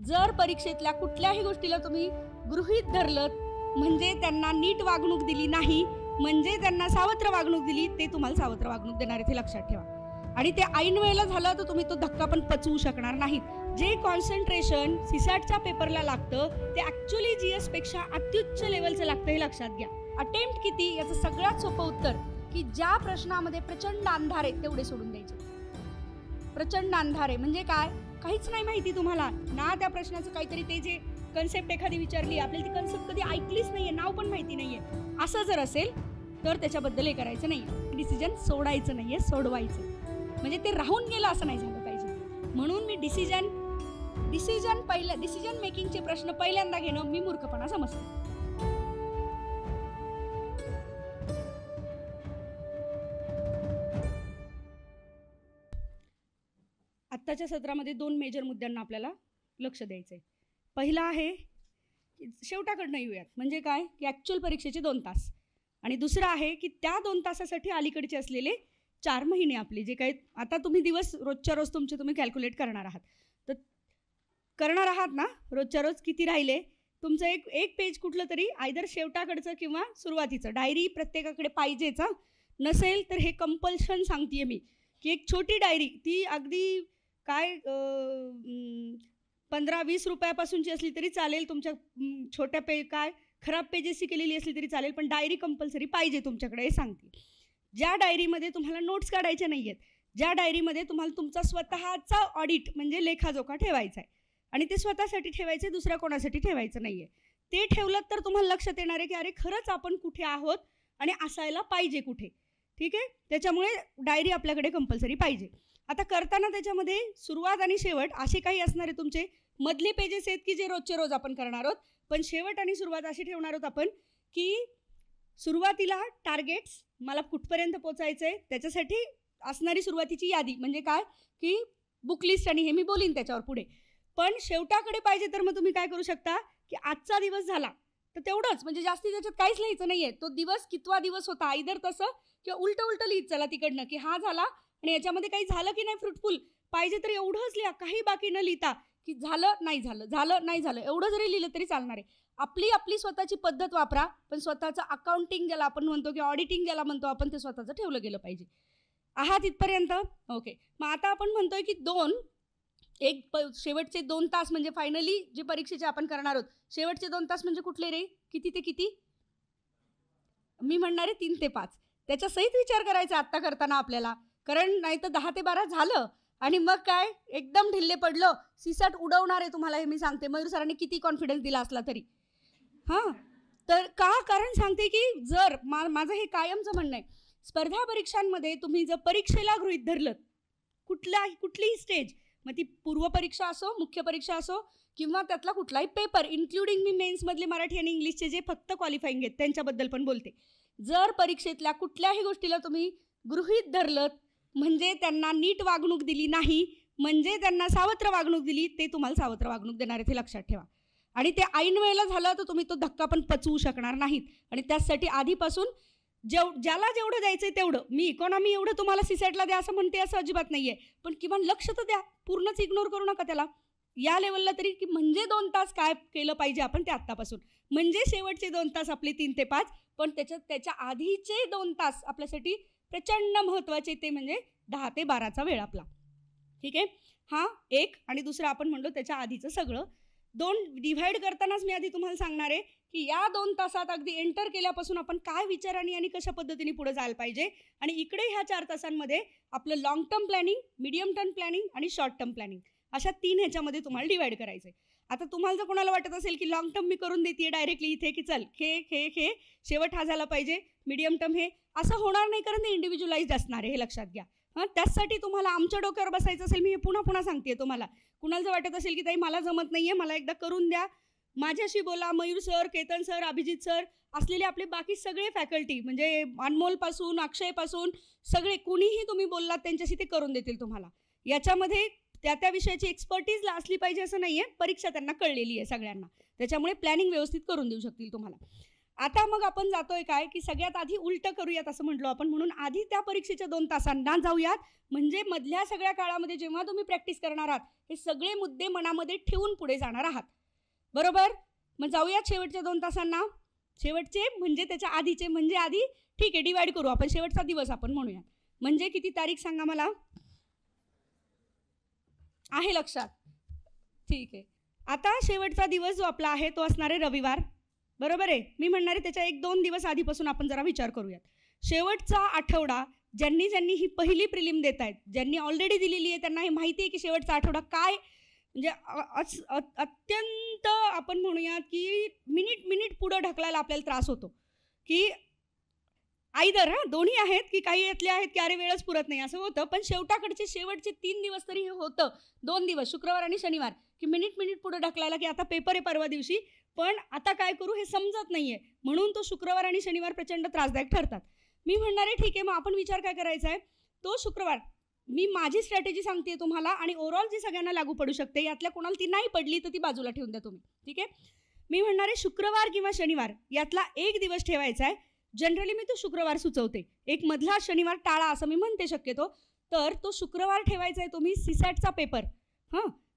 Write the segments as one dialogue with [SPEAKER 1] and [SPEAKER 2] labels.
[SPEAKER 1] जर परीक्षेतल्या कुठल्याही गोष्टीला तुम्ही गृहीत धरलं म्हणजे त्यांना नीट वागणूक दिली नाही, म्हणजे त्यांना सावत्र वागणूक दिली, ते तुम्हाला सावत्र वागणूक देणार आहेत हे लक्षात ठेवा. आणि ते ऐन वेळेला झालं तर तुम्ही तो धक्का पण पचवू शकणार नाहीत. जे कॉन्सन्ट्रेशन सीसॅटच्या पेपरला लागतं ते ॲक्च्युली जीएस पेक्षा अत्युच्च लेवलचं लागतं हे लक्षात घ्या. अटेम्प्ट किती याचं सगळ्यात सोपं उत्तर की ज्या प्रश्नामध्ये प्रचंड अंधार आहे तेवढे सोडून द्यायचे. प्रचंड अंधार आहे म्हणजे काय, काहीच नाही माहिती तुम्हाला ना त्या प्रश्नाचं, काहीतरी ते जे कन्सेप्ट एखादी विचारली आपल्याला ती कन्सेप्ट कधी ऐकलीच नाहीये, नाव पण माहिती नाहीये, असं जर असेल तर त्याच्याबद्दल हे करायचं नाही. डिसिजन सोडायचं नाहीये, सोडवायचं. म्हणजे ते राहून गेलं असं नाही झालं पाहिजे. म्हणून मी डिसिजन मेकिंगचे प्रश्न पहिल्यांदा घेणं मी मूर्खपणा समजते. आत्ताच्या सत्रामध्ये 2 मेजर मुद्द्यांना आपल्याला लक्ष द्यायचं आहे. पहिला आहे की शेवटाकडनं येऊयात, म्हणजे काय की ॲक्च्युअल परीक्षेचे 2 तास, आणि दुसरं आहे की त्या 2 तासासाठी अलीकडचे असलेले 4 महिने आपले जे काही आता तुम्ही दिवस रोजच्या रोज तुम्ही कॅल्क्युलेट करणार आहात. तर करणार आहात ना रोजच्या रोज किती राहिले तुमचं एक पेज कुठलं तरी आयदर शेवटाकडचं किंवा सुरुवातीचं. डायरी प्रत्येकाकडे पाहिजेच. नसेल तर हे कंपल्शन सांगते मी की एक छोटी डायरी, ती अगदी काय 15-20 रुपयापासूनची असली तरी चालेल, तुमच्या छोट्या काय खराब पेजेसची केलेली असली तरी चालेल, पण डायरी कंपल्सरी पाहिजे तुमच्याकडे हे सांगते. ज्या डायरीमध्ये तुम्हाला नोट्स काढायच्या नाही आहेत, ज्या डायरीमध्ये तुम्हाला तुमचा स्वतःचा ऑडिट म्हणजे लेखाजोखा ठेवायचा आहे आणि ते स्वतःसाठी ठेवायचं आहे, दुसऱ्या कोणासाठी ठेवायचं नाही आहे. ते ठेवलं तर तुम्हाला लक्षात येणार आहे की अरे खरंच आपण कुठे आहोत आणि असायला पाहिजे कुठे. ठीक आहे, त्याच्यामुळे डायरी आपल्याकडे कंपल्सरी पाहिजे. आता करताना त्याच्यामध्ये सुरुवात आणि शेवट असे काही असणार आहे तुमचे. मधले पेजेस आहेत की जे रोजचे रोज आपण करणार आहोत, पण शेवट आणि सुरुवात अशी ठेवणार आहोत आपण की सुरुवातीला टार्गेट्स, मला कुठपर्यंत पोचायचं आहे त्याच्यासाठी असणारी सुरुवातीची यादी, म्हणजे काय की बुक लिस्ट, आणि हे मी बोलीन त्याच्यावर पुढे. पण शेवटाकडे पाहिजे तर मग तुम्ही काय करू शकता की आजचा दिवस झाला तर तेवढंच, म्हणजे जास्ती त्याच्यात काहीच लिहायचं नाही आहे. तो दिवस कितवा दिवस होता आयदर तसं किंवा उलटं लिहित चला तिकडनं की हा झाला आणि याच्यामध्ये काही झालं की नाही फ्रुटफुल, पाहिजे तर एवढंच लिहा, काही बाकी न लिहिता की झालं नाही झालं एवढं जरी लिहिलं तरी चालणार आहे. आपली स्वतःची पद्धत वापरा, पण स्वतःचं अकाउंटिंग ज्याला आपण म्हणतो किंवा ऑडिटिंग ज्याला म्हणतो आपण, ते स्वतःचं ठेवलं गेलं पाहिजे. आहात इथपर्यंत? ओके. मग आता आपण म्हणतोय की शेवटचे 2 तास म्हणजे फायनली जे परीक्षेचे आपण करणार आहोत, शेवटचे 2 तास म्हणजे कुठले रे, किती ते किती? मी म्हणणार आहे 3 ते 5. त्याच्या सहित विचार करायचा आत्ता करताना आपल्याला, कारण नाही तर 10 ते 12 झालं आणि मग काय एकदम ढिल्ले पडलं, सीसॅट उडवणार आहे तुम्हाला हे मी सांगते. मयूर सरांनी किती कॉन्फिडन्स दिला असला तरी. हां, तर कारण सांगते की जर माझं हे कायमचं म्हणणं आहे, स्पर्धा परीक्षांमध्ये तुम्ही जर परीक्षेला गृहीत धरलं कुठलीही स्टेज, मग ती पूर्वपरीक्षा असो, मुख्य परीक्षा असो किंवा त्यातला कुठलाही पेपर, इन्क्लुडिंग मी मेन्समधले मराठी आणि इंग्लिशचे जे फक्त क्वालिफाईंग आहेत त्यांच्याबद्दल पण बोलते. जर परीक्षेतल्या कुठल्याही गोष्टीला तुम्ही गृहीत धरलं म्हणजे त्यांना नीट वागणूक दिली नाही, म्हणजे त्यांना सावत्र वागणूक दिली, ते तुम्हाला सावत्र वागणूक देणार आहेत हे लक्षात ठेवा. आणि ते ऐन वेळेला झालं तर तुम्ही तो धक्का पण पचवू शकणार नाहीत. आणि त्यासाठी आधीपासून ज्याला जेवढं द्यायचं आहे तेवढं, मी इकॉनॉमी एवढं तुम्हाला सीसॅटला द्या असं म्हणते असं अजिबात नाही आहे, पण किमान लक्ष तर द्या, पूर्णच इग्नोर करू नका त्याला. या लेवलला तरी की म्हणजे 2 तास काय केलं पाहिजे आपण ते आत्तापासून, म्हणजे शेवटचे 2 तास आपले 3 ते 5, पण त्याच्या आधीचे 2 तास आपल्यासाठी प्रचंड महत्त्वाचे, ते म्हणजे 10 ते 12चा वेळ आपला. ठीक आहे, हा एक. आणि दुसरं आपण म्हणलो त्याच्या आधीचं सगळं. 2 डिव्हाइड करतानाच मी आधी तुम्हाला सांगणार आहे की या 2 तासात अगदी एंटर केल्यापासून आपण काय विचारांनी आणि कशा पद्धतीने पुढे जायला पाहिजे, आणि इकडे ह्या 4 तासांमध्ये आपलं long term planning, medium term planning आणि शॉर्ट टर्म प्लॅनिंग, अशा 3 ह्याच्यामध्ये तुम्हाला डिवाइड करायचं आहे. आता तुम्हाला जर कोणाला वाटत असेल की लॉंग टर्म मी करून देते डायरेक्टली इथे की चल खे शेवट हा झाला पाहिजे, मीडियम टर्म हे, असं होणार नाही, कारण ते इंडिव्हिज्युअलाइज्ड असणार आहे हे लक्षात घ्या. त्याचसाठी तुम्हाला आमच्या डोक्यावर बसायचं असेल, मी हे पुन्हा सांगते तुम्हाला. कुणाला जर वाटत असेल की ताई मला जमत नाही आहे, मला एकदा करून द्या, माझ्याशी बोला. Mayur sir, Ketan sir, Abhijit sir असलेले आपले बाकी सगळे फॅकल्टी, म्हणजे अनमोलपासून अक्षयपासून सगळे कुणीही तुम्ही बोललात त्यांच्याशी ते करून देतील तुम्हाला. याच्यामध्ये त्या विषयाची एक्सपर्टीज असली पाहिजे असं नाही आहे, परीक्षा त्यांना कळलेली आहे सगळ्यांना, त्याच्यामुळे प्लॅनिंग व्यवस्थित करून देऊ शकतील तुम्हाला. आता मग आपण जातोय काय की सगळ्यात आधी उलटं करूयात असं म्हटलो आपण, म्हणून आधी त्या परीक्षेच्या 2 तासांना जाऊयात. म्हणजे मधल्या सगळ्या काळामध्ये जेव्हा तुम्ही प्रॅक्टिस करणार आहात हे सगळे मुद्दे मनामध्ये ठेवून पुढे जाणार आहात. बरोबर? मग जाऊयात शेवटच्या 2 तासांना. शेवटचे म्हणजे त्याच्या आधीचे, म्हणजे आधी ठीक आहे डिवाइड करू आपण, शेवटचा दिवस आपण म्हणूया. म्हणजे किती तारीख सांगा मला, आहे लक्षात? ठीक आहे. आता शेवटचा दिवस जो आपला आहे तो असणार आहे रविवार. बरोबर आहे? मी म्हणणार आहे त्याच्या 1-2 दिवस आधीपासून आपण जरा विचार करूयात. शेवटचा आठवडा ज्यांनी ही पहिली प्रिलिम देत आहेत, ज्यांनी ऑलरेडी दिलेली आहे त्यांना हे माहिती आहे की शेवटचा आठवडा काय म्हणजे अत्यंत आपण म्हणूयात की मिनिट पुढं ढकलायला आपल्याला त्रास होतो. की आयदर दोन्ही आहेत की काही यातले आहेत की अरे वेळच पुरत नाही असं होतं. पण शेवटाकडचे शेवटचे 3 दिवस तरी हे होतं, 2 दिवस शुक्रवार आणि शनिवार, की मिनिट पुढं ढकलायला की आता पेपर आहे परवा दिवशी, पण आता काय करू हे समजत नाहीये, म्हणून तो शुक्रवार आणि शनिवार प्रचंड त्रासदायक ठरतात. मी म्हणणार आहे ठीक आहे, मग आपण विचार काय करायचा आहे, तो शुक्रवार मी माझी स्ट्रॅटेजी सांगते तुम्हाला आणि ओव्हरऑल जी सगळ्यांना लागू पडू शकते, यातल्या कोणाला ती नाही पडली तर ती बाजूला ठेवून द्या तुम्ही. ठीक आहे? मी म्हणणार आहे शुक्रवार किंवा शनिवार यातला एक दिवस ठेवायचा आहे. जनरली मी तो शुक्रवार सुचवते, एक मधला शनिवार टाळा असं मी म्हणते शक्यतो. तर तो शुक्रवार ठेवायचा आहे तुम्ही सीसॅटचा पेपर.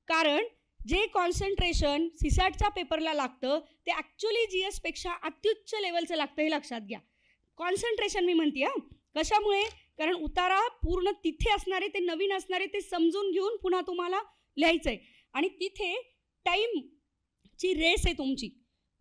[SPEAKER 1] कारण जे कॉन्सन्ट्रेशन सीसॅटच्या पेपरला लागतं ते ॲक्च्युली GS पेक्षा अत्युच्च लेवलचं लागतं, हे लक्षात घ्या. कॉन्सन्ट्रेशन मी म्हणते कशामुळे, कारण उतारा पूर्ण तिथे असणारे ते नवीन असणारे ते समजून घेऊन पुन्हा तुम्हाला लिहायचं आहे. आणि तिथे टाईमची रेस आहे तुमची,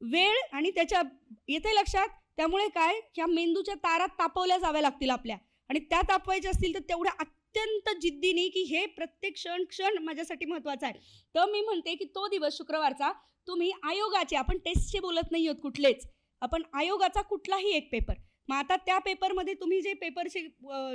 [SPEAKER 1] वेळ आणि त्याच्या येते लक्षात. त्यामुळे काय, ह्या मेंदूच्या तारा तापवल्या जाव्या लागतील आपल्या, आणि त्या तापवायच्या असतील तर तेवढ्या अत्यंत जिद्दीने की हे प्रत्येक क्षण माझ्यासाठी महत्त्वाचा आहे. तर मी म्हणते की तो दिवस शुक्रवारचा तुम्ही आयोगाचे, आपण टेस्टचे बोलत नाही आहोत कुठलेच, आपण आयोगाचा कुठलाही एक पेपर. मग आता त्या पेपरमध्ये तुम्ही जे पेपरचे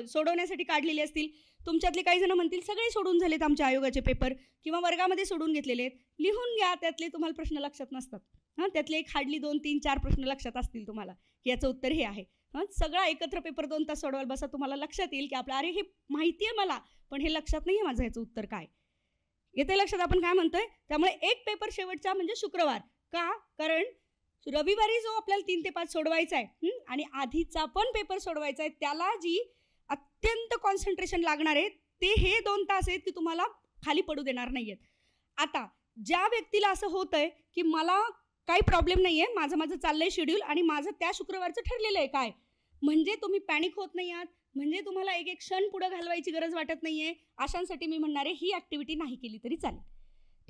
[SPEAKER 1] सोडवण्यासाठी काढलेले असतील, तुमच्यातले काही जण म्हणतील सगळे सोडून झालेत आमचे आयोगाचे पेपर किंवा वर्गामध्ये सोडून घेतलेले आहेत, लिहून घ्या. त्यातले तुम्हाला प्रश्न लक्षात नसतात, त्यातले एक हार्डली 2-3-4 प्रश्न लक्षात असतील तुम्हाला की याचं उत्तर हे आहे. सगळा एकत्र पेपर 2 तास सोडवायला बसा, तुम्हाला लक्षात येईल की आपलं अरे हे माहिती आहे मला पण हे लक्षात नाही आहे माझं ह्याचं उत्तर काय येते लक्षात आपण काय म्हणतोय. त्यामुळे एक पेपर शेवटचा म्हणजे शुक्रवार का, कारण रविवारी जो आपल्याला 3 ते 5 सोडवायचा आहे आणि आधीचा पण पेपर सोडवायचा आहे, त्याला जी अत्यंत कॉन्सन्ट्रेशन लागणार आहे ते हे 2 तास आहेत की तुम्हाला खाली पडू देणार नाही आहेत. आता ज्या व्यक्तीला असं होतंय की मला काही प्रॉब्लेम नाही आहे, माझं चाललंय शेड्यूल आणि माझं त्या शुक्रवारचं ठरलेलं आहे काय, म्हणजे तुम्ही पॅनिक होत नाही आहात, म्हणजे तुम्हाला एक क्षण पुढं घालवायची गरज वाटत नाही आहे, अशांसाठी मी म्हणणार आहे ही ॲक्टिव्हिटी नाही केली तरी चालेल.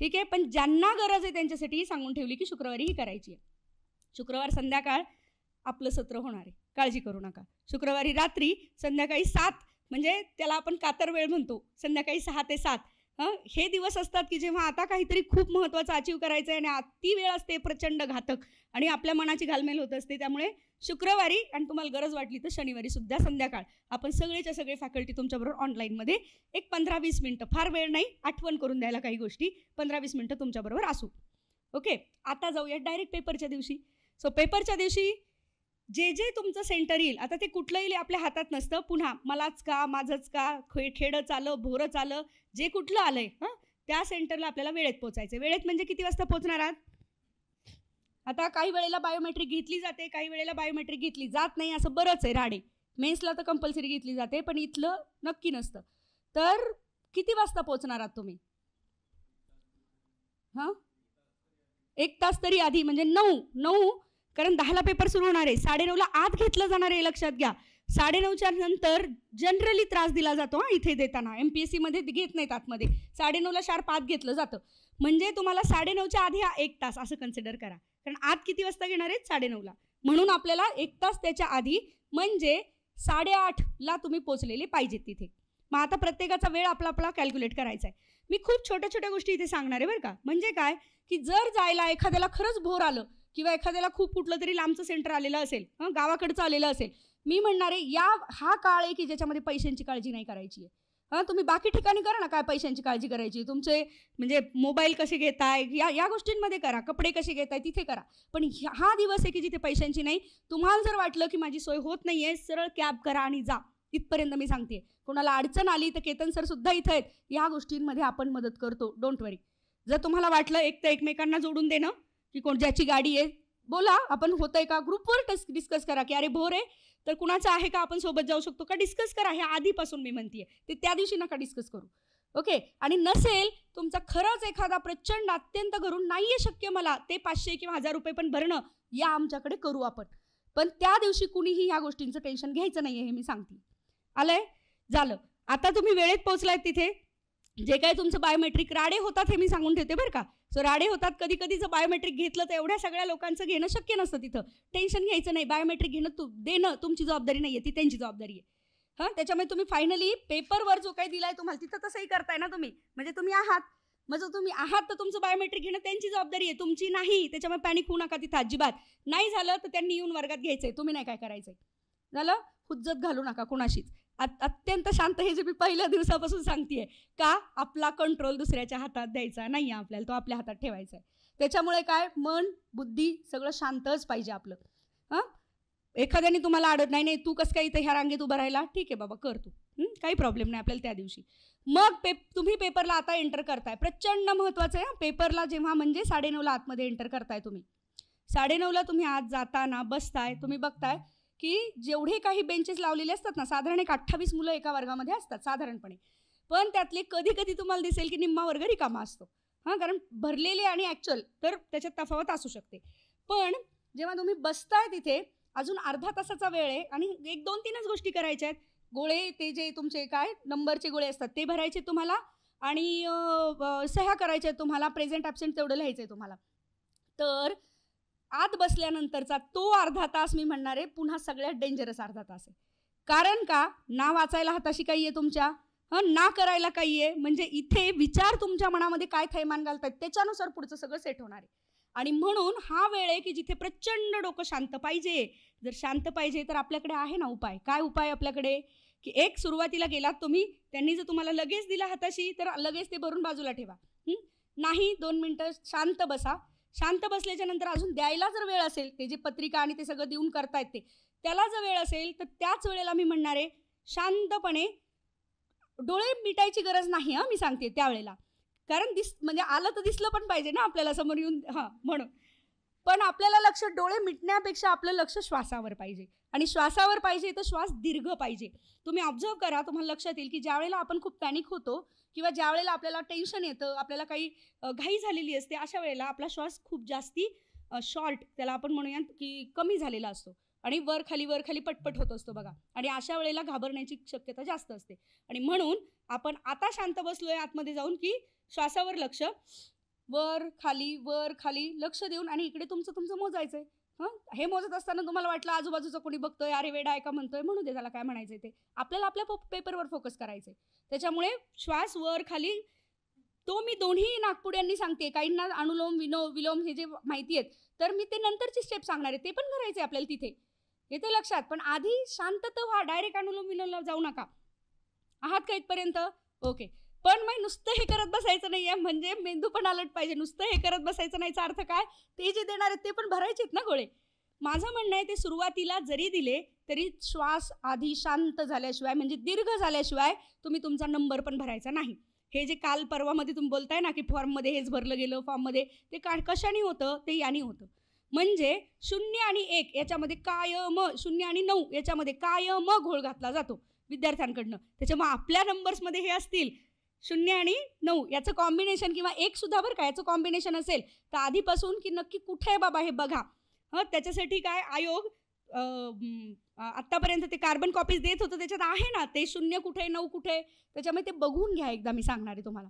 [SPEAKER 1] ठीक आहे? पण ज्यांना गरज आहे त्यांच्यासाठी सांगून ठेवली की शुक्रवारी ही करायची आहे. शुक्रवार संध्याकाळ आपलं सत्र होणार आहे, काळजी करू नका. शुक्रवारी रात्री संध्याकाळी 7 म्हणजे त्याला आपण कातर वेळ म्हणतो, संध्याकाळी 6 ते 7 हे दिवस असतात की जेव्हा आता काहीतरी खूप महत्त्वाचं अचीव करायचं आहे आणि अति वेळ असते प्रचंड घातक आणि आपल्या मनाची घालमेल होत असते. त्यामुळे शुक्रवारी आणि तुम्हाला गरज वाटली तर शनिवारी सुद्धा संध्याकाळ आपण सगळेच्या सगळे फॅकल्टी तुमच्याबरोबर ऑनलाईनमध्ये एक 15-20 मिनटं, फार वेळ नाही, आठवण करून द्यायला काही गोष्टी, 15-20 मिनटं तुमच्याबरोबर असू. ओके? आता जाऊया डायरेक्ट पेपरच्या दिवशी. सो पेपरच्या दिवशी जे तुमचं सेंटर येईल, आता ते कुठलंही आपल्या हातात नसतं. पुन्हा मलाच का, माझंच का, खेडच आलं, भोरच आलं, जे कुठलं आलंय त्या सेंटरला आपल्याला वेळेत पोचायचं. वेळेत म्हणजे किती वाजता पोचणार आहात? आता काही वेळेला बायोमेट्रिक घेतली जाते, काही वेळेला बायोमेट्रिक घेतली जात नाही, असं बरंच आहे राडे. मेन्सला तर कंपल्सरी घेतली जाते पण इथलं नक्की नसतं. तर किती वाजता पोचणार आहात तुम्ही? 1 तास तरी आधी, म्हणजे 9, कारण 10ला पेपर सुरू होणार आहे, 9:30ला आत घेतलं जाणार आहे, लक्षात घ्या. 9:30च्या नंतर जनरली त्रास दिला जातो इथे देताना, MPSC मध्ये घेत नाहीत आतमध्ये, 9:30ला शार्प आत घेतलं जातं. म्हणजे तुम्हाला 9:30च्या आधी 1 तास असं कन्सिडर करा, कारण आत किती वाजता घेणार आहेत? 9:30ला, म्हणून आपल्याला 1 तास त्याच्या आधी म्हणजे 8:30ला तुम्ही पोचलेले पाहिजेत तिथे. मग आता प्रत्येकाचा वेळ आपला कॅल्क्युलेट करायचा आहे. मी खूप छोट्या गोष्टी इथे सांगणार आहे बरं का. म्हणजे काय की जर जायला एखाद्याला खरंच भोर आलं किंवा एखाद्याला खूप कुठलं तरी लांबचं सेंटर आलेलं असेल, गावाकडचं आलेलं असेल, मी म्हणणार आहे हा काळ आहे की ज्याच्यामध्ये पैशांची काळजी नाही करायची आहे. तुम्ही बाकी ठिकाणी करा ना, काय पैशांची काळजी करायची, तुमचे म्हणजे मोबाईल कसे घेताय या गोष्टींमध्ये करा, कपडे कसे घेताय तिथे करा, पण हा दिवस आहे की जिथे पैशांची नाही. तुम्हाला जर वाटलं की माझी सोय होत नाही आहे, सरळ कॅब करा आणि जा, इथपर्यंत मी सांगते. कोणाला अडचण आली तर केतन सर सुद्धा इथं आहेत, या गोष्टींमध्ये आपण मदत करतो, डोंट वरी. जर तुम्हाला वाटलं एक तर एकमेकांना जोडून देणं की ज्याची गाडी आहे बोला, आपण होतंय का, ग्रुपवर डिस्कस करा की अरे बोर आहे तर कुणाचं आहे का, आपण सोबत जाऊ शकतो का, डिस्कस करा. हे आधीपासून मी म्हणतेय, ते त्या दिवशी नका डिस्कस करू. ओके. आणि नसेल तुमचा खरंच एखादा प्रचंड अत्यंत घरून नाहीये शक्य मला ते 500 किंवा 1000 रुपये पण भरणं, या आमच्याकडे करू आपण. पण त्या दिवशी कुणीही ह्या गोष्टींचं टेन्शन घ्यायचं नाहीये, हे मी सांगते. आलंय? झालं. आता तुम्ही वेळेत पोहोचलायत तिथे. जे काही तुमचं बायोमेट्रिक राडे होतात हे मी सांगून ठेवते बरं का. सो राडे होतात, कधी कधी जर बायोमेट्रिक घेतलं तर एवढ्या सगळ्या लोकांचं घेणं शक्य नसतं तिथं. टेन्शन घ्यायचं नाही. बायोमेट्रिक देणं तुमची जबाबदारी नाहीये, ती त्यांची जबाबदारी आहे. हां, त्याच्यामुळे तुम्ही फायनली पेपरवर जो काही दिलाय तुम्हाला तिथं तसंही करताय ना तुम्ही, म्हणजे तुम्ही आहात. मग जर तुम्ही आहात तर तुमचं बायोमेट्रिक घेणं त्यांची जबाबदारी आहे, तुमची नाही. त्याच्यामुळे पॅनिक होऊ नका तिथं अजिबात. नाही झालं तर त्यांनी येऊन वर्गात घ्यायचंय, तुम्ही नाही काय करायचंय. झालं? हुज्जत घालू नका कुणाशीच. अत्यंत शांत, हे जे मी पहिल्या दिवसापासून सांगतेय. का? आपला कंट्रोल दुसऱ्याच्या हातात द्यायचा नाही आहे आपल्याला, तो आपल्या हातात ठेवायचा आहे. त्याच्यामुळे काय, मन बुद्धी सगळं शांतच पाहिजे आपलं. हां, एखाद्याने तुम्हाला अडत नाही, तू कसं काय इथं ह्या रांगेत उभं राहिला, ठीक आहे बाबा कर तू, काही प्रॉब्लेम नाही आपल्याला त्या दिवशी. मग तुम्ही पेपरला आता एंटर करताय, प्रचंड महत्त्वाचं आहे. पेपरला जेव्हा म्हणजे 9:30ला आतमध्ये एंटर करताय तुम्ही. 9:30ला तुम्ही आत जाताना बसताय, तुम्ही बघताय की जेवढे काही बेंचेस लावलेले असतात ना, साधारण एक 28 मुलं एका वर्गामध्ये असतात साधारणपणे. पण त्यातले कधी कधी तुम्हाला दिसेल की निम्मा वर्ग रिकामा असतो. हां, कारण भरलेले आणि ॲक्च्युअल तर त्याच्यात तफावत असू शकते. पण जेव्हा तुम्ही बसताय तिथे अजून अर्धा तासाचा वेळ आहे आणि 1 2 3च गोष्टी करायच्या आहेत. गोळे, ते जे तुमचे काय नंबरचे गोळे असतात ते भरायचे तुम्हाला आणि सह्या करायच्या आहेत तुम्हाला, प्रेझेंट ॲब्सेंट तेवढं लिहायचं आहे तुम्हाला. तर आत बसल्यानंतरचा तो अर्धा तास मी म्हणणार आहे पुन्हा सगळ्यात डेंजरस अर्धा तास आहे. कारण का, ना वाचायला हाताशी काही आहे तुमच्या, ना करायला काही आहे. म्हणजे इथे विचार तुमच्या मनामध्ये काय थैमान घालतात त्याच्यानुसार पुढचं सगळं सेट होणार आहे. आणि म्हणून हा वेळ आहे की जिथे प्रचंड डोकं शांत पाहिजे. जर शांत पाहिजे तर आपल्याकडे आहे ना उपाय. काय उपाय आपल्याकडे, की एक सुरुवातीला गेलात तुम्ही, त्यांनी जर तुम्हाला लगेच दिला हाताशी तर लगेच ते भरून बाजूला ठेवा. नाही, 2 मिनटं शांत बसा. शांत बसल्याच्या नंतर अजून द्यायला जर वेळ असेल, ते जे पत्रिका आणि ते सगळं देऊन करतायत ते, त्याला जर वेळ असेल तर त्याच वेळेला मी म्हणणार आहे शांतपणे, डोळे मिटायची गरज नाही मी सांगते त्यावेळेला. कारण म्हणजे आलं तर दिसलं पण पाहिजे ना आपल्याला समोर येऊन, म्हणून. पण आपल्याला लक्ष डोळे मिटण्यापेक्षा आपलं लक्ष श्वासावर पाहिजे. आणि श्वासावर पाहिजे तर श्वास दीर्घ पाहिजे. तुम्ही ऑब्झर्व करा, तुम्हाला लक्षात येईल की ज्या वेळेला आपण खूप पॅनिक होतो किंवा ज्या वेळेला आपल्याला टेन्शन येतं, आपल्याला काही घाई झालेली असते, अशा वेळेला आपला श्वास खूप जास्ती शॉर्ट, त्याला आपण म्हणूया की कमी झालेला असतो आणि वर खाली पटपट होत असतो बघा. आणि अशा वेळेला घाबरण्याची शक्यता जास्त असते. आणि म्हणून आपण आता शांत बसलोय आतमध्ये जाऊन की श्वासावर लक्ष, वर खाली लक्ष देऊन, आणि इकडे तुमचं मोजायचंय. हे मोजत असताना तुम्हाला वाटलं आजूबाजूचं कोणी बघतोय, अरे वेडा आहे का म्हणतोय, म्हणू दे, त्याला काय म्हणायचंय ते. आपल्याला आपल्या पेपरवर फोकस करायचंय. त्याच्यामुळे श्वास वर खाली, तो मी दोन्ही नागपुड्यांनी सांगते. काहींना अनुलोम विलोम हे जे माहिती आहेत, तर मी ते नंतरची स्टेप सांगणार आहे, ते पण करायचंय आपल्याला तिथे, येते लक्षात. पण आधी शांतता व्हा, डायरेक्ट अनुलोम विलोमला जाऊ नका. आहात का इथपर्यंत? ओके. पण मग नुसतं हे करत बसायचं नाहीये, म्हणजे मेंदू पण अलर्ट पाहिजे. नुसतं हे करत बसायचं नाहीचा अर्थ काय, ते जे देणार आहेत ते पण भरायचेत ना गोळे. माझं म्हणणं आहे ते सुरुवातीला जरी दिले तरी श्वास आधी शांत झाल्याशिवाय, म्हणजे दीर्घ झाल्याशिवाय तुम्ही तुमचा नंबर पण भरायचा नाही. हे जे काल परवामध्ये तुम्ही बोलताय ना की फॉर्ममध्ये हेच भरलं गेलं, फॉर्ममध्ये ते कशाने होतं, ते याने होतं. म्हणजे 0 आणि 1 याच्यामध्ये कायम, 0 आणि 9 याच्यामध्ये कायम घोळ घातला जातो विद्यार्थ्यांकडनं. त्याच्यामुळे आपल्या नंबर्समध्ये हे असतील 0 आणि 9 याचं कॉम्बिनेशन, किंवा 1 सुद्धा बरं का, याचं कॉम्बिनेशन असेल तर आधीपासून की नक्की कुठे आहे बाबा हे बघा. त्याच्यासाठी काय आयोग आत्तापर्यंत ते कार्बन कॉपीज देत होतं, त्याच्यात आहे ना ते 0 कुठे 9 कुठे, त्याच्यामुळे ते बघून घ्या एकदा, मी सांगणार आहे तुम्हाला.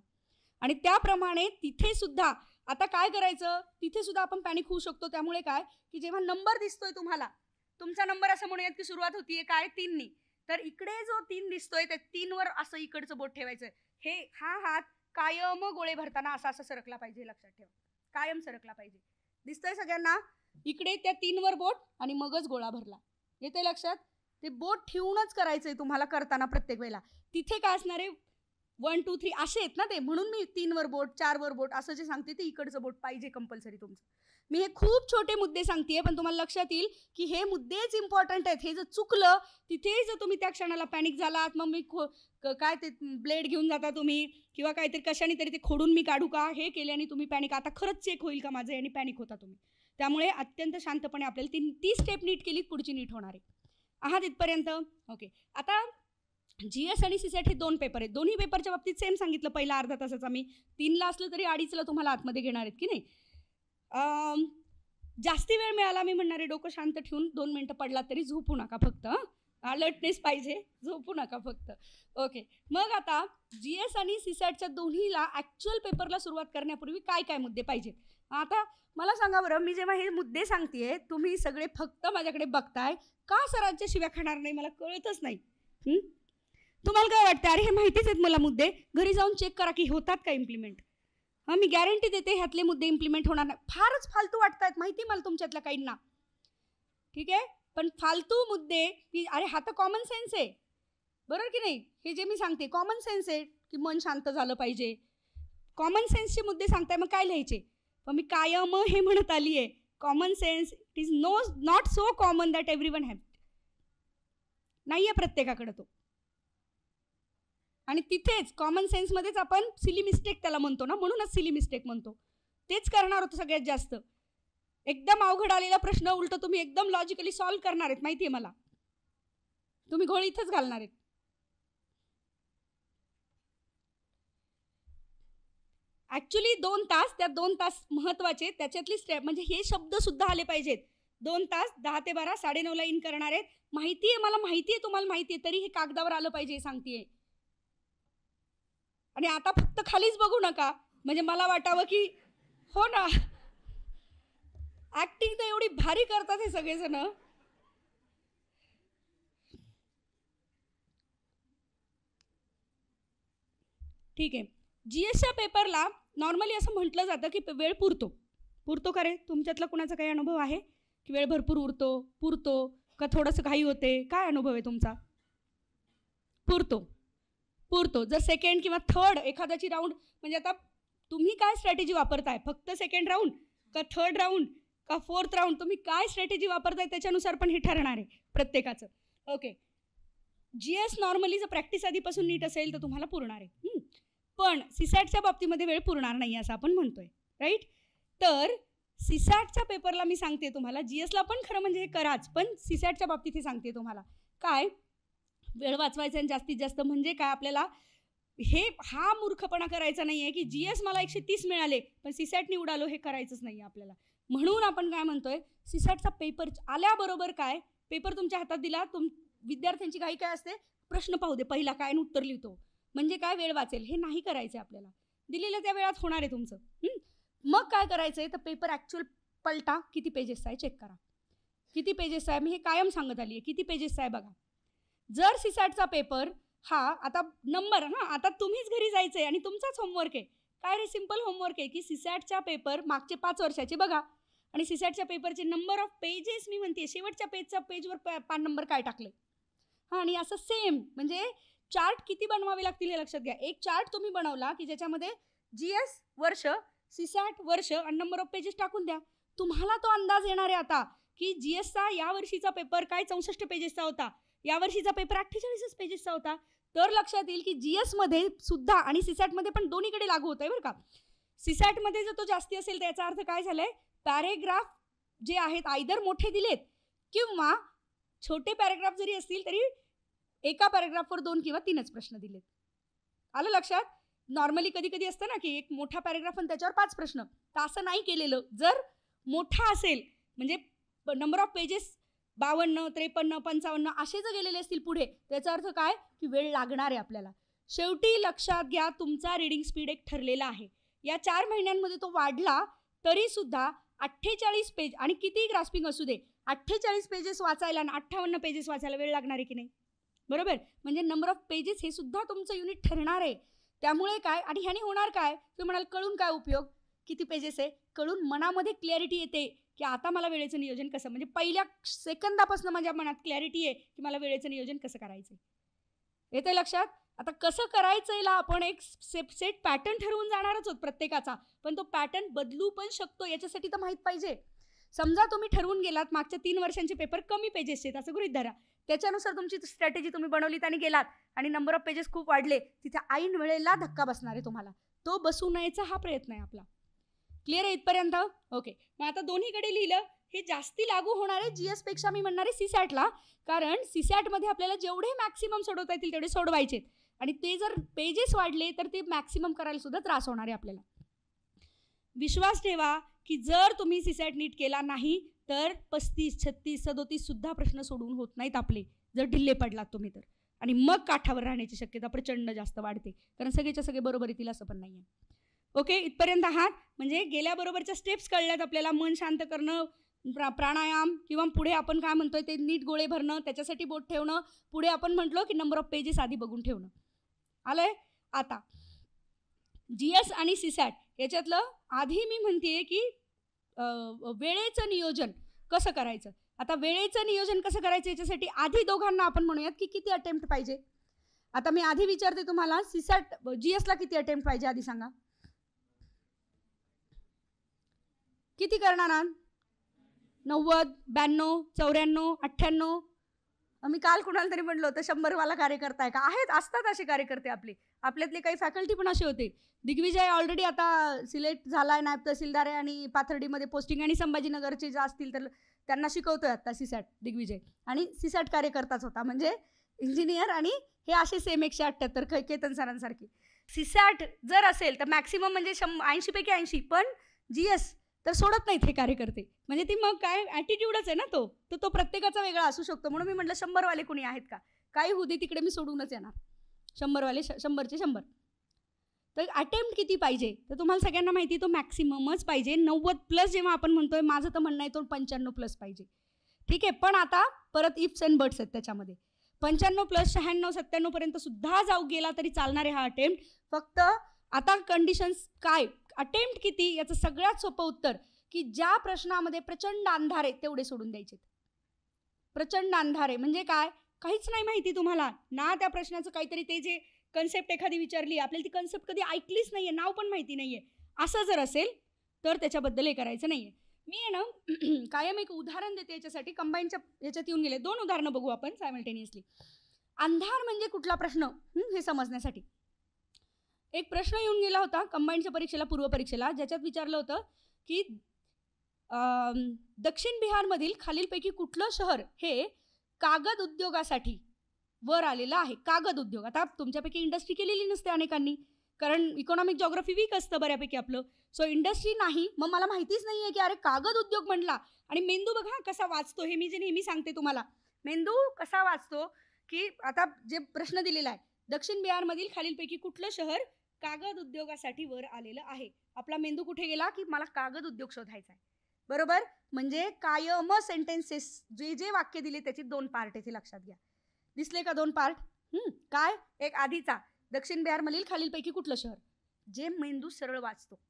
[SPEAKER 1] आणि त्याप्रमाणे तिथे सुद्धा आता काय करायचं, तिथे सुद्धा आपण पॅनिक होऊ शकतो. त्यामुळे काय की जेव्हा नंबर दिसतोय तुम्हाला, तुमचा नंबर असं म्हणूयात की सुरुवात होतीये काय 3नी, तर इकडे जो 3 दिसतोय त्या 3वर असं इकडचं बोट ठेवायचं. हा हात कायम गोळे भरताना असा सरकला पाहिजे, लक्षात ठेवा, कायम सरकला पाहिजे. दिसतंय सगळ्यांना? इकडे त्या 3वर बोट आणि मगच गोळा भरला. येते लक्षात? ते बोट ठेवूनच करायचंय तुम्हाला करताना प्रत्येक वेळेला. तिथे काय असणार आहे, 1 2 3 असे आहेत ना ते, म्हणून मी 3वर बोट 4वर बोट असं जे सांगते ते इकडचं बोट पाहिजे कंपल्सरी तुमचं. मी हे खूप छोटे मुद्दे सांगतेय, पण तुम्हाला लक्षात येईल की हे मुद्देच इम्पॉर्टंट आहेत. हे जर चुकलं, तिथे जर तुम्ही त्या क्षणाला पॅनिक झालात, मग मी काय ते ब्लेड घेऊन जाता तुम्ही किंवा काहीतरी कशाने तरी ते खोडून मी काढू का, हे केल्याने तुम्ही पॅनिक, आता खरंच चेक होईल का माझं, आणि पॅनिक होता तुम्ही. त्यामुळे अत्यंत शांतपणे आपल्याला ती स्टेप नीट केली, पुढची नीट होणार आहे. आहात इथपर्यंत? ओके. आता GS आणि CSAT हे 2 पेपर आहेत. दोन्ही पेपरच्या बाबतीत सेम सांगितलं, पहिला अर्धा तासाचा मी 3ला असलं तरी 2:30ला तुम्हाला आतमध्ये घेणार आहेत की नाही. जास्ती वेळ मिळाला मी म्हणणारे डोकं शांत ठेवून 2 मिनटं पडला तरी झोपू नका फक्त. अलर्टनेस पाहिजे, झोपू नका फक्त. ओके. मग आता GS आणि CSATच्या दोन्हीला ॲक्च्युअल पेपरला सुरुवात करण्यापूर्वी काय काय मुद्दे पाहिजेत. आता मला सांगा बरं, मी जेव्हा हे मुद्दे सांगतेय तुम्ही सगळे फक्त माझ्याकडे बघताय का? सरांच्या शिव्या खाणार नाही मला कळतच नाही. तुम्हाला काय वाटतं? अरे हे माहितीच आहेत मला मुद्दे, घरी जाऊन चेक करा की होतात का इम्प्लिमेंट. मी गॅरंटी देते ह्यातले मुद्दे इम्प्लिमेंट होणार नाही. फारच फालतू वाटत आहेत माहिती मला तुमच्यातल्या काहींना, ठीक आहे. पण फालतू मुद्दे की अरे हा तर कॉमन सेन्स आहे, बरोबर की नाही. हे जे मी सांगते कॉमन सेन्स आहे की मन शांत झालं पाहिजे, कॉमन सेन्सचे मुद्दे सांगताय, मग काय लिहायचे. पण मी कायम हे म्हणत आली आहे, common sense it is not so common that everyone have. नाही आहे प्रत्येकाकडे तो. आणि तिथेच कॉमन सेन्समध्येच आपण सिली मिस्टेक त्याला म्हणतो ना, म्हणूनच सिली मिस्टेक म्हणतो. तेच करणार होतं सगळ्यात जास्त. एकदम अवघड आलेला प्रश्न उलट तुम्ही एकदम लॉजिकली सॉल्व्ह करणार आहेत माहिती आहे मला. तुम्ही घोळ इथंच घालणार आहेत. ॲक्च्युली 2 तास, त्या 2 तास महत्त्वाचे. त्याच्यातली स्टेप म्हणजे हे शब्द सुद्धा आले पाहिजेत. 2 तास 10 ते 12 9:30ला इन करणार आहेत. माहिती आहे मला, माहिती आहे तुम्हाला माहिती आहे, तरी हे कागदावर आलं पाहिजे सांगतेय. आणि आता फक्त खालीच बघू नका म्हणजे मला वाटावं की हो ना ऍक्टिंग तर एवढी भारी करतात हे सगळेजण. ठीक आहे. GSच्या पेपरला नॉर्मली असं म्हटलं जातं की वेळ पुरतो का रे? तुमच्यातला कुणाचा काही अनुभव आहे की वेळ भरपूर पुरतो का थोडंसं घाई होते? काय अनुभव आहे तुमचा? पुरतो. जर सेकंड किंवा थर्ड एखाद्याची राऊंड, म्हणजे आता तुम्ही काय स्ट्रॅटेजी वापरताय, फक्त सेकंड राऊंड का थर्ड राऊंड का फोर्थ राऊंड, तुम्ही काय स्ट्रॅटेजी वापरताय त्याच्यानुसार पण हे ठरणार आहे प्रत्येकाचं. ओके. GS नॉर्मली जर प्रॅक्टिस आधीपासून नीट असेल तर तुम्हाला पुरणार आहे. पण CSATच्या बाबतीमध्ये वेळ पुरणार नाही असं आपण म्हणतोय, राईट. तर CSATच्या पेपरला मी सांगते तुम्हाला, GSला पण खरं म्हणजे हे कराच, पण CSATच्या बाबतीत हे सांगते तुम्हाला काय वेळ वाचवायचा आणि जास्तीत जास्त म्हणजे काय आपल्याला हा मूर्खपणा करायचा नाही आहे की GS मला 130 मिळाले पण CSAT उडालो, हे करायचंच नाही आहे आपल्याला. म्हणून आपण काय म्हणतोय, CSATचा पेपर आल्याबरोबर काय पेपर तुमच्या हातात दिला, विद्यार्थ्यांची घाई काय असते, प्रश्न पाहू दे पहिला काय आणि उत्तर लिहितो, म्हणजे काय वेळ वाचेल. हे नाही करायचं आपल्याला, दिलेल्या त्या वेळात होणार आहे तुमचं. मग काय करायचं आहे तर पेपर ॲक्च्युअल पलटा, किती पेजेसचा आहे चेक करा, किती पेजेसचा आहे. मी हे कायम सांगत आली आहे, किती पेजेसचा आहे बघा. जर CSATचा पेपर हा आता नंबर आता तुम्हीच घरी जायचं आहे आणि तुमचाच होमवर्क आहे. काय रे, सिम्पल होमवर्क आहे की CSATच्या पेपर मागचे 5 वर्षाचे बघा आणि CSATच्या पेपरचे नंबर ऑफ पेजेस मी म्हणते शेवटच्या पेजवर 5 नंबर काय टाकले. आणि असं सेम म्हणजे चार्ट किती बनवावे लागतील हे लक्षात घ्या. एक चार्ट तुम्ही बनवला की ज्याच्यामध्ये GS वर्ष, CSAT वर्ष आणि नंबर ऑफ पेजेस टाकून द्या. तुम्हाला तो अंदाज येणार आहे आता की GSचा या वर्षीचा पेपर काय 64 पेजेसचा होता, या वर्षीचा पेपर 48 पेजेसचा होता. तर लक्षात येईल की GSमध्ये सुद्धा आणि CSATमध्ये पण दोन्हीकडे लागू होत आहे बरं का. CSATमध्ये जर तो जास्ती असेल तर याचा अर्थ काय झालाय, पॅरेग्राफ जे आहेत आयदर मोठे दिलेत किंवा छोटे पॅरेग्राफ जरी असतील तरी एका पॅरेग्राफवर 2 किंवा 3च प्रश्न दिलेत. आलं लक्षात. नॉर्मली कधी कधी असतं ना की एक मोठा पॅरेग्राफ आणि त्याच्यावर 5 प्रश्न, तर असं नाही केलेलं. जर मोठा असेल म्हणजे नंबर ऑफ पेजेस 52, 53, 55 असे जर गेलेले असतील पुढे, त्याचा अर्थ काय की वेळ लागणार आहे आपल्याला. शेवटी लक्षात घ्या तुमचा रीडिंग स्पीड एक ठरलेला आहे. या 4 महिन्यांमध्ये तो वाढला तरी सुद्धा 48 पेज आणि किती ग्रास्पिंग असू दे 48 पेजेस वाचायला आणि 58 पेजेस वाचायला वेळ लागणार आहे की नाही, बरोबर. म्हणजे नंबर ऑफ पेजेस हे सुद्धा तुमचं युनिट ठरणार आहे. त्यामुळे काय आणि ह्याने होणार काय, तुम्ही म्हणाल कळून काय उपयोग, किती पेजेस आहे, कळून मनामध्ये क्लॅरिटी येते की आता मला वेळेचं नियोजन कसं, म्हणजे पहिल्या सेकंदापासून माझ्या मनात क्लॅरिटी आहे की मला वेळेचं नियोजन कसं करायचं येते लक्षात. आता कसं करायचं याला आपण एक सेट पॅटर्न ठरवून जाणारच आहोत प्रत्येकाचा, पण तो पॅटर्न बदलू पण शकतो याच्यासाठी तर माहीत पाहिजे. समजा तुम्ही ठरवून गेलात मागच्या 3 वर्षांचे पेपर कमी पेजेस आहेत असं गृहीत धरा, त्याच्यानुसार तुमची स्ट्रॅटेजी तुम्ही बनवलीत आणि गेलात आणि नंबर ऑफ पेजेस खूप वाढले, तिथे ऐन वेळेला धक्का बसणार आहे तुम्हाला. तो बसू नयेचा हा प्रयत्न आहे आपला क्लिअर आहे इथपर्यंत? ओके. मग आता दोन्हीकडे लिहिलं. हे जास्ती लागू होणार आहे GS पेक्षा मी म्हणणार आहे सीसॅटला, कारण सीसॅटमध्ये आपल्याला जेवढे मॅक्सिमम सोडवता येतील तेवढे सोडवायचे आणि ते जर पेजेस वाढले तर ते मॅक्सिमम करायला सुद्धा त्रास होणार आहे आपल्याला. विश्वास ठेवा की जर तुम्ही सीसॅट नीट केला नाही तर 35, 36, 37 सुद्धा प्रश्न सोडवून होत नाहीत आपले, जर ढिल्ले पडलात तुम्ही तर. आणि मग काठावर राहण्याची शक्यता प्रचंड जास्त वाढते, कारण सगळेच्या सगळे बरोबर येतील असं पण नाही आहे. ओके, इथपर्यंत आहात? म्हणजे गेल्याबरोबरच्या स्टेप्स कळल्यात आपल्याला. मन शांत करणं, प्राणायाम, किंवा पुढे आपण काय म्हणतोय ते नीट गोळे भरणं, त्याच्यासाठी बोट ठेवणं. पुढे आपण म्हटलो की नंबर ऑफ पेजेस आधी बघून ठेवणं. आलंय? आता GS आणि सीसॅट याच्यातलं आधी मी म्हणतेय की वेळेचं नियोजन कसं करायचं. आता वेळेचं नियोजन कसं करायचं याच्यासाठी आधी दोघांना आपण म्हणूयात की किती अटेम्प्ट पाहिजे. आता मी आधी विचारते तुम्हाला, सीसॅट GSला किती अटेम्प्ट पाहिजे आधी सांगा. किती करणार आहात? 90, 92, 94, 98? मी काल कुणाला तरी म्हणलं होतं 100वाला कार्यकर्ता आहे का? असतात असे कार्यकर्ते आपल्यातले काही फॅकल्टी पण असे होते. दिग्विजय ऑलरेडी आता सिलेक्ट झालाय, नायब तहसीलदार आहे आणि पाथर्डीमध्ये पोस्टिंग, आणि संभाजीनगरचे जे असतील तर त्यांना शिकवतोय आता सीसॅट दिग्विजय, आणि सीसॅट कार्यकर्ताच होता, म्हणजे इंजिनियर. आणि हे असे सेम 178 केतन सरांसारखे. सीसॅट जर असेल तर मॅक्सिमम म्हणजे 80 पैकी 80, पण GS तर सोडत नाहीत हे कार्यकर्ते. म्हणजे ती मग काय ॲटिट्यूडच आहे ना तो प्रत्येकाचा वेगळा असू शकतो. म्हणून मी म्हटलं 100वाले कुणी आहेत का? काही होते तिकडे मी सोडूनच येणार. 100वाले 100चे 100. तर अटेम्प्ट किती पाहिजे? तर तुम्हाला सगळ्यांना माहिती तो मॅक्सिममच पाहिजे. 90+ जेव्हा आपण म्हणतोय, माझं तर म्हणणं आहे तो 95+ पाहिजे. ठीक आहे, पण आता परत इफ्स अँड बट्स आहेत त्याच्यामध्ये. 95+, 96, 97 पर्यंत सुद्धा जाऊ गेला तरी चालणार आहे हा अटेम्प्ट. फक्त आता कंडिशन्स काय, अटेम्प्ट किती, याचं सगळ्यात सोपं उत्तर की ज्या प्रश्नामध्ये प्रचंड अंधार आहे तेवढे सोडून द्यायचे. प्रचंड अंधार आहे म्हणजे काय? काहीच नाही माहिती तुम्हाला ना त्या प्रश्नाचं. काहीतरी ते जे कन्सेप्ट एखादी विचारली, आपल्याला ती कन्सेप्ट कधी ऐकलीच नाहीये, नाव पण माहिती नाहीये, असं जर असेल तर त्याच्याबद्दल हे करायचं नाहीये. मी आहे ना कायम एक उदाहरण देते याच्यासाठी. कंबाईनच्या याच्यात येऊन गेले 2 उदाहरणं बघू आपण सायमल्टेनियसली. अंधार म्हणजे कुठला प्रश्न हे समजण्यासाठी एक प्रश्न येऊन गेला होता कंबाईनच्या परीक्षेला, पूर्वपरीक्षेला, ज्याच्यात विचारलं होतं की दक्षिण बिहारमधील खालीलपैकी कुठलं शहर हे कागद उद्योगासाठी वर आलेलं आहे. कागद उद्योग. आता तुमच्यापैकी इंडस्ट्री केलेली नसते अनेकांनी, कारण इकॉनॉमिक जॉग्राफी वीक असतं बऱ्यापैकी आपलं. सो इंडस्ट्री नाही, मग मला माहितीच नाही आहे की अरे कागद उद्योग म्हणला. आणि मेंदू बघा कसा वाचतो, हे मी जे नेहमी सांगते तुम्हाला, मेंदू कसा वाचतो की आता जे प्रश्न दिलेला आहे, दक्षिण बिहारमधील खालीलपैकी कुठलं शहर कागद उद्योगासाठी वर आलेलं आहे. आपला मेंदू कुठे गेला की मला कागद उद्योग शोधायचा आहे. बरोबर? म्हणजे कायम सेंटेन्सेस जे जे वाक्य दिले त्याचे 2 पार्ट येथे लक्षात घ्या. दिसले का 2 पार्ट? काय? एक आधीचा दक्षिण बिहारमधील खालीलपैकी कुठलं शहर, जे मेंदू सरळ वाचतो,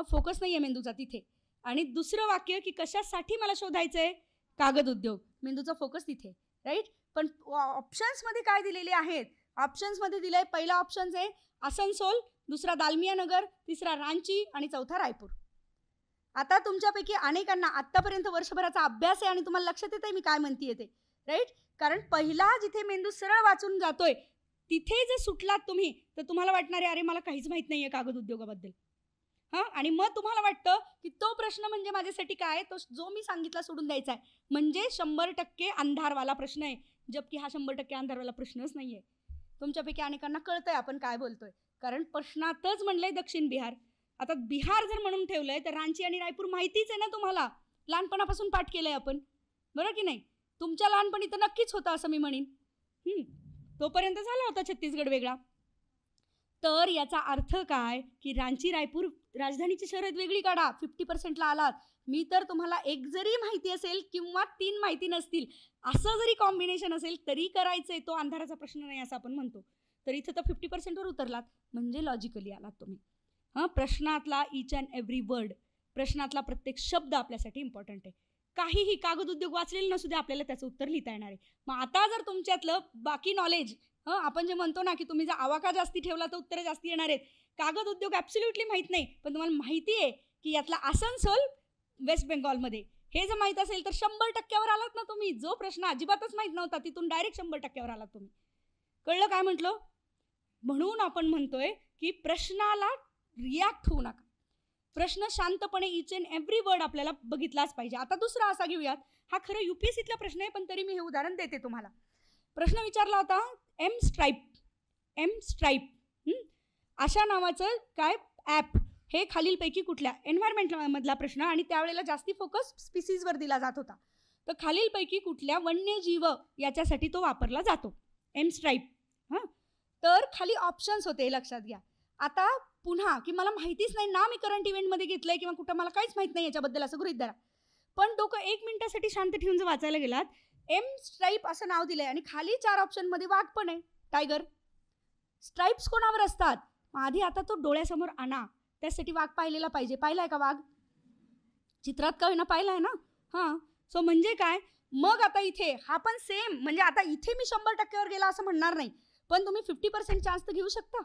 [SPEAKER 1] फोकस नाही आहे मेंदूचा तिथे. आणि दुसरं वाक्य की कशासाठी मला शोधायचंय, कागद उद्योग, मेंदूचा फोकस तिथे. राईट? पण ऑप्शन्समध्ये काय दिलेले आहेत? ऑप्शन्समध्ये दिलंय, पहिला ऑप्शन आहे आसनसोल, दुसरा दालमिया नगर, तिसरा रांची आणि चौथा रायपूर. आता तुमच्यापैकी अनेकांना आतापर्यंत वर्षभराचा अभ्यास आहे आणि तुम्हाला लक्षात येत आहे मी काय म्हणतीये ते. राईट? कारण पहिला जिथे मेंदू सरळ वाचून जातोय तिथे जे सुटलात तुम्ही, तर तुम्हाला वाटणार आहे अरे मला काहीच माहित नाहीये कागद उद्योगाबद्दल. आणि मग तुम्हाला वाटतं की तो प्रश्न म्हणजे माझ्यासाठी काय, तो जो मी सांगितला सोडून द्यायचा आहे, म्हणजे 100% अंधारवाला प्रश्न आहे. जबकि हा 100% अंधारवाला प्रश्नच नाहीये. तुमच्यापैकी अनेकांना कळतंय आपण काय बोलतोय, कारण प्रश्नातच म्हणलंय दक्षिण बिहार. आता बिहार जर म्हणून ठेवलंय तर रांची आणि रायपूर माहितीच आहे ना तुम्हाला, लहानपणापासून पाठ केलंय आपण, बरं की नाही? तुमच्या लहानपणी तर नक्कीच होता असं मी म्हणेन. तोपर्यंत झाला होता छत्तीसगड वेगळा. तर याचा अर्थ काय की रांची रायपूर राजधानीची शहर वेगळी काढा. 50%ला आलात. मी तर तुम्हाला एक जरी माहिती असेल किंवा 3 माहिती नसतील असं जरी कॉम्बिनेशन असेल तरी करायचंय, तो अंधाराचा प्रश्न नाही असं आपण म्हणतो. तर इथं तर 50%वर उतरलात म्हणजे लॉजिकली आलात तुम्ही. प्रश्नातला ईच अँड एव्हरी वर्ड, प्रश्नातला प्रत्येक शब्द आपल्यासाठी इम्पॉर्टंट आहे. काहीही कागद उद्योग वाचलेलं नसू दे, आपल्याला त्याचं उत्तर लिहिता येणार आहे. मग आता जर तुमच्यातलं बाकी नॉलेज, आपण जे म्हणतो ना की तुम्ही जर आवाका जास्ती ठेवला तर उत्तर जास्ती येणार आहेत. कागद उद्योग ॲब्सोल्युटली माहीत नाही, पण तुम्हाला माहिती आहे की यातला आसनसोल वेस्ट बेंगॉलमध्ये, हे जर माहीत असेल तर 100%वर आलात ना तुम्ही. जो प्रश्न अजिबातच माहीत नव्हता तिथून डायरेक्ट 100%वर आलात तुम्ही. कळलं काय म्हटलं? म्हणून आपण म्हणतोय की प्रश्नाला रिॲक्ट होऊ नका. प्रश्न शांतपणे इच अँड एव्हरी वर्ड आपल्याला बघितलाच पाहिजे. आता दुसरा असा घेऊयात, हा खरं UPSCतला प्रश्न आहे, पण तरी मी हे उदाहरण देते तुम्हाला. प्रश्न विचारला होता एम स्ट्राईप अशा नावाचं काय ॲप, हे खालीलपैकी कुठल्या, एन्व्हायरमेंटमधला प्रश्न, आणि त्यावेळेला जास्ती फोकस स्पीसीजवर दिला जात होता. तर खालीलपैकी कुठल्या वन्यजीव याच्यासाठी तो वापरला जातो, एम स्ट्राईप. तर खाली ऑप्शन्स होते, लक्षात घ्या. आता पुन्हा की मला माहितीच नाही ना, मी करंट इव्हेंटमध्ये घेतलंय किंवा कुठं, मला काहीच माहित नाही याच्याबद्दल, असं गृहीत धरा. पण डोकं 1 मिनिटासाठी शांत ठेवून जर वाचायला गेलात, एम स्ट्राईप असं नाव दिलंय आणि खाली 4 ऑप्शनमध्ये वाघ पण आहे, टायगर. स्ट्राईप्स कोणावर असतात? आधी आता तो डोळ्यासमोर आणा, त्यासाठी वाघ पाहिलेला पाहिजे. पाहिलाय का वाघ? चित्रात का होईना पाहिलाय ना. हां, सो म्हणजे काय, मग आता इथे हा पण सेम, म्हणजे आता इथे मी 100%वर गेला असं म्हणणार नाही, पण तुम्ही 50% चान्स तर घेऊ शकता,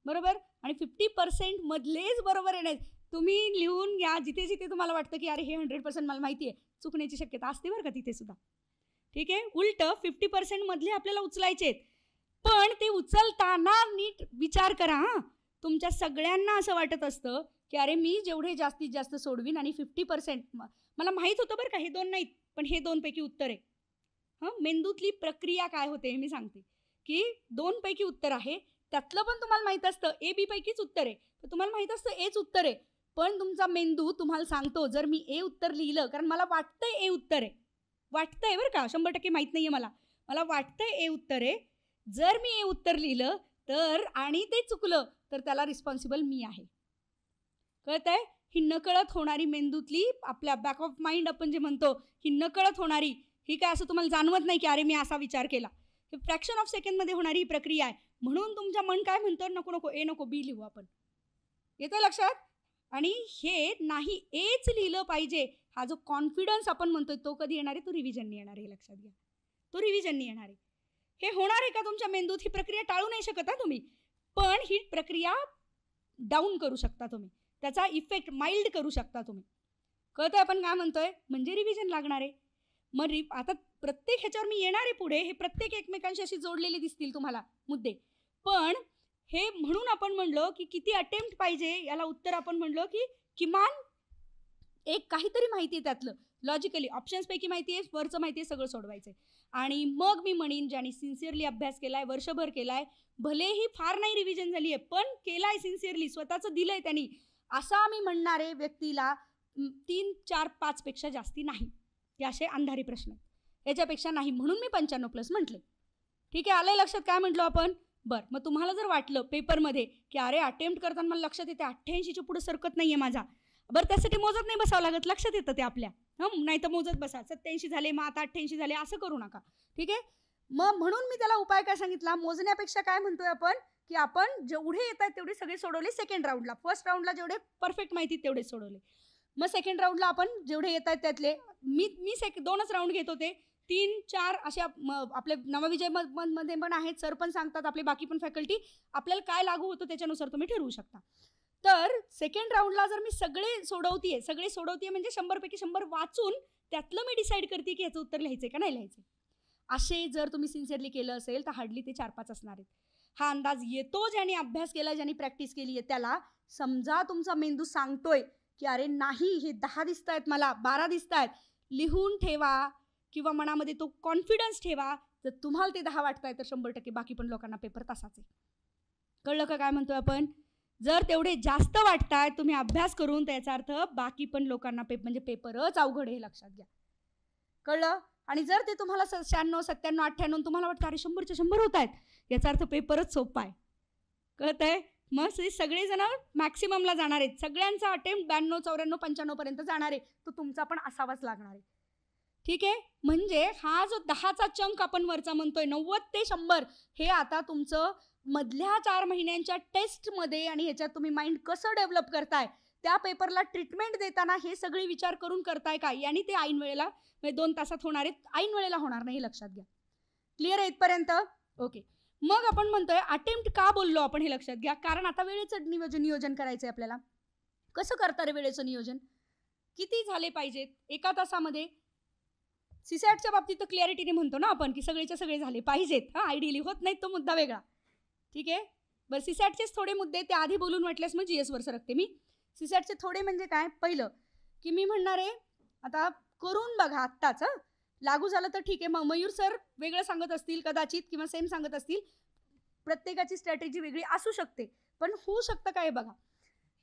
[SPEAKER 1] बरोबर. आणि 50% मधलेच बरोबर येणे, तुम्ही लिहून घ्या जिथे जिथे तुम्हाला वाटतं की अरे हे 100% मला माहिती आहे, चुकण्याची शक्यता असते बरं का तिथे सुद्धा. ठीक आहे, उलट 50% मधले आपल्याला उचलायचे, पण ते उचलताना नीट विचार करा. हां, तुमच्या सगळ्यांना असं वाटत असतं की अरे मी जेवढे जास्तीत जास्त सोडवीन आणि 50% मला माहीत होतं बरं का, हे 2 नाहीत, पण हे 2 पैकी उत्तर आहे. मेंदूतली प्रक्रिया काय होते हे मी सांगते, की 2 पैकी उत्तर आहे, त्यातलं पण तुम्हाला माहीत असतं ए बी पैकीच उत्तर आहे, तर तुम्हाला माहीत असतं एच उत्तर आहे, पण तुमचा मेंदू तुम्हाला सांगतो जर मी ए उत्तर लिहिलं, कारण मला वाटतंय ए उत्तर आहे, वाटतंय बरं का, 100% माहीत नाही आहे मला वाटतंय ए उत्तर आहे, जर मी ए उत्तर लिहिलं तर आणि ते चुकलं तर त्याला रिस्पॉन्सिबल मी आहे. कळत आहे? ही नकळत होणारी मेंदूतली, आपल्या बॅक ऑफ माइंड आपण जे म्हणतो, ही नकळत होणारी, ही काय असं तुम्हाला जाणवत नाही की अरे मी असा विचार केला, हे फ्रॅक्शन ऑफ सेकंडमध्ये होणारी ही प्रक्रिया आहे. म्हणून तुमच्या मन काय म्हणतं, नको नको ए नको बी लिहू आपण. येतं लक्षात? आणि हे नाही एच लिहिलं पाहिजे, हा जो कॉन्फिडन्स आपण म्हणतोय तो कधी येणार आहे, तो रिव्हिजननी येणार आहे, लक्षात घ्या, तो रिव्हिजननी येणार आहे. हे होणार आहे का तुमच्या मेंदूत? ही प्रक्रिया टाळू नाही शकत तुम्ही, पण ही प्रक्रिया डाऊन करू शकता तुम्ही, त्याचा इफेक्ट माइल्ड करू शकता तुम्ही. कळतंय आपण काय म्हणतोय? म्हणजे रिव्हिजन लागणार आहे. मग आता प्रत्येक ह्याच्यावर मी येणार आहे पुढे, हे प्रत्येक एकमेकांशी अशी जोडलेले दिसतील तुम्हाला मुद्दे, पण हे म्हणून आपण म्हणलो की किती अटेम्प्ट पाहिजे, याला उत्तर आपण म्हणलो की किमान एक काहीतरी माहिती आहे त्यातलं, लॉजिकली ऑप्शन्सपैकी माहिती आहे, वरचं माहिती आहे, सगळं सोडवायचं आहे. आणि मग मी म्हणीन ज्यांनी सिन्सिअरली अभ्यास केलाय, वर्षभर केलाय, भलेही फार नाही रिव्हिजन झाली आहे, पण केलाय सिन्सिअरली, स्वतःचं दिलंय त्यांनी, असा मी म्हणणारे व्यक्तीला 3, 4, 5 पेक्षा जास्ती नाही. हे असे अंधारे प्रश्न आहेत, याच्यापेक्षा नाही, म्हणून मी 95+ म्हटले. ठीक आहे, आलंय लक्षात काय म्हटलो आपण? बरं, मग तुम्हाला जर वाटलं पेपरमध्ये की अरे अटेम्प्ट करताना मला लक्षात येते 88च्या पुढे सरकत नाही आहे माझा, बरं त्यासाठी मोजत नाही बसावं लागत, लक्षात येतं ते आपल्या. नाही तर मोजत बसा, 87 झाले मग आता 88 झाले, असं करू नका. ठीक आहे, मग म्हणून मी त्याला उपाय काय सांगितला, मोजण्यापेक्षा काय म्हणतोय आपण की आपण जेवढे येत आहेत तेवढे सगळे सोडवले सेकंड राऊंडला. फर्स्ट राऊंडला जेवढे परफेक्ट माहिती तेवढे सोडवले, मग सेकंड राऊंडला आपण जेवढे येत आहेत त्यातले मी 2च राऊंड घेत होते, 3, 4 असे आपले नवविजय मध्ये पण आहेत, सर पण सांगतात, आपले बाकी पण फॅकल्टी, आपल्याला काय लागू होतं त्याच्यानुसार तुम्ही ठरवू शकता. तर सेकंड राऊंडला जर मी सगळे सोडवतीये म्हणजे 100 पैकी 100 वाचून त्यातलं मी डिसाईड करते की याचं उत्तर लिहायचं का नाही लिहायचं. असे जर तुम्ही सिन्सिअरली केलं असेल तर हार्डली ते 4-5 असणार आहेत. हा अंदाज येतो ज्यांनी अभ्यास केला, ज्यांनी प्रॅक्टिस केली आहे त्याला. समजा तुमचा मेंदू सांगतोय की अरे नाही हे 10 दिसत आहेत, मला 12 दिसत आहेत, लिहून ठेवा किंवा मनामध्ये तो कॉन्फिडन्स ठेवा. जर तुम्हाला ते 10 वाटत आहे तर 100% बाकी पण लोकांना पेपर तसाच आहे. कळलं का काय म्हणतोय आपण? जर तेवढे जास्त वाटताय तुम्ही अभ्यास करून, त्याचा अर्थ बाकी पण लोकांना म्हणजे पेपरच अवघड आहे, लक्षात घ्या. कळलं? आणि जर ते तुम्हाला 96, 97, 98 तुम्हाला वाटतं अरे 100च्या 100 होत आहेत, याचा अर्थ पेपरच सोपा आहे. कळतंय? मग सगळेजण मॅक्सिममला जाणार आहेत, सगळ्यांचा अटेम्प्ट 92, 94, 95 पर्यंत जाणार आहे, तो तुमचा पण असावाच लागणार आहे. ठीक आहे, म्हणजे हा जो 10चा चंक आपण वरचा म्हणतोय 90 ते 100, हे आता तुमचं मधल्या 4 महिन्यांच्या टेस्टमध्ये आणि ह्याच्यात तुम्ही माइंड कसं डेव्हलप करताय, त्या पेपरला ट्रीटमेंट देताना हे सगळे विचार करून करताय का, यांनी ते ऐन वेळेला 2 तासात होणार आहेत, ऐन वेळेला होणार नाही, लक्षात घ्या. क्लिअर आहे इथपर्यंत? ओके. मग आपण म्हणतोय अटेम्प्ट का बोललो आपण हे लक्षात घ्या, कारण आता वेळेचं नियोजन करायचंय आपल्याला. कसं करता रे वेळेचं नियोजन? किती झाले पाहिजेत एका तासामध्ये? सीसॅटच्या बाबतीत तर क्लॅरिटीने म्हणतो ना आपण की सगळेच्या सगळे झाले पाहिजेत. आयडियली होत नाहीत, तो मुद्दा वेगळा. ठीक आहे, बरं सीसॅटचेच थोडे मुद्दे ते आधी बोलून म्हटल्यास मग GS वर सरकते मी. सीसॅटचे थोडे म्हणजे काय, पहिलं की मी म्हणणार आहे आता करून बघा आत्ताच, लागू झालं तर ठीक आहे. मग मयूर सर वेगळं सांगत असतील कदाचित किंवा सेम सांगत असतील, प्रत्येकाची स्ट्रॅटेजी वेगळी असू शकते, पण होऊ शकतं काय बघा.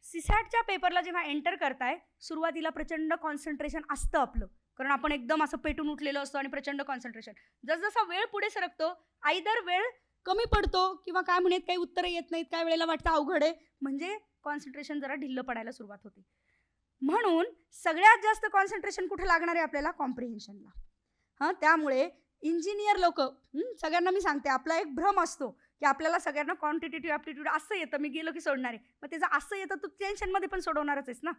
[SPEAKER 1] सीसॅटच्या पेपरला जेव्हा एंटर करताय सुरुवातीला प्रचंड कॉन्सन्ट्रेशन असतं आपलं, कारण आपण एकदम असं पेटून उठलेलो असतो आणि प्रचंड कॉन्सन्ट्रेशन. जसजसा वेळ पुढे सरकतो आयदर वेळ कमी पडतो किंवा काय म्हणत काही उत्तरं येत नाहीत, काय वेळेला वाटतं अवघड आहे, म्हणजे कॉन्सन्ट्रेशन जरा ढिल्लं पडायला सुरुवात होते. म्हणून सगळ्यात जास्त कॉन्सन्ट्रेशन कुठे लागणार आहे आपल्याला, कॉम्प्रिहेन्शनला. हां, त्यामुळे इंजिनियर लोक सगळ्यांना मी सांगते, आपला एक भ्रम असतो की आपल्याला सगळ्यांना क्वांटिटेटिव्ह ॲप्टिट्यूड असं येतं, मी गेलो की सोडणार आहे. मग त्याचं असं येतं, तू टेन्शनमध्ये पण सोडवणारच आहेस ना.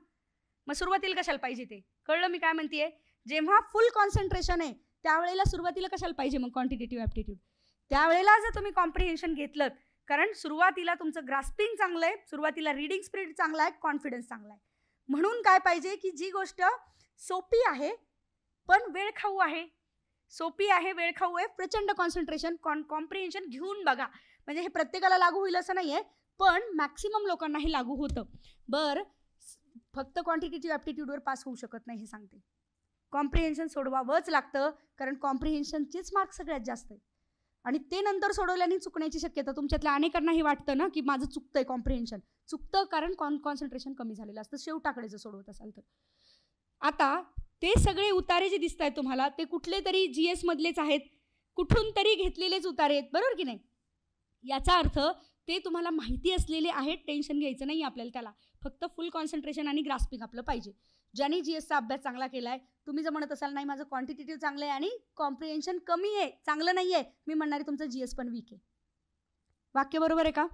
[SPEAKER 1] मग सुरुवातीला कशाला पाहिजे ते कळलं मी काय म्हणतेय. जेव्हा फुल कॉन्सन्ट्रेशन आहे त्यावेळेला सुरुवातीला कशाला पाहिजे मग क्वांटिटेटिव्ह ॲप्टिट्यूड. त्यावेळेला जर तुम्ही कॉम्प्रिहेन्शन घेतलं, कारण सुरुवातीला तुमचं ग्रास्पिंग चांगलं आहे, सुरुवातीला रीडिंग स्पीड चांगला आहे, कॉन्फिडन्स चांगला आहे. म्हणून काय पाहिजे की जी गोष्ट सोपी आहे पण वेळखाऊ आहे, सोपी आहे वेळखाऊ आहे, प्रचंड कॉन्सन्ट्रेशन कॉम्प्रिहेन्शन घेऊन बघा. म्हणजे हे प्रत्येकाला लागू होईल असं नाही आहे, पण मॅक्सिमम लोकांना हे लागू होतं. बरं, फक्त क्वांटिटेटिव्ह ॲप्टिट्यूडवर पास होऊ शकत नाही हे सांगते. कॉम्प्रिहेन्शन सोडवावंच लागतं, कारण कॉम्प्रिहेन्शनचेच मार्क्स सगळ्यात जास्त आहे आणि ते नंतर सोडवल्याने चुकण्याची शक्यता. तुमच्यातल्या अनेकांना हे वाटतं ना की माझं चुकतंय, कॉम्प्रिहेन्शन चुकतं कारण कॉन्सन्ट्रेशन कमी झालेलं असतं शेवटाकडे जर सोडवत असाल तर. आता ते सगळे उतारे जे दिसत आहेत तुम्हाला ते कुठले तरी GS मधलेच आहेत, कुठून तरी घेतलेलेच उतारे आहेत, बरोबर की नाही. याचा अर्थ ते तुम्हाला माहिती असलेले आहेत, टेन्शन घ्यायचं नाही आपल्याला त्याला. फक्त फुल कॉन्सन्ट्रेशन आणि ग्रास्पिंग आपलं पाहिजे. ज्यांनी GSचा अभ्यास चांगला केलाय, तुम्ही जर म्हणत असाल नाही माझं क्वांटिटेटिव्ह चांगलं आहे आणि कॉम्प्रिहेन्शन कमी आहे, चांगलं नाही आहे, मी म्हणणारे तुमचं GS पण वीक आहे. वाक्य बरोबर आहे का?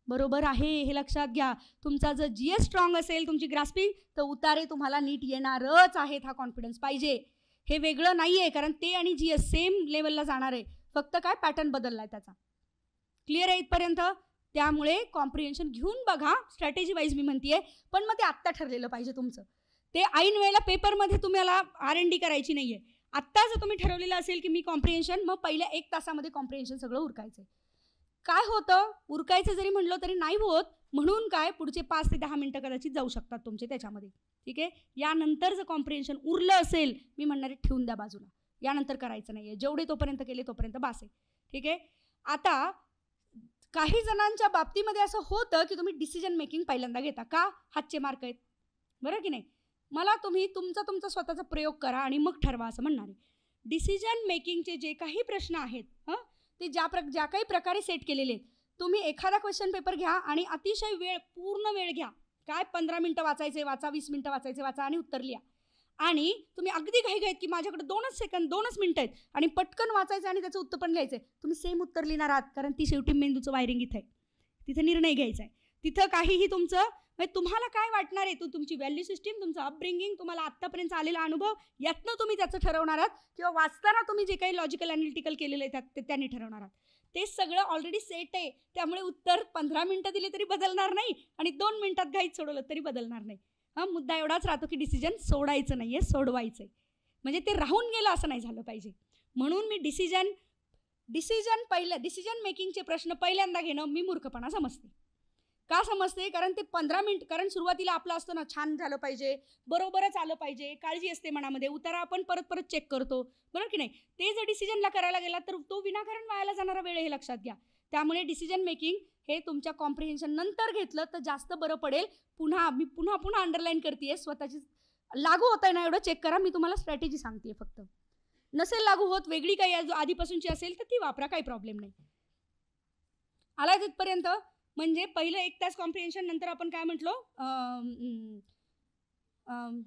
[SPEAKER 1] बरोबर आहे, हे लक्षात घ्या. तुमचा जर GS स्ट्रॉंग असेल, तुमची ग्रास्पिंग, तर उतारे तुम्हाला नीट येणारच आहेत. हा कॉन्फिडन्स पाहिजे, हे वेगळं नाही आहे, कारण ते आणि GS सेम लेवलला जाणार आहे, फक्त काय पॅटर्न बदलला आहे त्याचा. क्लिअर आहे इथपर्यंत. त्यामुळे कॉम्प्रिहेन्शन घेऊन बघा, स्ट्रॅटेजी वाईज मी म्हणते, पण मग ते आत्ता ठरलेलं पाहिजे तुमचं. ते ऐन वेळेला पेपरमध्ये तुम्हाला R&D करायची नाही आहे. आत्ता जर तुम्ही ठरवलेलं असेल की मी कॉम्प्रिहेन्शन, मग पहिल्या 1 तासामध्ये कॉम्प्रिहेन्शन सगळं उरकायचं. काय होतं, उरकायचं जरी म्हणलं तरी नाही होत, म्हणून काय पुढचे 5 ते 10 मिनटं कदाचित जाऊ शकतात तुमचे त्याच्यामध्ये. ठीक आहे, यानंतर जर कॉम्प्रिहेन्शन उरलं असेल, मी म्हणणारे ठेवून द्या बाजूला, यानंतर करायचं नाही आहे. जेवढे तोपर्यंत केले तोपर्यंत बास आहे. ठीक आहे. आता काही जणांच्या बाबतीमध्ये असं होतं की तुम्ही डिसिजन मेकिंग पहिल्यांदा घेता का, हातचे मार्क आहेत, बरं की नाही. मला तुम्ही तुमचा स्वतःचा प्रयोग करा आणि मग ठरवा असं म्हणणार आहे. डिसिजन मेकिंगचे जे काही प्रश्न आहेत ते ज्या काही प्रकारे सेट केलेले आहेत, तुम्ही एखादा क्वेश्चन पेपर घ्या आणि अतिशय पूर्ण वेळ घ्या. काय 15 मिनटं वाचायचे वाचा, 20 मिनटं वाचायचे वाचा आणि उत्तर लिहा. आणि तुम्ही अगदी घाईघाईत की माझ्याकडे 2च सेकंद 2च मिनटं आहेत आणि पटकन वाचायचं आणि त्याचं उत्तर पण लिहायचं आहे, तुम्ही सेम उत्तर लिहिणार आहात, कारण ती शेवटी मेंदूचं वायरिंग इथं आहे, तिथं निर्णय घ्यायचा आहे. तिथं काहीही तुमचं म्हणजे तुम्हाला काय वाटणार आहे, तुमची व्हॅल्यू सिस्टीम, तुमचं अपब्रिंगिंग, तुम्हाला आत्तापर्यंत आलेला अनुभव, यातनं तुम्ही त्याचं ठरवणार आहात, किंवा वाचताना तुम्ही जे काही लॉजिकल ॲनालिटिकल केलेलं आहे ते त्यांनी ठरवणार आहात. ते सगळं ऑलरेडी सेट आहे, त्यामुळे उत्तर 15 मिनटं दिले तरी बदलणार नाही आणि 2 मिनटात घाईत सोडवलं तरी बदलणार नाही. मुद्दा एवढाच राहतो की डिसिजन सोडायचं नाही आहे, सोडवायचं आहे. म्हणजे ते राहून गेलं असं नाही झालं पाहिजे. म्हणून मी डिसिजन मेकिंगचे प्रश्न पहिल्यांदा घेणं मी मूर्खपणा समजते. का समजते, कारण ते 15 मिनिट, कारण सुरुवातीला आपलं असतं ना छान झालं पाहिजे, बरोबरच आलं पाहिजे, काळजी असते मनामध्ये, उतारा आपण परत परत चेक करतो, बरोबर की नाही. ते जर डिसिजनला करायला गेला तर तो विनाकारण वायाला जाणारा वेळ हे लक्षात घ्या. त्यामुळे डिसिजन मेकिंग हे तुमच्या कॉम्प्रिहेन्शन नंतर घेतलं तर जास्त बरं पडेल. मी पुन्हा अंडरलाईन करते, स्वतःची लागू होत आहे ना एवढं चेक करा. मी तुम्हाला स्ट्रॅटेजी सांगते, फक्त नसेल लागू होत वेगळी काही आधीपासूनची असेल तर ती वापरा, काही प्रॉब्लेम नाही. आला तिथपर्यंत. म्हणजे पहिलं 1 तास कॉम्प्रिहेन्शन, नंतर आपण काय म्हटलो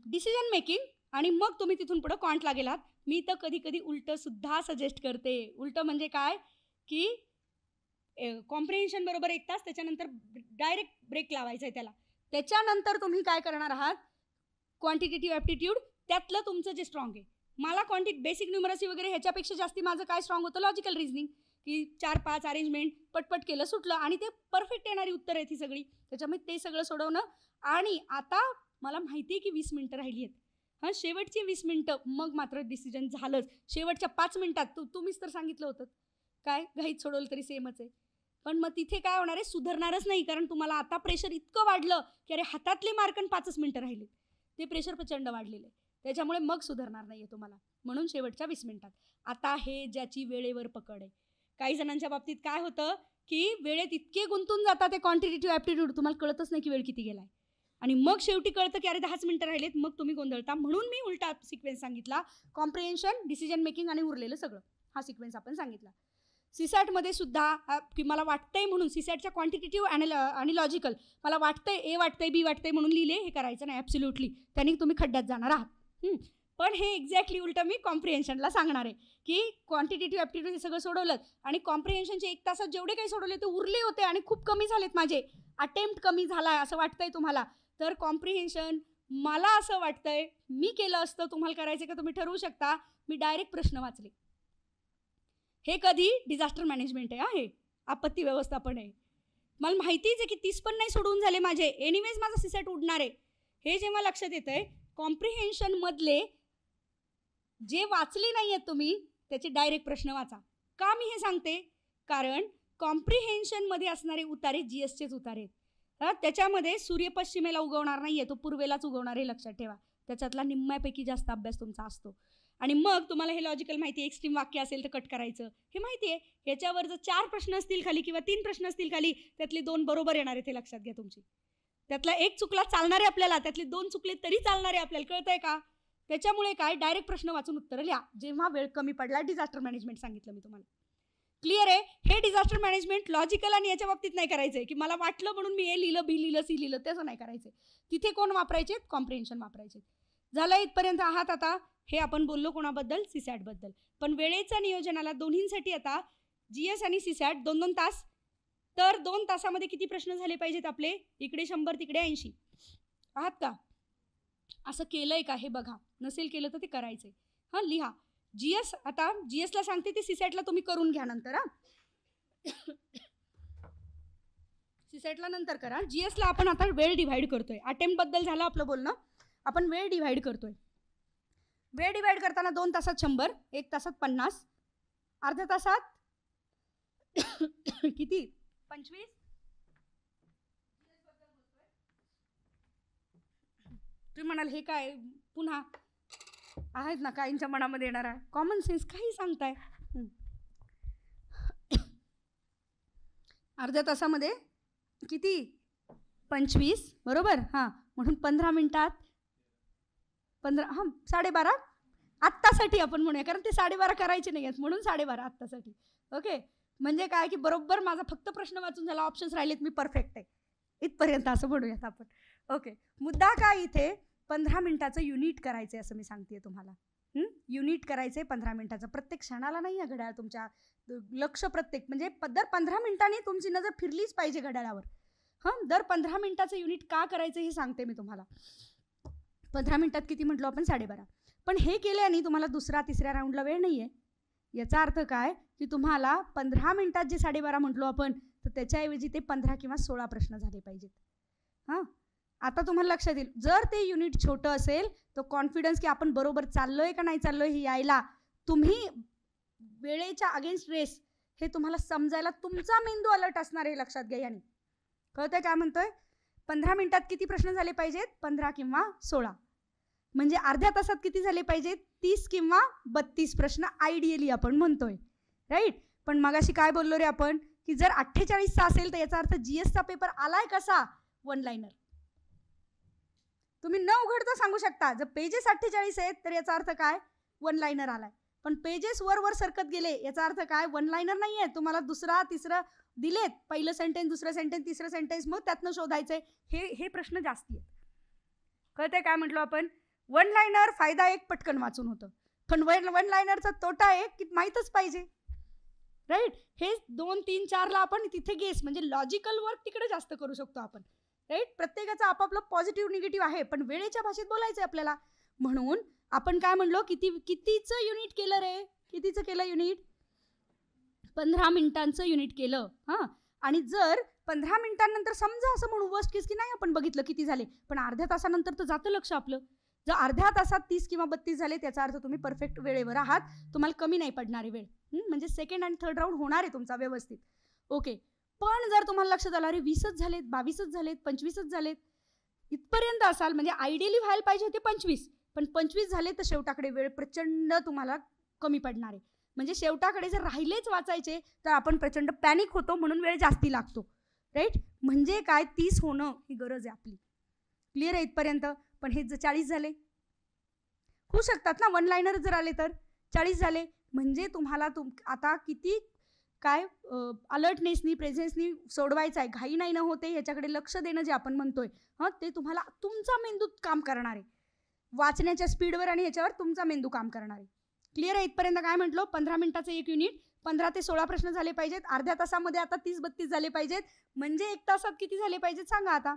[SPEAKER 1] डिसिजन मेकिंग, आणि मग तुम्ही तिथून पुढं क्वांटला गेलात. मी तर कधी कधी उलटं सुद्धा सजेस्ट करते. उलटं म्हणजे काय की कॉम्प्रिहेन्शन बरोबर 1 तास, त्याच्यानंतर डायरेक्ट ब्रेक लावायचा आहे त्याला. त्याच्यानंतर तुम्ही काय करणार आहात, क्वांटिटेटिव्ह ॲप्टिट्यूड, त्यातलं तुमचं जे स्ट्रॉंग आहे. मला बेसिक न्यूमरसी वगैरे ह्याच्यापेक्षा जास्ती माझं काय स्ट्रॉंग होतं, लॉजिकल रिझनिंग, की 4-5 अरेंजमेंट पटपट केलं सुटलं आणि ते परफेक्ट येणारी उत्तर आहेत ही सगळी. त्याच्यामुळे ते सगळं सोडवणं. आणि आता मला माहिती आहे की 20 मिनटं राहिली आहेत. शेवटची 20 मिनटं मग मात्र डिसिजन झालंच. शेवटच्या 5 मिनटात तुम्हीच तर सांगितलं होतं काय, घाईत सोडवलं तरी सेमच आहे. पण मग तिथे काय होणार आहे, सुधारणारच नाही. कारण तुम्हाला आता प्रेशर इतकं वाढलं की अरे हातातले मार्क 5च मिनिटं राहिले, ते प्रेशर प्रचंड वाढलेलं आहे. त्याच्यामुळे मग सुधारणार नाही आहे तुम्हाला. म्हणून शेवटच्या 20 मिनिटात. आता हे ज्याची वेळेवर पकड आहे. काही जणांच्या बाबतीत काय होतं की वेळेत इतके गुंतून जातात ते क्वांटिटेटिव्ह ॲप्टिट्यूड, तुम्हाला कळतच नाही की वेळ किती गेलाय. आणि मग शेवटी कळतं की अरे 10च मिनिटं राहिलेत, मग तुम्ही गोंधळता. म्हणून मी उलटा सिक्वेन्स सांगितला. कॉम्प्रिहेन्शन, डिसिजन मेकिंग आणि उरलेलं सगळं, हा सिक्वेन्स आपण सांगितला. सीसॅटमध्ये सुद्धा की मला वाटतंय म्हणून, सीसॅटच्या क्वांटिटेटिव्ह आणि लॉजिकल, मला वाटतंय, ए वाटतंय, बी वाटतंय म्हणून लिहिले, हे करायचं नाही ॲब्सोल्युटली. त्यांनी तुम्ही खड्ड्यात जाणार आहात. पण हे एक्झॅक्टली उलटं मी कॉम्प्रिहेन्शनला सांगणार आहे की क्वांटिटेटिव्ह ॲप्टिट्यूड हे सगळं सोडवलं आणि कॉम्प्रिहेन्शनचे 1 तासात जेवढे काही सोडवले ते उरले होते आणि खूप कमी झालेत माझे, अटेम्प्ट कमी झाला असं वाटतंय तुम्हाला. तर कॉम्प्रिहेन्शन मला असं वाटतंय मी केलं असतं, तुम्हाला करायचं का तुम्ही ठरवू शकता. मी डायरेक्ट प्रश्न वाचले. हे कधी डिझास्टर मॅनेजमेंट आहे, हे आपत्ती व्यवस्थापन आहे. मला माहितीच आहे की 30 पण नाही सोडवून झाले माझे, एनिवेज माझा सीसॅट उडणार आहे. हे जेव्हा लक्षात येतंय, कॉम्प्रिहेन्शनमधले जे वाचले नाही आहेत तुम्ही त्याचे डायरेक्ट प्रश्न वाचा. का मी हे सांगते, कारण कॉम्प्रिहेन्शनमध्ये असणारे उतारे GSचेच उतारे आहेत. त्याच्यामध्ये सूर्य पश्चिमेला उगवणार नाही आहे, तो पूर्वेलाच उगवणार आहे, लक्षात ठेवा. त्याच्यातला निम्म्यापैकी जास्त अभ्यास तुमचा असतो. आणि मग तुम्हाला हे लॉजिकल माहिती आहे, एक्स्ट्रीम वाक्य असेल तर कट करायचं हे माहिती आहे. ह्याच्यावर जर 4 प्रश्न असतील खाली किंवा 3 प्रश्न असतील खाली, त्यातले 2 बरोबर येणार आहेत हे लक्षात घ्या तुमची. त्यातला 1 चुकला चालणार आहे आपल्याला, त्यातले 2 चुकले तरी चालणार आहे आपल्याला, कळतंय का. त्याच्यामुळे काय, डायरेक्ट प्रश्न वाचून उत्तर लिहा. जेव्हा वेळ कमी पडला, डिझास्टर मॅनेजमेंट सांगितलं मी तुम्हाला. क्लिअर आहे. हे डिझास्टर मॅनेजमेंट लॉजिकल आणि याच्या बाबतीत नाही करायचंय की मला वाटलं म्हणून मी ए लिहिलं, बी लिहिलं, सी लिहिलं, त्याचं नाही करायचंय. तिथे कोण वापरायचे, कॉम्प्रिहेन्शन वापरायचे. झालं इथपर्यंत आहात आता. हे आपण बोललो कोणाबद्दल, सीसॅटबद्दल. पण वेळेच्या नियोजनाला दोन्हींसाठी आता GS आणि सीसॅट 2-2 तास. तर 2 तासामध्ये किती प्रश्न झाले पाहिजेत आपले, इकडे 100 तिकडे 80. आहात का. असं केलंय का हे बघा, नसेल केलं तर ते करायचंय. हां, लिहा. GS आता GSला सांगते ते सीसॅटला तुम्ही करून घ्या नंतर. सीसॅटला नंतर करा. GSला आपण आता वेळ डिव्हाइड करतोय. अटेम्प्टबद्दल झालं आपलं बोलणं, आपण वेळ डिव्हाइड करतोय. वेळ डिवाइड करताना 2 तासात 100, 1 तासात 50, अर्ध्या तासात किती 25. तुम्ही म्हणाल हे काय पुन्हा आहेत ना काहींच्या मनामध्ये येणार आहे, कॉमन सेन्स काही सांगताय. अर्ध्या तासामध्ये किती 25 बरोबर. हां, म्हणून 15 मिनिटात 15, हां 12.5 आत्तासाठी आपण म्हणूया, कारण ते 12.5 करायचे नाही आहेत म्हणून 12.5 आत्तासाठी. ओके, म्हणजे काय की बरोबर माझा फक्त प्रश्न वाचून झाला, ऑप्शन्स राहिलेत, मी परफेक्ट आहे इथपर्यंत असं म्हणूयात आपण. ओके, मुद्दा काय इथे 15 मिनिटाचं युनिट करायचं आहे असं मी सांगते तुम्हाला. युनिट करायचं आहे 15 मिनिटाचं. प्रत्येक क्षणाला नाही आहे घड्याळ तुमच्या लक्ष, प्रत्येक म्हणजे दर 15 मिनिटांनी तुमची नजर फिरलीच पाहिजे घड्याळावर. हां, दर 15 मिनिटाचं युनिट का करायचं हे सांगते मी तुम्हाला. 15 मिनिटात किती म्हटलो आपण, 12.5. पण हे केल्याने तुम्हाला दुसरा तिसऱ्या राऊंडला वेळ नाही आहे. याचा अर्थ काय की तुम्हाला 15 मिनिटात जे 12.5 म्हटलो आपण, तर त्याच्याऐवजी ते 15 किंवा 16 प्रश्न झाले पाहिजेत. हां, आता तुम्हाला लक्षात येईल, जर ते युनिट छोटं असेल तर कॉन्फिडन्स की आपण बरोबर चाललोय का नाही चाललोय हे यायला, तुम्ही वेळेच्या अगेन्स्ट रेस हे तुम्हाला समजायला तुमचा मेंदू अलर्ट असणार आहे, लक्षात घ्या. याने कळतंय काय म्हणतोय. 15 मिनिटात किती प्रश्न झाले पाहिजेत, 15 किंवा 16. म्हणजे अर्ध्या तासात किती झाले पाहिजेत, 30 किंवा 32 प्रश्न आयडियली आपण म्हणतोय, राईट. पण मगाशी काय बोललो रे आपण की जर 48चा असेल तर याचा अर्थ GSचा पेपर आलाय कसा, 1 लाइनर. तुम्ही न उघडता सांगू शकता, जर पेजेस 48 आहेत तर याचा अर्थ काय, 1 लाइनर आलाय. पण पेजेस वर सरकत गेले याचा अर्थ काय, 1 लाइनर नाही आहे. तुम्हाला दुसरा तिसरं दिलेत, पहिलं सेंटेन्स, दुसरं सेंटेन्स, तिसरं सेंटेन्स, मग त्यातनं शोधायचंय. हे प्रश्न जास्ती आहेत. कळतंय काय म्हटलो आपण. 1 लाइनर फायदा एक, पटकन वाचून होतं. पण 1 लाइनरचा तोटा एक की माहीतच पाहिजे, राईट. हे 2, 3, 4ला आपण तिथे गेस म्हणजे लॉजिकल वर्क तिकडे जास्त करू शकतो आपण, राईट. प्रत्येकाचं आपापलं पॉझिटिव्ह निगेटिव्ह आहे, पण वेळेच्या भाषेत बोलायचं आपल्याला. म्हणून आपण काय म्हणलो, कितीचं युनिट केलं रे, कितीचं केलं युनिट, 15 मिनिटांचं युनिट केलं. हां, आणि जर 15 मिनिटांनंतर समजा असं म्हणू वर्स्ट केस की नाही आपण बघितलं किती झाले, पण अर्ध्या तासानंतर तर जातं लक्ष आपलं. जर अर्ध्या तासात 30 किंवा 32 झाले त्याचा अर्थ तुम्ही परफेक्ट वेळेवर आहात, तुम्हाला कमी नाही पडणारी वेळ. म्हणजे सेकंड आणि थर्ड राऊंड होणार आहे तुमचा व्यवस्थित. ओके, पण जर तुम्हाला लक्षात आलं अरे 20च झालेत, 22च झालेत, 25च झालेत, इथपर्यंत असाल म्हणजे आयडियली व्हायला पाहिजे होते 25, पण 25 झाले तर शेवटाकडे वेळ प्रचंड तुम्हाला कमी पडणार आहे. म्हणजे शेवटाकडे जर राहिलेच वाचायचे तर आपण प्रचंड पॅनिक होतो, म्हणून वेळ जास्ती लागतो. राईट? म्हणजे काय 30 होणं ही गरज आहे आपली. क्लिअर आहे इथपर्यंत? पण हे 40 झाले होऊ शकतात ना, वन लाईनर जर आले तर 40 झाले म्हणजे तुम्हाला आता किती काय अलर्टनेसनी प्रेझेन्सनी सोडवायचं आहे, घाई नाही न होते ह्याच्याकडे लक्ष देणं जे आपण म्हणतोय ते तुम्हाला तुमचा मेंदू काम करणार आहे. वाचण्याच्या स्पीडवर आणि ह्याच्यावर तुमचा मेंदू काम करणार आहे. क्लिअर आहे इथपर्यंत? काय म्हटलो, 15 मिनिटाचं एक युनिट, 15 ते 16 प्रश्न झाले पाहिजेत. अर्ध्या तासामध्ये आता 30-32 झाले पाहिजेत. म्हणजे 1 तासात किती झाले पाहिजेत सांगा आता.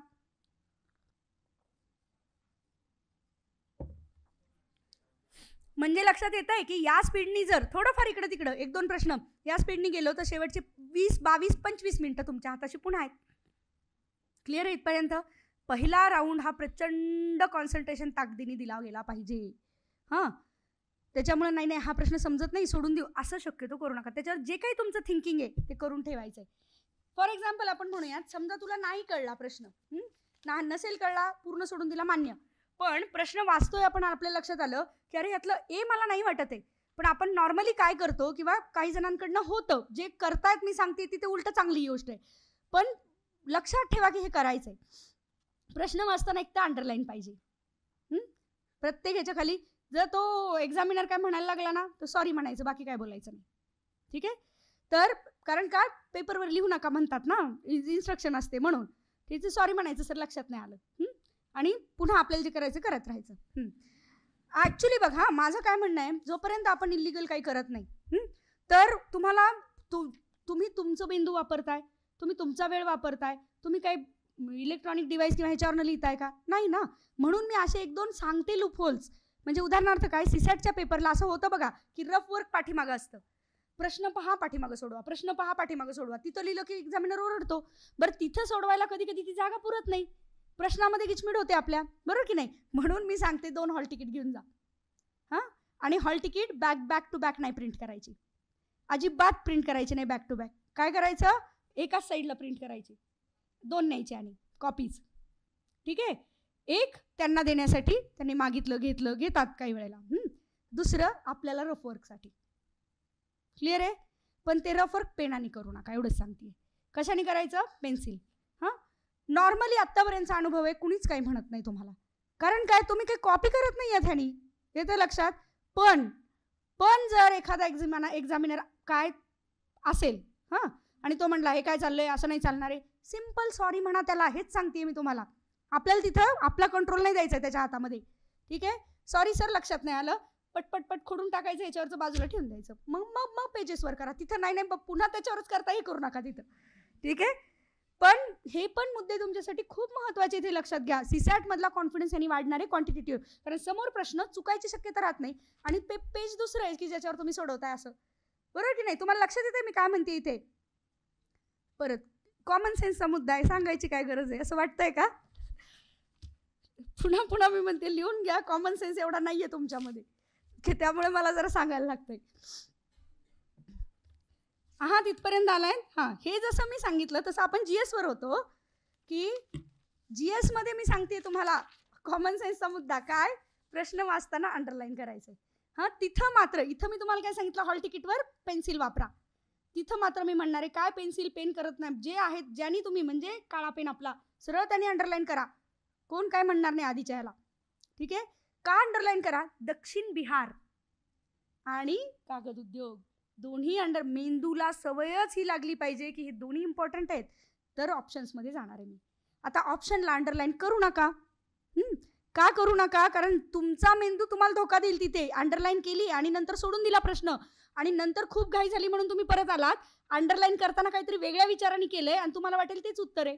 [SPEAKER 1] म्हणजे लक्षात येत आहे की या स्पीडनी जर थोडंफार इकडे तिकडं 1-2 प्रश्न या स्पीडनी गेलो तर शेवटचे 20, 22, 25 मिनिटं तुमच्या हाताशी पुन्हा आहेत. क्लिअर आहे इथपर्यंत? पहिला राऊंड हा प्रचंड कॉन्सन्ट्रेशन ताकदीने दिला गेला पाहिजे. हां, त्याच्यामुळे नाही हा प्रश्न समजत नाही सोडून देऊ असं शक्यतो करू नका. त्याच्यावर जे काही तुमचं थिंकिंग आहे ते करून ठेवायचं आहे. फॉर एक्झाम्पल आपण म्हणूयात, समजा तुला नाही कळला प्रश्न, नसेल कळला, पूर्ण सोडून दिला मान्य, पण प्रश्न वाचतोय आपण, आपल्या लक्षात आलं की अरे यातलं ए मला नाही वाटत आहे. पण आपण नॉर्मली काय करतो किंवा काही जणांकडनं होतं, जे करतायत मी सांगते ती ते उलट चांगली गोष्ट आहे, पण लक्षात ठेवा की हे करायचंय. प्रश्न वाचताना एक तर अंडरलाईन पाहिजे. प्रत्येक ह्याच्या खाली जर तो एक्झामिनर काय म्हणायला लागला ना तर सॉरी म्हणायचं, बाकी काय बोलायचं नाही. ठीक आहे? तर कारण काय पेपरवर लिहू नका म्हणतात ना, इन्स्ट्रक्शन असते म्हणून तिथे सॉरी म्हणायचं सर लक्षात नाही आलं, आणि पुन्हा आपल्याला जे करायचं करत राहायचं. ॲक्च्युली बघा माझं काय म्हणणं आहे, जोपर्यंत आपण इलिगल काही करत नाही तर तुम्हाला तुम्ही तुमचं बिंदू वापरताय, तुम्ही तुमचा वेळ वापरताय, तुम्ही काही इलेक्ट्रॉनिक डिव्हाइस किंवा ह्याच्यावरनं लिहिताय का? नाही ना. म्हणून मी असे 1-2 सांगते लूप होल्स. म्हणजे उदाहरणार्थ काय, सीसॅटच्या पेपरला असं होतं बघा की रफ वर्क पाठीमागं असतं, प्रश्न पहा पाठीमागं सोडवा, प्रश्न पहा पाठीमागं सोडवा. तिथं लिहिलं की एक्झामिनर ओरडतो. बरं तिथं सोडवायला कधी कधी ती जागा पुरत नाही, प्रश्नामध्ये गिचमीड होते आपल्या, बरोबर की नाही? म्हणून मी सांगते 2 हॉल तिकीट घेऊन जा. आणि hall ticket back to back नाही प्रिंट करायची, अजिबात प्रिंट करायची नाही बॅक टू बॅक. काय करायचं, एकाच साईडला प्रिंट करायची, 2 न्यायचे आणि कॉपीज. ठीक आहे? एक त्यांना देण्यासाठी, त्यांनी मागितलं घेतात काही वेळेला, दुसरं आपल्याला रफ वर्कसाठी. क्लिअर आहे? पण ते रफ वर्क पेनाने करू नका, एवढंच सांगते. कशाने करायचं? पेन्सिल. नॉर्मली आत्तापर्यंतचा अनुभव आहे, कुणीच काही म्हणत नाही तुम्हाला, कारण काय तुम्ही काही कॉपी करत नाही या ह्यानी, येतं लक्षात. पण जर एखादा एक्झामिनर काय असेल आणि तो म्हणला हे काय चाललंय, असं नाही चालणार आहे, सिम्पल सॉरी म्हणा त्याला. हेच सांगते मी तुम्हाला. आपल्याला तिथं आपला कंट्रोल नाही द्यायचा त्याच्या हातामध्ये. ठीक आहे? सॉरी सर लक्षात नाही आलं, पटपट खोडून टाकायचं, याच्यावरचं बाजूला ठेवून द्यायचं. मग पेजेसवर करा. तिथं नाही पुन्हा त्याच्यावरच करता, हे करू नका तिथं. ठीक आहे? पण हे पण मुद्दे तुमच्यासाठी खूप महत्त्वाचे इथे लक्षात घ्या. सीसॅट मधला कॉन्फिडन्स यांनी वाढणारे क्वांटिटेटिव्ह, कारण समोर प्रश्न चुकायची शक्यता राहत नाही आणि पेज दुसरं आहे की ज्याच्यावर तुम्ही सोडवताय, असं. बरोबर की नाही? तुम्हाला लक्षात येते मी काय म्हणते इथे? परत कॉमन सेन्सचा मुद्दा आहे, सांगायची काय गरज आहे असं वाटतंय का? पुन्हा मी म्हणते लिहून घ्या, कॉमन सेन्स एवढा नाहीये तुमच्यामध्ये, त्यामुळे मला जरा सांगायला लागतंय. तिथपर्यंत आलाय. हे जसं मी सांगितलं तसं आपण GS वर होतो की GS मध्ये मी सांगते तुम्हाला कॉमन सेन्सचा मुद्दा काय, प्रश्न वाचताना अंडरलाईन करायचंय. तिथं मात्र इथं मी तुम्हाला काय सांगितलं, हॉल तिकीटवर पेन्सिल वापरा. तिथं मात्र मी म्हणणार आहे काय पेन्सिल पेन करत नाही, जे आहेत ज्यांनी तुम्ही, म्हणजे काळा पेन आपला सरळ त्यांनी अंडरलाईन करा, कोण काय म्हणणार नाही आधीच्या ह्याला. ठीक आहे? का अंडरलाईन करा? दक्षिण बिहार आणि कागद उद्योग दोन्ही मेंदूला सवयच ही लागली पाहिजे की हे दोन्ही इम्पॉर्टंट आहेत, तर ऑप्शन्समध्ये जाणार आहे मी. आता ऑप्शनला अंडरलाईन करू नका. का करू नका? कारण तुमचा मेंदू तुम्हाला धोका देईल. तिथे अंडरलाईन केली आणि नंतर सोडून दिला प्रश्न, आणि नंतर खूप घाई झाली म्हणून तुम्ही परत आलात, अंडरलाईन करताना काहीतरी वेगळ्या विचाराने केलंय आणि तुम्हाला वाटेल तेच उत्तर आहे.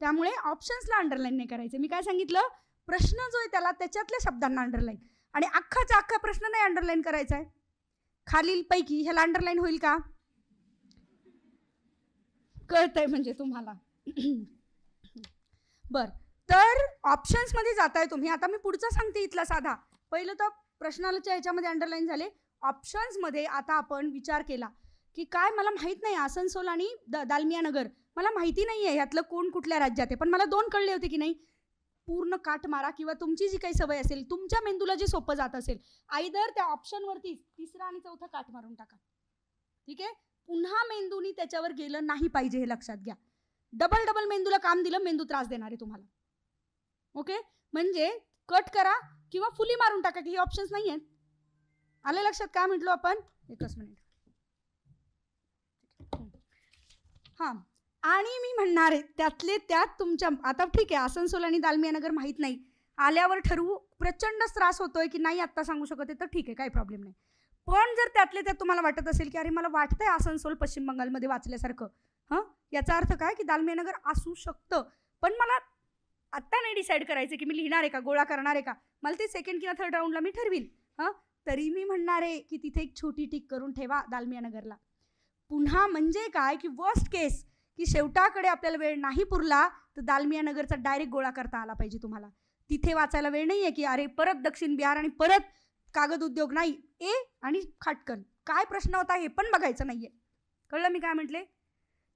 [SPEAKER 1] त्यामुळे ऑप्शन्सला अंडरलाईन नाही करायचं. मी काय सांगितलं, प्रश्न जो आहे त्याला त्याच्यातल्या शब्दांना अंडरलाईन, आणि अख्खा प्रश्न नाही अंडरलाईन करायचा आहे. खालील पैकी ह्याला अंडरलाईन होईल का? कळतंय म्हणजे तुम्हाला? बर, तर ऑप्शन्स मध्ये जाताय तुम्ही. आता मी पुढचा सांगते इथला साधा. पहिलं तर प्रश्नाच्या ह्याच्यामध्ये अंडरलाईन झाले. ऑप्शन्स मध्ये आता आपण विचार केला की काय मला माहीत नाही, आसनसोल आणि दालमिया नगर मला माहिती नाही आहे ह्यातलं कोण कुठल्या राज्यात आहे, पण मला 2 कळले होते की नाही, पूर्ण काट मारा किंवा तुमची जी काही सवय असेल, तुमच्या मेंदूला जे सोपं जात असेल, आयदर त्या ऑप्शनवरती 3रा आणि 4था काट मारून टाका. ठीक आहे, पुन्हा मेंदूनी त्याच्यावर गेलं नाही पाहिजे हे लक्षात घ्या. डबल मेंदूला काम दिलं, मेंदू त्रास देणार आहे तुम्हाला. ओके, म्हणजे कट करा किंवा फुली मारून टाका, की हे ऑप्शन्स नाही आहेत. आले लक्षात काय म्हटलो आपण? एकच मिनिट. हां, आणि मी म्हणणार आहे त्यातले त्यात तुमच्या, आता ठीक आहे आसनसोल आणि दालमिया नगर माहीत नाही, आल्यावर ठरवू. प्रचंड त्रास होतोय की नाही आत्ता सांगू शकत आहे तर ठीक आहे, काही प्रॉब्लेम नाही. पण जर त्यातले त्यात तुम्हाला वाटत असेल की अरे मला वाटतंय आसनसोल पश्चिम बंगालमध्ये वाचल्यासारखं, हां, याचा अर्थ काय की दालमिया नगर असू शकतं, पण मला आत्ता नाही डिसाईड करायचं की मी लिहिणार आहे का, गोळा करणार आहे का, मला ते 2nd किंवा 3rd राऊंडला मी ठरवील. हां, तरी मी म्हणणार आहे की तिथे एक छोटी टिक करून ठेवा दालमिया नगरला. पुन्हा म्हणजे काय की वर्स्ट केस की शेवटाकडे आपल्याला वेळ नाही पुरला तर दालमिया नगरचा डायरेक्ट गोळा करता आला पाहिजे तुम्हाला. तिथे वाचायला वेळ नाही आहे की अरे परत दक्षिण बिहार आणि परत कागद उद्योग नाही, ए आणि खाटकन काय प्रश्न होता हे पण बघायचं नाहीये. कळलं मी काय म्हटले?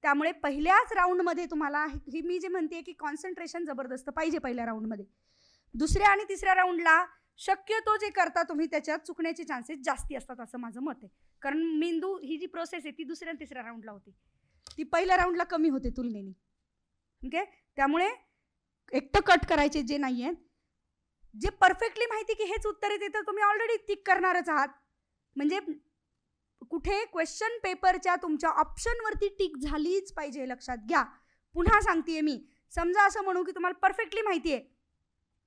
[SPEAKER 1] त्यामुळे पहिल्याच राऊंडमध्ये तुम्हाला ही मी जे म्हणते की कॉन्सन्ट्रेशन जबरदस्त पाहिजे पहिल्या राऊंडमध्ये. 2ऱ्या आणि 3ऱ्या राऊंडला शक्यतो जे करता तुम्ही त्याच्यात चुकण्याचे चान्सेस जास्ती असतात असं माझं मत आहे. कारण मेंदू ही जी प्रोसेस आहे ती 2ऱ्या आणि 3ऱ्या राऊंडला होती, ती पहिल्या राऊंडला कमी होते तुलनेने. ओके, त्यामुळे एकटं कट करायचे जे नाही आहेत, जे परफेक्टली माहिती की हेच उत्तर येते तर तुम्ही ऑलरेडी टिक करणारच आहात. म्हणजे कुठे क्वेश्चन पेपरच्या तुमच्या ऑप्शनवरती टिक झालीच पाहिजे हे लक्षात घ्या. पुन्हा सांगतेय मी, समजा असं म्हणू की तुम्हाला परफेक्टली माहिती आहे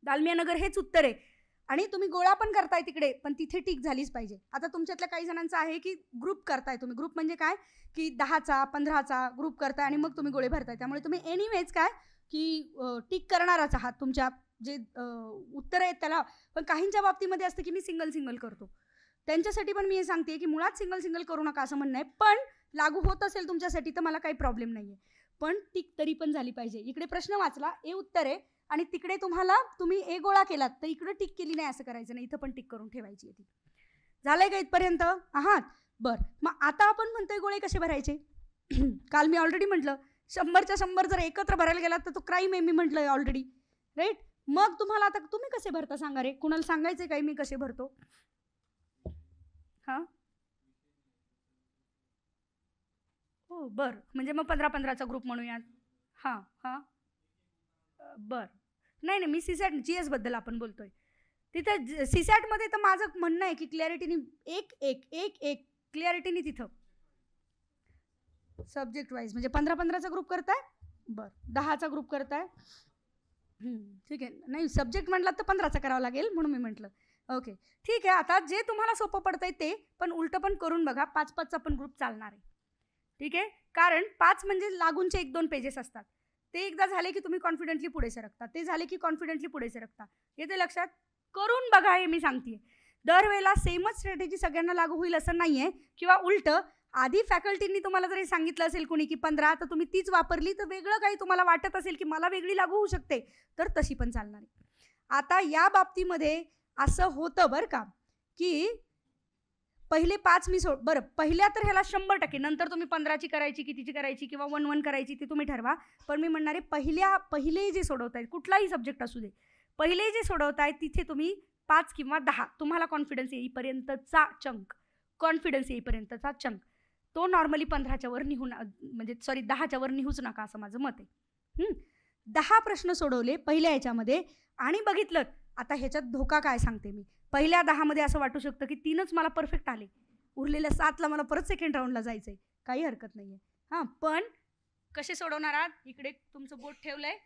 [SPEAKER 1] दालमिया नगर हेच उत्तर आहे आणि तुम्ही गोळा पण करताय तिकडे, पण तिथे टिक झालीच पाहिजे. आता तुमच्यातल्या काही जणांचं आहे की ग्रुप करताय तुम्ही, ग्रुप म्हणजे काय की 10चा 15चा ग्रुप करताय आणि मग तुम्ही गोळे भरताय, त्यामुळे तुम्ही एनिवेज काय की टिक करणारच आहात तुमच्या जे उत्तर आहेत त्याला. पण काहींच्या बाबतीमध्ये असतं की मी सिंगल करतो, त्यांच्यासाठी पण मी हे सांगते की मुळात सिंगल करू नका असं म्हणणं आहे, पण लागू होत असेल तुमच्यासाठी तर मला काही प्रॉब्लेम नाही आहे, पण टिक तरी पण झाली पाहिजे. इकडे प्रश्न वाचला, ए उत्तर आहे आणि तिकडे तुम्ही ए गोळा केलात तर इकडे टिक केली नाही असं करायचं नाही, इथं पण टिक करून ठेवायची आहे. झालंय का इथपर्यंत? आहात बरं. मग आता आपण म्हणतोय गोळे कसे भरायचे. काल मी ऑलरेडी म्हटलं 100च्या 100 जर एकत्र भरायला गेलात तर तो क्राईम आहे, मी म्हटलंय ऑलरेडी, राईट. मग तुम्हाला आता तुम्ही कसे भरता सांगा रे, कुणाला सांगायचे काही मी कसे भरतो? हां, हो बरं, म्हणजे मग 15-15चा ग्रुप म्हणूयात. हां हां, बरं. नाही मी सीसॅट GS बद्दल आपण बोलतोय. तिथं सीसॅटमध्ये तर माझं म्हणणं आहे की क्लॅरिटीनी एक क्लॅरिटीनी तिथं सब्जेक्ट वाईज म्हणजे 15-15चा ग्रुप करताय, बरं 10चा ग्रुप करताय, ठीक आहे. नाही सब्जेक्ट म्हटलं तर 15चा करावं लागेल म्हणून मी म्हटलं. ओके ठीक आहे, आता जे तुम्हाला सोपं पडतंय ते, पण उलटं पण करून बघा. 5-5चा पण ग्रुप चालणार आहे, ठीक आहे. कारण 5 म्हणजे लागूनचे 1-2 पेजेस असतात, ते एकदा झाले की तुम्ही कॉन्फिडेंटली पुढे सरकता, ते झाले की कॉन्फिडेंटली पुढे सरकता. येते लक्षात? करून बघा हे मी सांगते. दरवेळेला सेमच स्ट्रॅटेजी सगळ्यांना लागू होईल असं नाही आहे, किंवा उलटं आधी फॅकल्टींनी तुम्हाला जरी सांगितलं असेल कुणी की 15 तर तुम्ही तीच वापरली तर वेगळं काही तुम्हाला वाटत असेल की मला वेगळी लागू होऊ शकते तर तशी पण चालणार आहे. आता या बाबतीमध्ये असं होतं बरं का की पहिले 5 मी बरं पहिल्या तर ह्याला 100%, नंतर तुम्ही 15ची करायची कितीची करायची किंवा 1-1 करायची ते तुम्ही ठरवा. पण मी म्हणणारे पहिले जे सोडवतायत कुठलाही सब्जेक्ट असू दे, पहिले जे सोडवतायत तिथे तुम्ही 5 किंवा 10 तुम्हाला कॉन्फिडन्स येईपर्यंतचा चंक तो नॉर्मली 15च्या वर निघून म्हणजे 10च्या वर निघूच नका असं माझं मत आहे. 10 प्रश्न सोडवले पहिल्या ह्याच्यामध्ये आणि बघितलं. आता ह्याच्यात धोका काय सांगते मी. पहिल्या 10 मध्ये असं वाटू शकतं की 3च मला परफेक्ट आले, उरलेल्या 7ला मला परत 2nd राऊंडला जायचंय, काही हरकत नाहीये. हां, पण कसे सोडवणार आहात? इकडे तुमचं बोट ठेवलंय,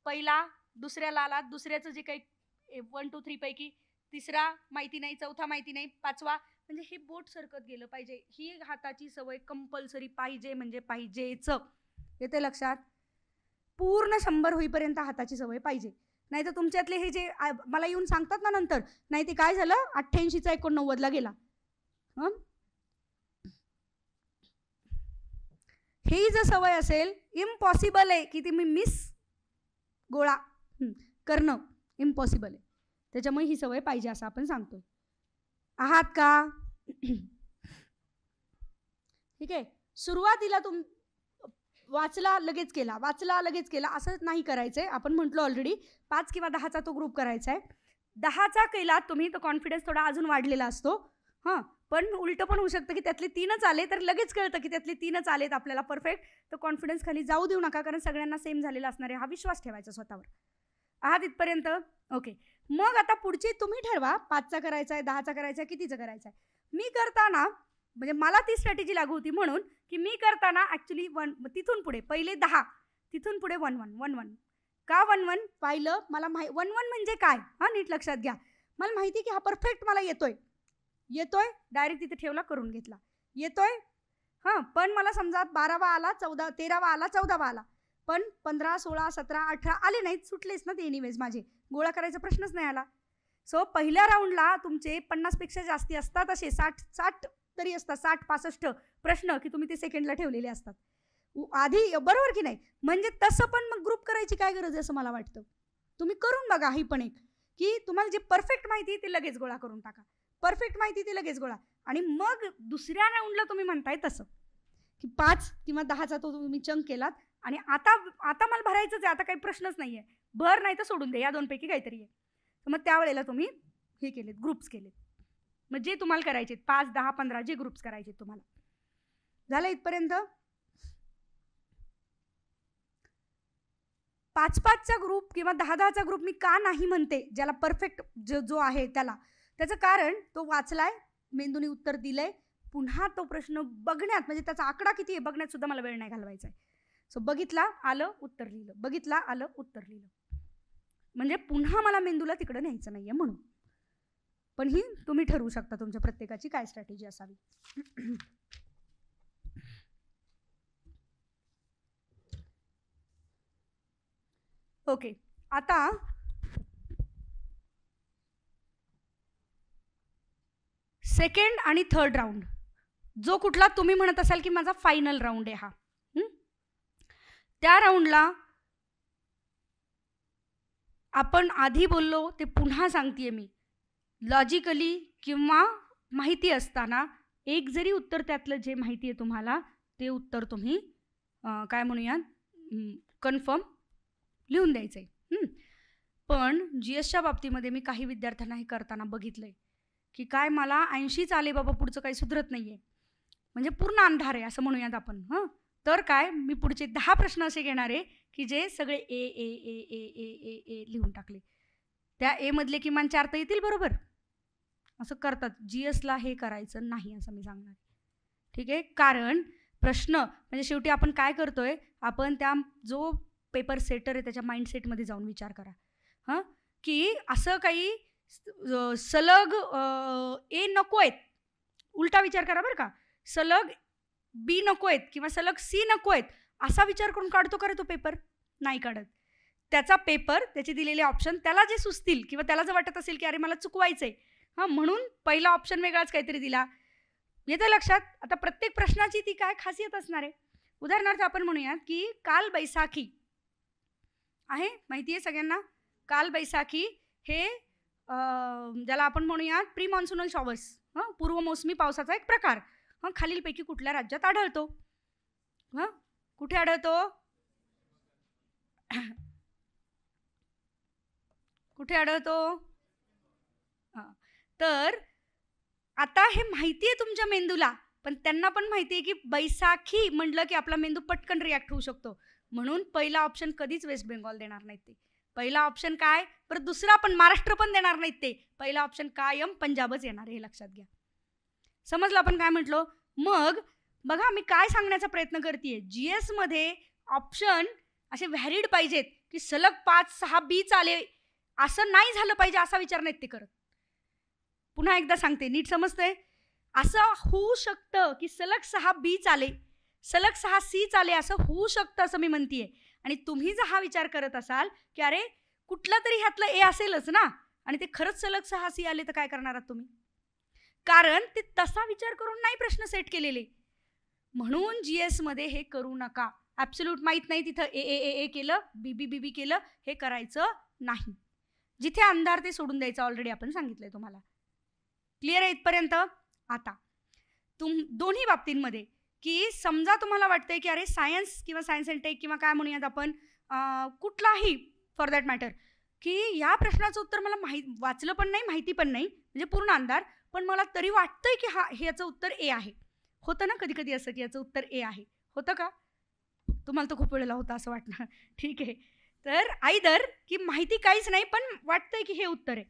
[SPEAKER 1] पहिला दुसऱ्याला आलात, दुसऱ्याचं जे काही 1, 2, 3 पैकी 3रा माहिती नाही, 4था माहिती नाही, 5वा, म्हणजे हे बोट सरकत गेलं पाहिजे. ही हाताची सवय कंपल्सरी पाहिजे, म्हणजे पाहिजेच. येते लक्षात? पूर्ण 100 होईपर्यंत हाताची सवय पाहिजे. नाही तर तुमच्यातले हे जे मला येऊन सांगतात ना नंतर, नाही ते काय झालं 88चा 89ला गेला. ही जर सवय असेल, इम्पॉसिबल आहे की तुम्ही मिस गोळा करणं इम्पॉसिबल आहे. त्याच्यामुळे ही सवय पाहिजे असं आपण सांगतोय. आहात का? ठीक आहे. सुरुवातीला वाचला लगेच केला असं नाही करायचंय. आपण म्हटलो ऑलरेडी 5 किंवा 10चा तो ग्रुप करायचा आहे. 10चा केला तुम्ही तर कॉन्फिडन्स थोडा अजून वाढलेला असतो. हां, पण उलटं पण होऊ शकतं की त्यातले 3च आले तर लगेच कळतं की त्यातले 3च आलेत आपल्याला परफेक्ट. तर कॉन्फिडन्स खाली जाऊ देऊ नका, कारण सगळ्यांना सेम झालेला असणार आहे. हा विश्वास ठेवायचा स्वतःवर. आहात इथपर्यंत? ओके. मग आता पुढची तुम्ही ठरवा, 5चा करायचा आहे, 10चा करायचा आहे, कितीचा करायचा आहे. मी करताना म्हणजे मला ती स्ट्रॅटेजी लागू होती म्हणून की मी करताना ॲक्च्युली तिथून पुढे पहिले 10, तिथून पुढे 1-1 का 1-1 पाहिलं. मला 1-1 म्हणजे काय हां, नीट लक्षात घ्या. मला माहिती की हा परफेक्ट मला येतोय डायरेक्ट तिथे ठेवला, करून घेतला. येतोय हां, पण मला समजा 12वा आला, 13वा आला, 14वा आला, पण 15, 16, 17, 18 आले नाहीत, सुटलेच ना ते एनिवेज माझे. गोळा करायचा प्रश्नच नाही आला. सो पहिल्या राऊंडला तुमचे 50पेक्षा जास्ती असतात, असे 60 तरी असतात, 60-65 प्रश्न की तुम्ही ते सेकंडला ठेवलेले असतात आधी, बरोबर की नाही. म्हणजे तसं पण मग ग्रुप करायची काय गरज आहे असं मला वाटतं. तुम्ही करून बघा ही पण एक, की तुम्हाला जे परफेक्ट माहिती आहे ते लगेच गोळा करून टाका. परफेक्ट माहिती ते लगेच गोळा, आणि मग दुसऱ्या राऊंडला तुम्ही म्हणताय तसं की 5 किंवा 10चा तो तुम्ही चंक केलात आणि आता मला भरायचंच आहे, आता काही प्रश्नच नाही आहे, भर नाही तर सोडून दे, या दोनपैकी काहीतरी आहे. तर मग त्यावेळेला तुम्ही हे केलेत, ग्रुप्स केलेत. मग जे तुम्हाला करायचे 5, 10, 15 जे ग्रुप्स करायचे तुम्हाला. झालं इथपर्यंत? 5-5चा ग्रुप किंवा 10-10चा ग्रुप मी का नाही म्हणते, ज्याला परफेक्ट जो आहे त्याला, त्याचं कारण तो वाचलाय, मेंदूने उत्तर दिलंय, पुन्हा तो प्रश्न बघण्यात म्हणजे त्याचा आकडा किती आहे बघण्यात सुद्धा मला वेळ नाही घालवायचा आहे. सो बघितला, आलं, उत्तर लिहिलं, बघितला, आलं, उत्तर लिहिलं, म्हणजे पुन्हा मला मेंदूला तिकडे न्यायचं नाहीये म्हणून. पण ही तुम्ही ठरवू शकता तुमच्या प्रत्येकाची काय स्ट्रॅटेजी असावी. ओके. आता सेकंड आणि थर्ड राऊंड, जो कुठला तुम्ही म्हणत असाल की माझा फायनल राऊंड आहे हा, त्या राऊंडला आपण आधी बोललो ते पुन्हा सांगतेय मी, लॉजिकली किंवा माहिती असताना एक जरी उत्तर त्यातलं जे माहिती आहे तुम्हाला ते उत्तर तुम्ही काय म्हणूयात कन्फर्म लिहून द्यायचं आहे. पण GSच्या बाबतीमध्ये मी काही विद्यार्थ्यांना हे करताना बघितलंय की काय मला 80च आले बाबा, पुढचं काही सुधरत नाही आहे, म्हणजे पूर्ण अंधार आहे असं म्हणूयात आपण. तर काय, मी पुढचे 10 प्रश्न असे घेणार आहे की जे सगळे ए ए ए ए ए ए ए लिहून टाकले. त्या ए मधले किमान 4 तर येतील बरोबर. असं करतात. GSला हे करायचं नाही असं मी सांगणार. ठीक आहे, कारण प्रश्न म्हणजे शेवटी आपण काय करतोय, आपण त्या जो पेपर सेटर आहे त्याच्या माइंडसेटमध्ये जाऊन विचार करा की असं काही सलग ए नको आहेत, उलटा विचार करा बरं का, सलग बी नको आहेत किंवा सलग सी नको आहेत असा विचार करून काढतो का रे तो पेपर? नाही काढत. त्याचा पेपर, त्याचे दिलेले ऑप्शन त्याला जे सुचतील किंवा त्याला जर वाटत असेल की अरे मला चुकवायचंय म्हणून पहिला ऑप्शन वेगळाच काहीतरी दिला. येतं लक्षात? आता प्रत्येक प्रश्नाची ती काय खासियत असणार आहे. उदाहरणार्थ आपण म्हणूयात की काल बैसाखी आहे, माहिती आहे सगळ्यांना. काल बैसाखी हे ज्याला आपण म्हणूयात प्री मॉन्सूनल शॉवर्स, पूर्वमोसमी पावसाचा एक प्रकार, खालीलपैकी कुठल्या राज्यात आढळतो? कुठे आढळतो? कुठे आढळतो? तर आता हे माहिती आहे तुमच्या मेंदूला, पण त्यांना पण माहिती आहे की बैसाखी म्हटलं की आपला मेंदू पटकन रिॲक्ट होऊ शकतो, म्हणून पहिला ऑप्शन कधीच वेस्ट बेंगॉल देणार नाहीत ते. पहिला ऑप्शन काय, परत दुसरा पण महाराष्ट्र पण देणार नाहीत ते. पहिला ऑप्शन कायम पंजाबच येणार, हे लक्षात घ्या. समजलं आपण काय म्हटलो? मग बघा मी काय सांगण्याचा प्रयत्न करतेय, GS मध्ये ऑप्शन असे व्हॅलिड पाहिजेत की सलग 5-6 बीच आले असं नाही झालं पाहिजे, असा विचार नाहीत ते करत. पुन्हा एकदा सांगते, नीट समजतंय? असं होऊ शकतं की सलग 6 बीच आले, सलग 6 सीच आले, असं होऊ शकतं असं मी म्हणतेय. आणि तुम्ही जर हा विचार करत असाल की अरे कुठला तरी ह्यातलं ए असेलच ना, आणि ते खरंच सलग 6 सी आले तर काय करणार आहात तुम्ही? कारण ते तसा विचार करून नाही प्रश्न सेट केलेले. म्हणून GS मध्ये हे करू नका. ॲब्सोल्यूट माहीत नाही तिथं ए ए ए ए केलं, बीबी बीबी केलं, हे करायचं नाही. जिथे अंधार ते सोडून द्यायचं, ऑलरेडी आपण सांगितलंय तुम्हाला. क्लिअर आहे इथपर्यंत? आता दोन्ही बाबतींमध्ये की समजा तुम्हाला वाटतंय की अरे सायन्स किंवा सायन्स अँड टेक किंवा काय म्हणूयात आपण, कुठलाही फॉर दॅट मॅटर, की या प्रश्नाचं उत्तर मला वाचलं पण नाही, माहिती पण नाही, म्हणजे पूर्ण अंधार, पण मला तरी वाटतंय की हे याचं उत्तर ए आहे. होतं ना कधी कधी असं की याचं उत्तर ए आहे, होतं का? तुम्हाला तर खूप वेळेला होतं असं वाटणं. ठीक आहे. तर आयदर की माहिती काहीच नाही पण वाटतंय की हे उत्तर आहे,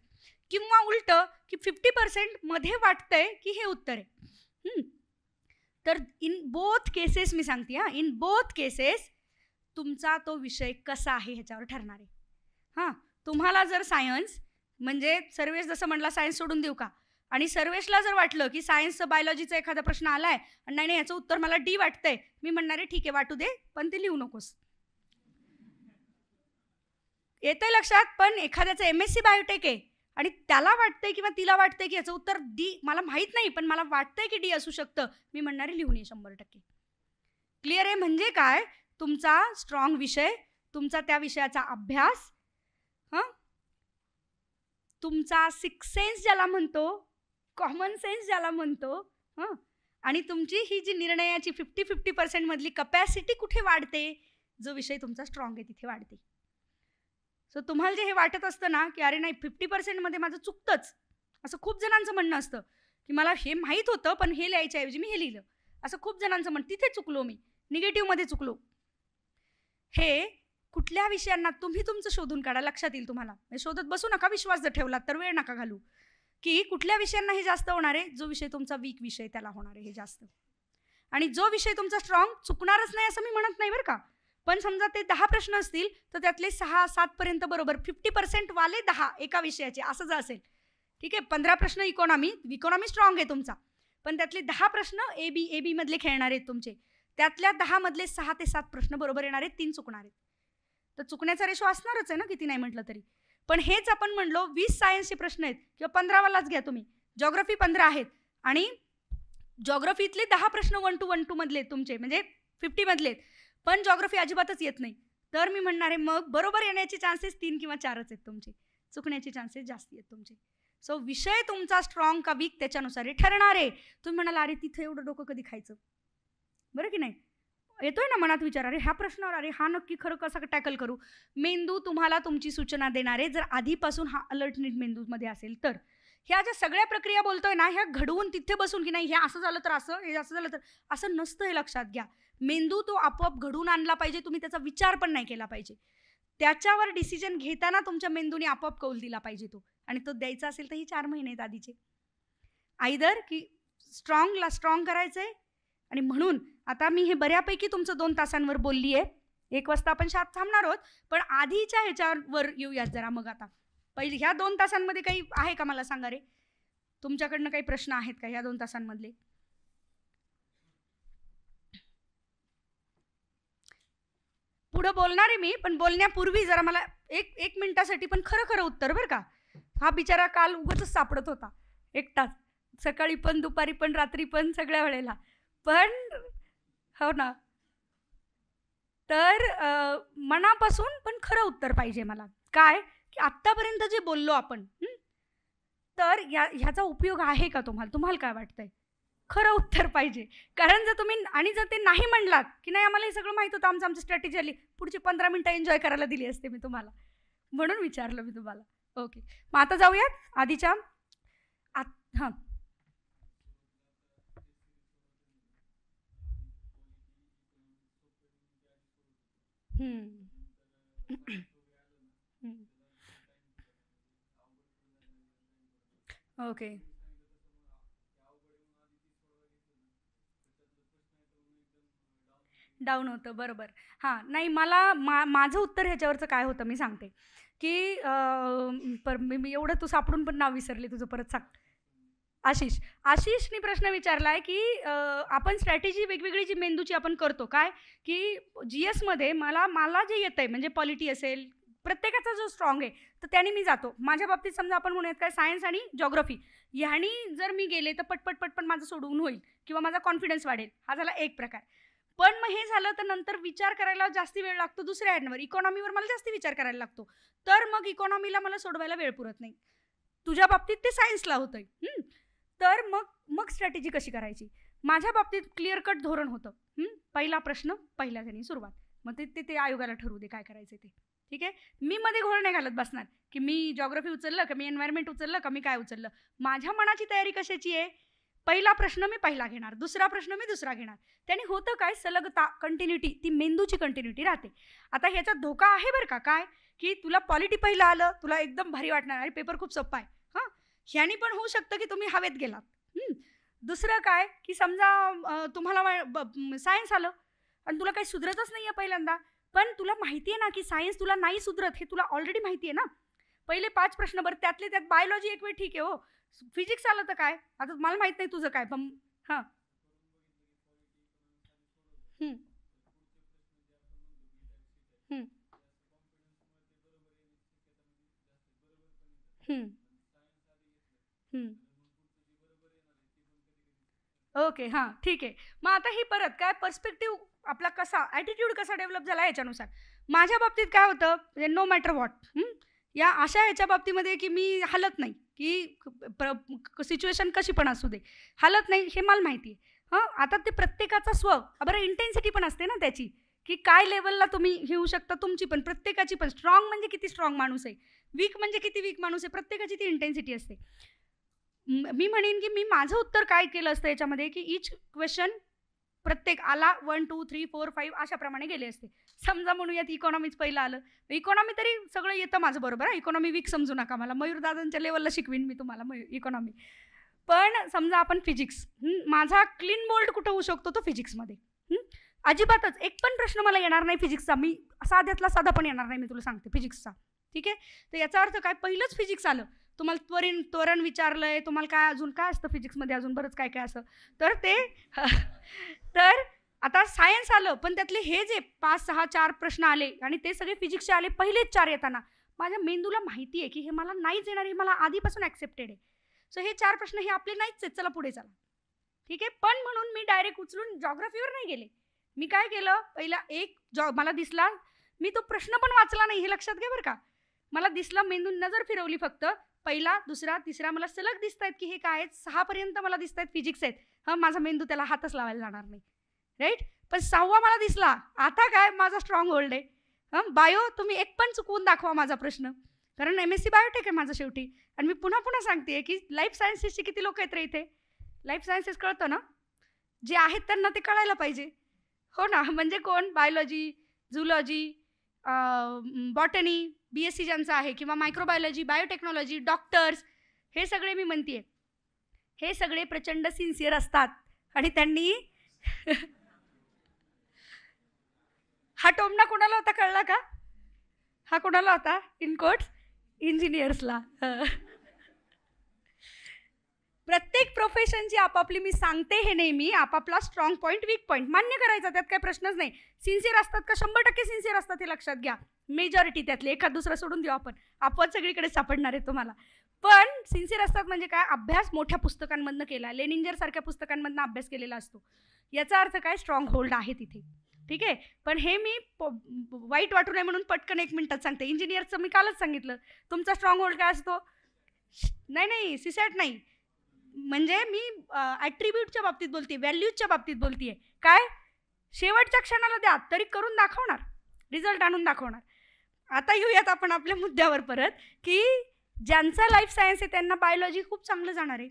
[SPEAKER 1] किंवा उलट की 50% मध्ये वाटतंय की हे उत्तर आहे. तर इन बोथ केसेस मी सांगते हां, इन बोथ केसेस तुमचा तो विषय कसा आहे ह्याच्यावर ठरणार आहे. हां, तुम्हाला जर सायन्स म्हणजे सर्वेश जसं म्हटला सायन्स सोडून देऊ का, आणि सर्वेशला जर वाटलं की सायन्सचं बायोलॉजीचा एखादा प्रश्न आलाय आणि नाही याचं उत्तर मला डी वाटतंय, मी म्हणणार आहे ठीक आहे वाटू दे पण ते लिहू नकोस. येतंय लक्षात? पण एखाद्याचं MSc बायोटेक आहे आणि त्याला वाटतंय किंवा तिला वाटतंय की याचं उत्तर डी, मला माहित नाही पण मला वाटतंय की डी असू शकतं, मी म्हणणार आहे लिहून ये 100%. क्लिअर आहे? म्हणजे काय, तुमचा स्ट्रॉंग विषय, तुमचा त्या विषयाचा अभ्यास, तुमचा सिक्स सेन्स ज्याला म्हणतो, कॉमन सेन्स ज्याला म्हणतो, आणि तुमची ही जी निर्णयाची 50-50% मधली कपॅसिटी कुठे वाढते, जो विषय तुमचा स्ट्रॉंग आहे तिथे वाढते. सो तुम्हाला जे हे वाटत असतं ना की अरे नाही 50% मध्ये माझं चुकतंच, असं खूप जणांचं म्हणणं असतं की मला हे माहीत होतं पण हे लिहायच्या ऐवजी मी हे लिहिलं, असं खूप जणांचं म्हणणं, तिथे चुकलो मी, निगेटिव्हमध्ये चुकलो. हे कुठल्या विषयांना तुम्ही तुमचं शोधून काढा, लक्षात येईल तुम्हाला. शोधत बसू नका, विश्वास जर ठेवलात तर वेळ नका घालू, की कुठल्या विषयांना हे जास्त होणार आहे, जो विषय तुमचा वीक विषय त्याला होणार आहे हे जास्त. आणि जो विषय तुमचा स्ट्रॉंग चुकणारच नाही असं मी म्हणत नाही बरं का, पण समजा ते 10 प्रश्न असतील तर त्यातले 6-7 पर्यंत बरोबर, 50% वाले 10 एका विषयाचे, असं जर असेल, ठीक आहे. 15 प्रश्न इकॉनॉमी स्ट्रॉंग आहे तुमचा, पण त्यातले 10 प्रश्न ए बी मधले खेळणार आहेत तुमचे, त्यातल्या 10 मधले 6 ते 7 प्रश्न बरोबर येणार आहेत, 3 चुकणार आहेत. तर चुकण्याचा रेशो असणारच आहे ना किती नाही म्हटलं तरी. पण हेच आपण म्हणलो 20 सायन्सचे प्रश्न आहेत किंवा 15वालाच घ्या तुम्ही, जॉग्रफी 15 आहेत आणि जॉग्रफीतले 10 प्रश्न 1 to 1 मधले आहेत तुमचे, म्हणजे 50 मधले आहेत, पण जॉग्रफी अजिबातच येत नाही, तर मी म्हणणार आहे मग बरोबर येण्याचे चान्सेस 3 किंवा 4च आहेत तुमचे, चुकण्याचे चान्सेस जास्त आहेत तुमचे. सो विषय तुमचा स्ट्रॉंग का वीक त्याच्यानुसार हे ठरणार आहे. तुम्ही म्हणाला अरे तिथे एवढं डोकं कधी खायचं, बरं की नाही, येतोय ना मनात विचार, अरे ह्या प्रश्नावर अरे हा नक्की खरं कसं टॅकल करू. मेंदू तुम्हाला तुमची सूचना देणार आहे, जर आधीपासून हा अलर्ट नीट मेंदूमध्ये असेल तर. ह्या ज्या सगळ्या प्रक्रिया बोलतोय ना, ह्या घडवून तिथे बसून की नाही हे असं झालं तर असं, हे असं झालं तर असं नसतं, हे लक्षात घ्या. मेंदू तो आपोआप घडवून आणला पाहिजे, तुम्ही त्याचा विचार पण नाही केला पाहिजे, त्याच्यावर डिसिजन घेताना तुमच्या मेंदूने आपोआप कौल दिला पाहिजे तो, आणि तो द्यायचा असेल तर ही 4 महिने आहेत आधीचे. आयदर की स्ट्रॉंगला स्ट्रॉंग करायचं आहे, आणि म्हणून आता मी हे बऱ्यापैकी तुमचं 2 तासांवर बोलली आहे, 1 वाजता आपण शार्प थांबणार आहोत, पण आधीच्या ह्याच्यावर येऊयात जरा. मग आता पहिले ह्या 2 तासांमध्ये काही आहे का मला सांगा रे, तुमच्याकडनं काही प्रश्न आहेत का ह्या 2 तासांमधले? पुढं बोलणार आहे मी, पण बोलण्यापूर्वी जरा मला एक मिनिटासाठी पण खरं खरं उत्तर, बरं का. हा बिचारा काल उगाचच सापडत होता एकटाच, सकाळी पण दुपारी पण रात्री पण सगळ्या वेळेला, पण हो ना. तर मनापासून पण खरं उत्तर पाहिजे मला. काय की आत्तापर्यंत जे बोललो आपण, तर ह्याचा उपयोग आहे का तुम्हाला, तुम्हाला काय वाटतंय? खरं उत्तर पाहिजे. कारण जर तुम्ही आणि जर ते नाही म्हणलात की नाही आम्हाला हे सगळं माहित होतं, आमची स्ट्रॅटेजी आली, पुढची 15 मिनिटं एन्जॉय करायला दिली असते मी तुम्हाला, म्हणून विचारलं मी तुम्हाला. ओके, मग आता जाऊयात आधीच्या. हां ओके, डाऊन होतं, बरोबर. हां, नाही मला माझं उत्तर ह्याच्यावरचं काय होतं मी सांगते, की मी एवढं तू सापडून पण नाव विसरले तुझं, परत सांग. आशिषनी प्रश्न विचारलाय की आपण स्ट्रॅटेजी वेगवेगळी जी मेंदूची आपण करतो, काय की GSमध्ये मला जे येतं आहे, म्हणजे पॉलिटी असेल, प्रत्येकाचा जो स्ट्रॉंग आहे तर त्याने मी जातो. माझ्या बाबतीत समजा आपण म्हणूयात काय, सायन्स आणि जॉग्रफी ह्यानी जर मी गेले तर पटपट पटपट माझं सोडवून होईल किंवा माझा कॉन्फिडन्स वाढेल, हा झाला एक प्रकार. पण मग हे झालं तर नंतर विचार करायला जास्ती वेळ लागतो दुसऱ्या ॲडवर, इकॉनॉमीवर मला जास्ती विचार करायला लागतो, तर मग इकॉनॉमीला मला सोडवायला वेळ पुरत नाही. तुझ्या बाबतीत ते सायन्सला होतंय, तर मग स्ट्रॅटेजी कशी करायची. माझ्या बाबतीत क्लिअर कट धोरण होतं. पहिला प्रश्न पहिल्या त्यांनी सुरुवात, मग ते आयोगाला ठरवू दे काय करायचं ते. ठीक आहे, मी मध्ये घोळ नाही घालत बसणार की मी जॉग्राफी उचललं का मी एन्व्हायरमेंट उचललं का मी काय उचललं. माझ्या मनाची तयारी कशाची आहे, पहिला प्रश्न मी पहिला घेणार, दुसरा प्रश्न मी दुसरा घेणार. त्याने होतं काय, सलगता, कंटिन्युटी, ती मेंदूची कंटिन्युटी राहते. आता ह्याच्यात धोका आहे बरं का, काय की तुला पॉलिटी पहिलं आलं, तुला एकदम भारी वाटणार आणि पेपर खूप सोपा आहे. हां, ह्यानी पण होऊ शकतं की तुम्ही हवेत गेलात. दुसरं काय की समजा तुम्हाला सायन्स आलं आणि तुला काही सुधरतच नाही आहे पहिल्यांदा, पण तुला माहिती आहे ना की सायन्स तुला नाही सुधरत, हे तुला ऑलरेडी माहिती आहे ना. पहिले 5 प्रश्न बरं, त्यातले त्यात बायोलॉजी एक वेळ ठीक आहे हो, फिजिक्स आलं तर काय, आता मला माहित नाही तुझं काय, पण हां ओके, हां, ठीक आहे. मग आता ही परत काय पर्स्पेक्टिव्ह आपला कसा, ॲटिट्यूड कसा डेव्हलप झाला याच्यानुसार. माझ्या बाबतीत काय होतं, म्हणजे नो मॅटर व्हॉट, या अशा ह्याच्या बाबतीमध्ये की मी हलत नाही, की सिच्युएशन कशी पण असू दे, हलत नाही हे मला माहिती आहे. आता ते प्रत्येकाचा बरं इंटेन्सिटी पण असते ना त्याची, की काय लेवलला तुम्ही घेऊ शकता तुमची पण, प्रत्येकाची पण. स्ट्रॉंग म्हणजे किती स्ट्रॉंग माणूस आहे, वीक म्हणजे किती वीक माणूस आहे, प्रत्येकाची ती इंटेन्सिटी असते. मी म्हणेन की मी माझं उत्तर काय केलं असतं याच्यामध्ये, की इच क्वेश्चन प्रत्येक आला 1 2 3 4 5 अशाप्रमाणे गेले असते. समजा म्हणूयात इकॉनॉमीच पहिलं आलं, इकॉनॉमी तरी सगळं येतं माझं बरोबर, इकॉनॉमी वीक समजू नका मला, मयूरदादांच्या लेवलला शिकवीन मी तुम्हाला इकॉनॉमी. पण समजा आपण फिजिक्स, माझा क्लीन बोल्ड कुठं होऊ शकतो, तो फिजिक्समध्ये. अजिबातच एक पण प्रश्न मला येणार नाही फिजिक्सचा, मी साध्यातला साधा पण येणार नाही, मी तुला सांगते फिजिक्सचा. ठीक आहे, तर याचा अर्थ काय, पहिलंच फिजिक्स आलं, तुम्हाला त्वरण विचारलंय, तुम्हाला काय अजून काय असतं फिजिक्समध्ये, अजून बरंच काय काय असं, तर ते तर आता सायन्स आलं, पण त्यातले हे जे 5 6 4 प्रश्न आले आणि ते सगळे फिजिक्सचे आले, पहिलेच 4 येताना माझ्या मेंदूला माहिती आहे की हे मला नाहीच येणार, हे मला आधीपासून ॲक्सेप्टेड आहे. सो हे 4 प्रश्न हे आपले नाहीच आहेत, चला पुढे चला. ठीक आहे, पण म्हणून मी डायरेक्ट उचलून जॉग्राफीवर नाही गेले. मी काय केलं, पहिला एक मला दिसला, मी तो प्रश्न पण वाचला नाही, हे लक्षात घ्या बरं का. मला दिसला, मेंदून नजर फिरवली फक्त, पहिला दुसरा तिसरा मला सलग दिसत आहेत की हे काय आहेत, 6 पर्यंत मला दिसत आहेत फिजिक्स आहेत. माझा मेंदू त्याला हातच लावायला जाणार नाही, राईट. पण 6वा मला दिसला, आता काय माझा स्ट्रॉंग होल्ड आहे. बायो तुम्ही एक पण चुकवून दाखवा माझा प्रश्न, कारण MSc बायोटेक आहे माझं शेवटी. आणि मी पुन्हा पुन्हा सांगते की लाईफ सायन्सेसचे किती लोक आहेत रे इथे, लाईफ सायन्सेस कळतं ना, जे आहेत त्यांना ते कळायला पाहिजे, हो ना. म्हणजे कोण, बायोलॉजी, झुलॉजी, बॉटनी, BSc ज्यांचं आहे, किंवा मायक्रोबायोलॉजी, बायोटेक्नॉलॉजी, डॉक्टर्स, हे सगळे मी म्हणते हे सगळे प्रचंड सिन्सिअर असतात. आणि त्यांनी हा टोमणा कोणाला होता कळला का, हा कोणाला होता, इन कोट्स इंजिनियर्सला. प्रत्येक प्रोफेशनची आपापली, मी सांगते हे नेहमी, आपापला स्ट्रॉंग पॉईंट वीक पॉईंट मान्य करायचा, त्यात काही प्रश्नच नाही. सिन्सिअर असतात का, 100% सिन्सिअर असतात, हे लक्षात घ्या. मेजॉरिटी त्यातले, एखाद दुसरा सोडून देऊ आपण सगळीकडे सापडणार आहे तुम्हाला. पण सिन्सिअर असतात म्हणजे काय, अभ्यास मोठ्या पुस्तकांमधनं केला, लेनिंजर सारख्या पुस्तकांमधनं अभ्यास केलेला असतो, याचा अर्थ काय, स्ट्रॉंग होल्ड आहे तिथे. ठीक आहे, पण हे मी वाईट वाटू नये म्हणून पटकन 1 मिनिटात सांगते. इंजिनियरचं मी कालच सांगितलं, तुमचा स्ट्रॉंग होल्ड काय असतो, नाही सीसॅट नाही, म्हणजे मी ॲट्रिब्यूटच्या बाबतीत बोलते, व्हॅल्यूजच्या बाबतीत बोलते. काय, शेवटच्या क्षणाला द्या तरी करून दाखवणार, रिझल्ट आणून दाखवणार. आता येऊयात आपण आपल्या मुद्द्यावर परत, की ज्यांचा लाईफ सायन्स आहे त्यांना बायोलॉजी खूप चांगलं जाणार आहे.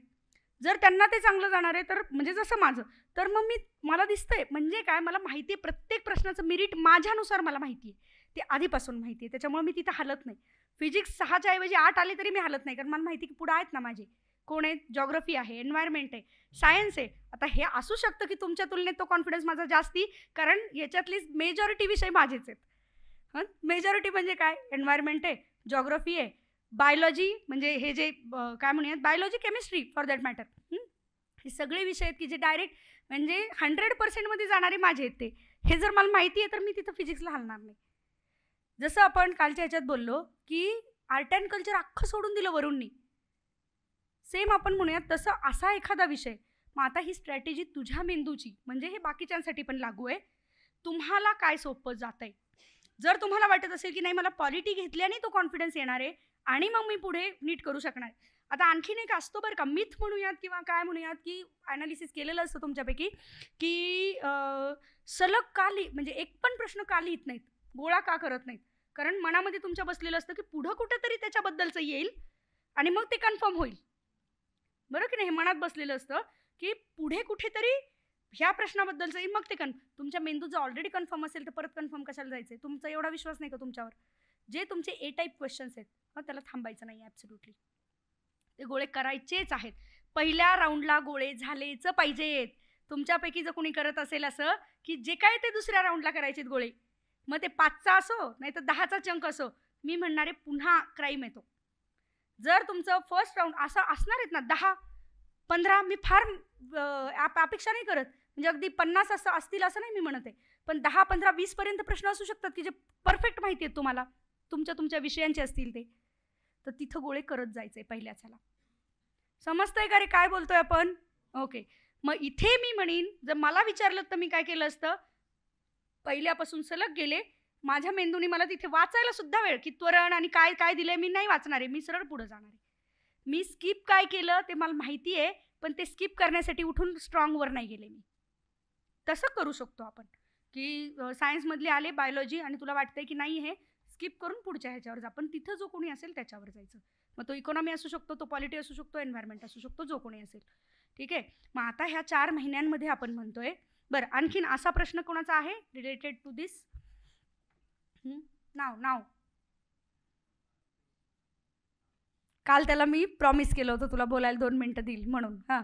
[SPEAKER 1] जर त्यांना ते चांगलं जाणार आहे तर, म्हणजे जसं माझं, तर मग मला दिसतंय, म्हणजे काय, मला माहिती आहे प्रत्येक प्रश्नाचं मेरिट माझ्यानुसार मला माहिती आहे, ते आधीपासून माहिती आहे, त्याच्यामुळे मी तिथं हलत नाही. फिजिक्स 6च्या ऐवजी 8 आले तरी मी हलत नाही, कारण मला माहिती की पुढे आहेत ना माझे, कोण आहे, जॉग्राफी आहे, एन्व्हायरमेंट आहे, सायन्स आहे. आता हे असू शकतं की तुमच्या तुलनेत तो कॉन्फिडन्स माझा जास्ती, कारण याच्यातली मेजॉरिटी विषय माझेच आहेत. मेजॉरिटी म्हणजे काय, एन्व्हायरमेंट आहे, जॉग्राफी आहे, बायोलॉजी, म्हणजे हे जे काय म्हणूयात, biology, chemistry for that matter, हे सगळे विषय आहेत की जे डायरेक्ट म्हणजे 100% मध्ये जाणारे माझे आहेत. हे जर मला माहिती आहे तर मी तिथं फिजिक्सला हलणार नाही. जसं आपण कालच्या ह्याच्यात बोललो की आर्ट अँड कल्चर अख्खं सोडून दिलं वरूननी, सेम आपण म्हणूयात तसं असा एखादा विषय. मग आता ही स्ट्रॅटेजी तुझ्या मेंदूची, म्हणजे हे बाकीच्यांसाठी पण लागू आहे, तुम्हाला काय सोपं जात आहे. जर तुम्हाला वाटत असेल की नाही मला पॉलिटी घेतल्याने तो कॉन्फिडन्स येणार आहे आणि मग मी पुढे नीट करू शकणार, आता आणखीन एक असतो बरं का, मिथ म्हणूयात किंवा काय म्हणूयात, की ॲनालिसिस केलेलं असतं तुमच्यापैकी, की सलग का म्हणजे एक पण प्रश्न का लिहित नाहीत, गोळा का करत नाहीत? कारण मनामध्ये तुमच्या बसलेलं असतं की पुढं कुठेतरी त्याच्याबद्दलचं येईल आणि मग ते कन्फर्म होईल. बरं की नाही? हे मनात बसलेलं असतं की पुढे कुठेतरी ह्या प्रश्नाबद्दलचं येईल, मग ते तुमच्या मेंदूत जर ऑलरेडी कन्फर्म असेल तर परत कन्फर्म कशाला जायचंय? तुमचा एवढा विश्वास नाही का तुमच्यावर? जे तुमचे ए टाईप क्वेश्चन्स आहेत, मग त्याला थांबायचं नाही ॲब्सोल्युटली. ते गोळे करायचेच आहेत. पहिल्या राऊंडला गोळे झालेच पाहिजेत. तुमच्यापैकी जर कोणी करत असेल असं, की जे काय ते दुसऱ्या राऊंडला करायचेत गोळे, मग ते 5चा असो नाहीतर 10चा चंक असो, मी म्हणणारे पुन्हा क्राईम येतो. जर तुमचं फर्स्ट राऊंड असं असणार आहेत ना 10-15, मी फार अपेक्षा नाही करत, म्हणजे अगदी 50 असं असतील असं नाही मी म्हणत आहे, पण 10, 15, 20 पर्यंत प्रश्न असू शकतात की जे परफेक्ट माहिती आहेत तुम्हाला, तुमच्या तुमच्या विषयांचे असतील ते. तर तिथं गोळे करत जायचे पहिल्याच ह्याला. समजतंय का रे काय बोलतोय आपण? ओके. मग इथे मी म्हणीन, जर मला विचारलं तर मी काय केलं असतं, पहिल्यापासून सलग गेले. माझ्या मेंदूने मला तिथे वाचायला सुद्धा वेळ, की त्वरण आणि काय काय दिलंय मी नाही वाचणार आहे, मी सरळ पुढे जाणार आहे. मी स्किप काय केलं ते मला माहिती आहे, पण ते स्किप करण्यासाठी उठून स्ट्रॉंगवर नाही गेले मी. तसं करू शकतो आपण, की सायन्समधले आले बायोलॉजी आणि तुला वाटतंय की नाही हे स्किप करून पुढच्या ह्याच्यावर जा, पण तिथं जो कोणी असेल त्याच्यावर जायचं. मग तो इकॉनॉमी असू शकतो, तो पॉलिटी असू शकतो, एन्व्हायरमेंट असू शकतो, जो कोणी असेल. ठीक आहे. मग आता ह्या 4 महिन्यांमध्ये आपण म्हणतोय. बरं, आणखीन असा प्रश्न कोणाचा आहे रिलेटेड टू दिस? नाव काल त्याला मी प्रॉमिस केलं होतं तुला बोलायला 2 मिनिटं देईल म्हणून. हां,